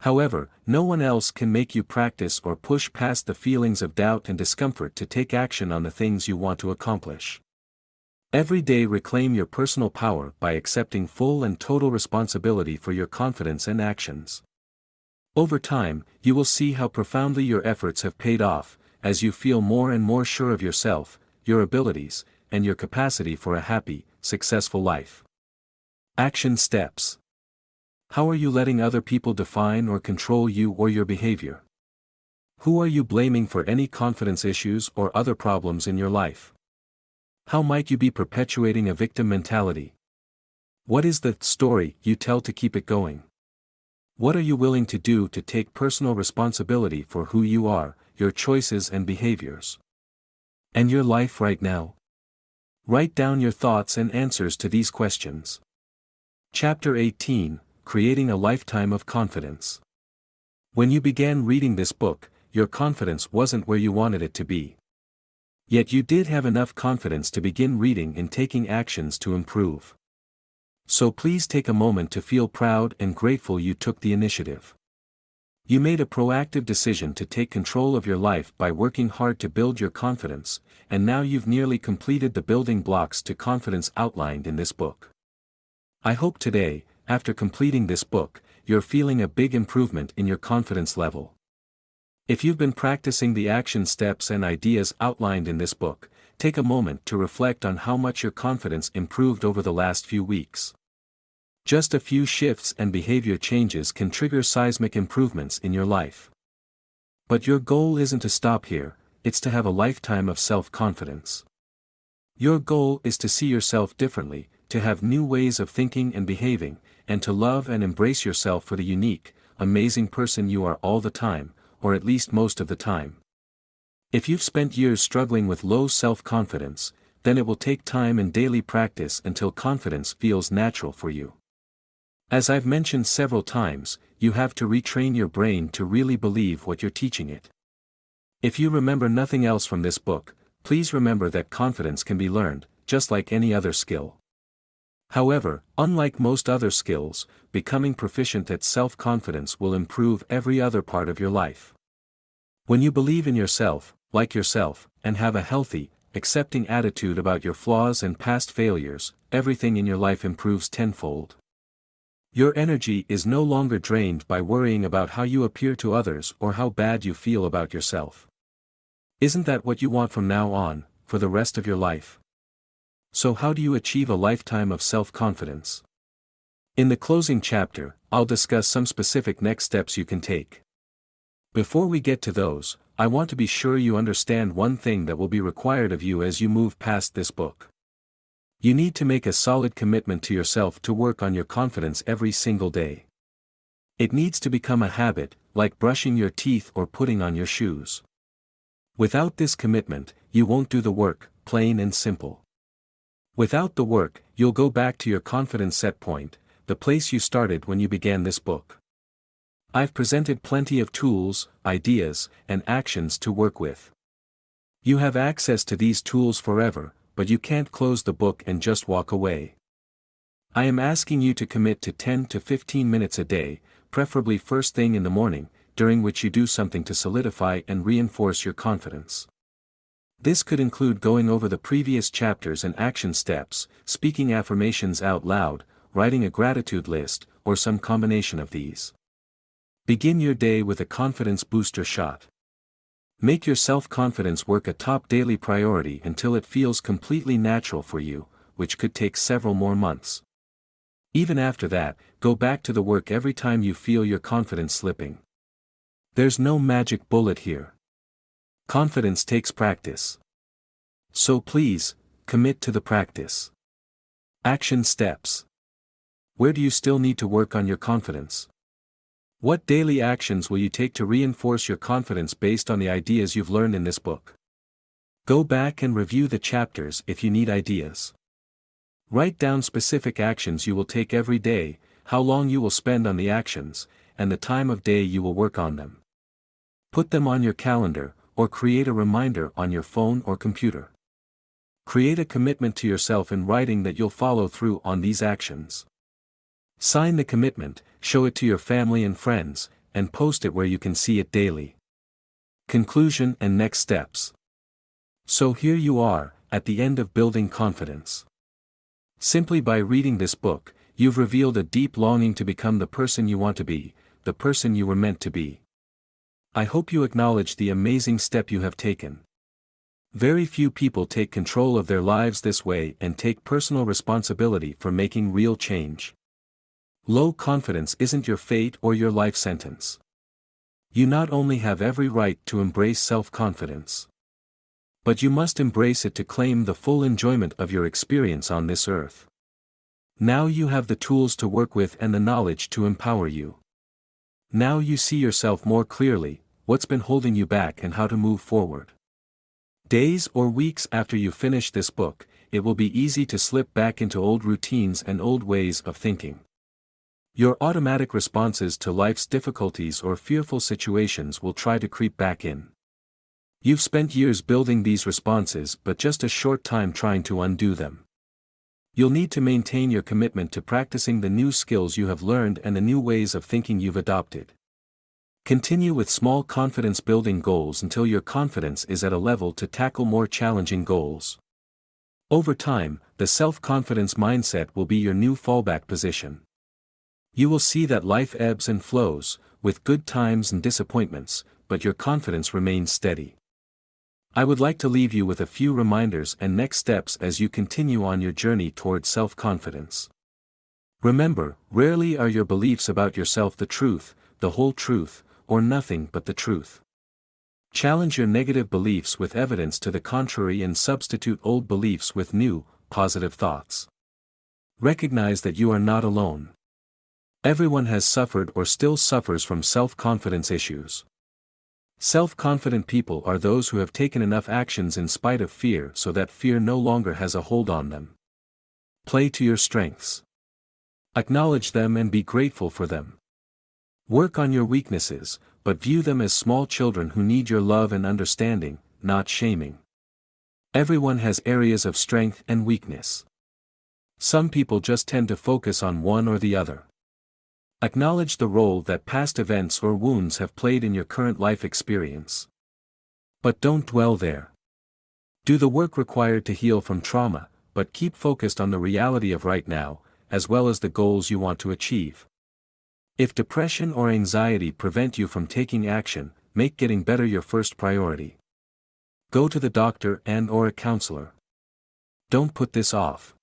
However, no one else can make you practice or push past the feelings of doubt and discomfort to take action on the things you want to accomplish. Every day reclaim your personal power by accepting full and total responsibility for your confidence and actions. Over time, you will see how profoundly your efforts have paid off, as you feel more and more sure of yourself, your abilities, and your capacity for a happy, successful life. Action steps. How are you letting other people define or control you or your behavior? Who are you blaming for any confidence issues or other problems in your life? How might you be perpetuating a victim mentality? What is the story you tell to keep it going? What are you willing to do to take personal responsibility for who you are, your choices and behaviors? And your life right now? Write down your thoughts and answers to these questions. Chapter 18, Creating a Lifetime of Confidence. When you began reading this book, your confidence wasn't where you wanted it to be. Yet you did have enough confidence to begin reading and taking actions to improve. So please take a moment to feel proud and grateful you took the initiative. You made a proactive decision to take control of your life by working hard to build your confidence, and now you've nearly completed the building blocks to confidence outlined in this book. I hope today, after completing this book, you're feeling a big improvement in your confidence level. If you've been practicing the action steps and ideas outlined in this book, take a moment to reflect on how much your confidence improved over the last few weeks. Just a few shifts and behavior changes can trigger seismic improvements in your life. But your goal isn't to stop here, it's to have a lifetime of self-confidence. Your goal is to see yourself differently, to have new ways of thinking and behaving, and to love and embrace yourself for the unique, amazing person you are all the time, or at least most of the time. If you've spent years struggling with low self-confidence, then it will take time and daily practice until confidence feels natural for you. As I've mentioned several times, you have to retrain your brain to really believe what you're teaching it. If you remember nothing else from this book, please remember that confidence can be learned, just like any other skill. However, unlike most other skills, becoming proficient at self-confidence will improve every other part of your life. When you believe in yourself, like yourself, and have a healthy, accepting attitude about your flaws and past failures, everything in your life improves tenfold. Your energy is no longer drained by worrying about how you appear to others or how bad you feel about yourself. Isn't that what you want from now on, for the rest of your life? So how do you achieve a lifetime of self-confidence? In the closing chapter, I'll discuss some specific next steps you can take. Before we get to those, I want to be sure you understand one thing that will be required of you as you move past this book. You need to make a solid commitment to yourself to work on your confidence every single day. It needs to become a habit, like brushing your teeth or putting on your shoes. Without this commitment, you won't do the work, plain and simple. Without the work, you'll go back to your confidence set point, the place you started when you began this book. I've presented plenty of tools, ideas, and actions to work with. You have access to these tools forever, but you can't close the book and just walk away. I am asking you to commit to 10 to 15 minutes a day, preferably first thing in the morning, during which you do something to solidify and reinforce your confidence. This could include going over the previous chapters and action steps, speaking affirmations out loud, writing a gratitude list, or some combination of these. Begin your day with a confidence booster shot. Make your self-confidence work a top daily priority until it feels completely natural for you, which could take several more months. Even after that, go back to the work every time you feel your confidence slipping. There's no magic bullet here. Confidence takes practice. So please, commit to the practice. Action steps. Where do you still need to work on your confidence? What daily actions will you take to reinforce your confidence based on the ideas you've learned in this book? Go back and review the chapters if you need ideas. Write down specific actions you will take every day, how long you will spend on the actions, and the time of day you will work on them. Put them on your calendar, or create a reminder on your phone or computer. Create a commitment to yourself in writing that you'll follow through on these actions. Sign the commitment, show it to your family and friends, and post it where you can see it daily. Conclusion and next steps. So here you are, at the end of building confidence. Simply by reading this book, you've revealed a deep longing to become the person you want to be, the person you were meant to be. I hope you acknowledge the amazing step you have taken. Very few people take control of their lives this way and take personal responsibility for making real change. Low confidence isn't your fate or your life sentence. You not only have every right to embrace self-confidence, but you must embrace it to claim the full enjoyment of your experience on this earth. Now you have the tools to work with and the knowledge to empower you. Now you see yourself more clearly, what's been holding you back and how to move forward. Days or weeks after you finish this book, it will be easy to slip back into old routines and old ways of thinking. Your automatic responses to life's difficulties or fearful situations will try to creep back in. You've spent years building these responses but just a short time trying to undo them. You'll need to maintain your commitment to practicing the new skills you have learned and the new ways of thinking you've adopted. Continue with small confidence-building goals until your confidence is at a level to tackle more challenging goals. Over time, the self-confidence mindset will be your new fallback position. You will see that life ebbs and flows, with good times and disappointments, but your confidence remains steady. I would like to leave you with a few reminders and next steps as you continue on your journey towards self-confidence. Remember, rarely are your beliefs about yourself the truth, the whole truth, or nothing but the truth. Challenge your negative beliefs with evidence to the contrary and substitute old beliefs with new, positive thoughts. Recognize that you are not alone. Everyone has suffered or still suffers from self-confidence issues. Self-confident people are those who have taken enough actions in spite of fear so that fear no longer has a hold on them. Play to your strengths. Acknowledge them and be grateful for them. Work on your weaknesses, but view them as small children who need your love and understanding, not shaming. Everyone has areas of strength and weakness. Some people just tend to focus on one or the other. Acknowledge the role that past events or wounds have played in your current life experience. But don't dwell there. Do the work required to heal from trauma, but keep focused on the reality of right now, as well as the goals you want to achieve. If depression or anxiety prevent you from taking action, make getting better your first priority. Go to the doctor and/or a counselor. Don't put this off.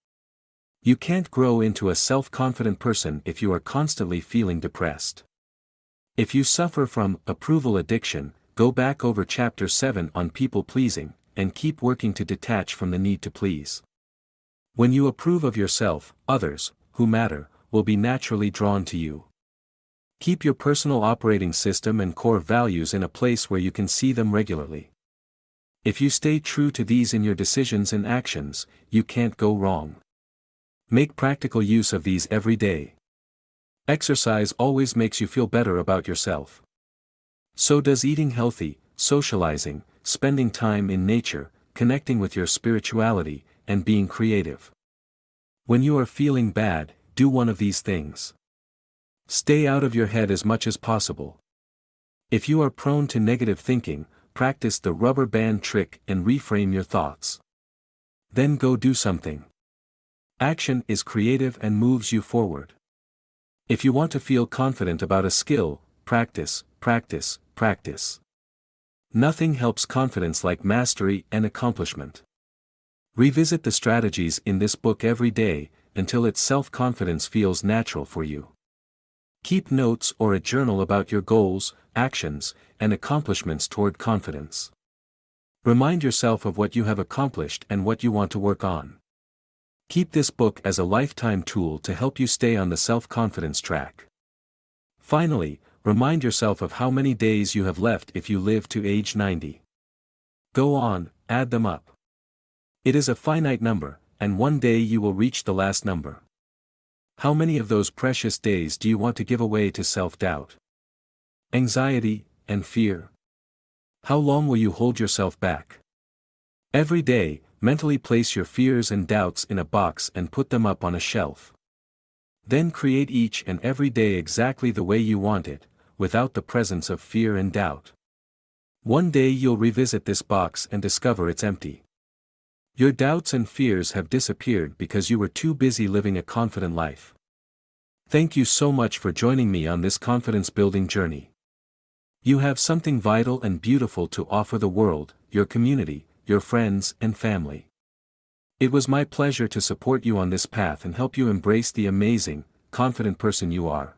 You can't grow into a self-confident person if you are constantly feeling depressed. If you suffer from approval addiction, go back over Chapter 7 on people-pleasing, and keep working to detach from the need to please. When you approve of yourself, others, who matter, will be naturally drawn to you. Keep your personal operating system and core values in a place where you can see them regularly. If you stay true to these in your decisions and actions, you can't go wrong. Make practical use of these every day. Exercise always makes you feel better about yourself. So does eating healthy, socializing, spending time in nature, connecting with your spirituality, and being creative. When you are feeling bad, do one of these things. Stay out of your head as much as possible. If you are prone to negative thinking, practice the rubber band trick and reframe your thoughts. Then go do something. Action is creative and moves you forward. If you want to feel confident about a skill, practice, practice, practice. Nothing helps confidence like mastery and accomplishment. Revisit the strategies in this book every day, until its self-confidence feels natural for you. Keep notes or a journal about your goals, actions, and accomplishments toward confidence. Remind yourself of what you have accomplished and what you want to work on. Keep this book as a lifetime tool to help you stay on the self-confidence track. Finally, remind yourself of how many days you have left if you live to age 90. Go on, add them up. It is a finite number, and one day you will reach the last number. How many of those precious days do you want to give away to self-doubt, anxiety, and fear? How long will you hold yourself back? Every day, Mentally place your fears and doubts in a box and put them up on a shelf. Then create each and every day exactly the way you want it, without the presence of fear and doubt. One day you'll revisit this box and discover it's empty. Your doubts and fears have disappeared because you were too busy living a confident life. Thank you so much for joining me on this confidence-building journey. You have something vital and beautiful to offer the world, your community, your friends and family. It was my pleasure to support you on this path and help you embrace the amazing, confident person you are.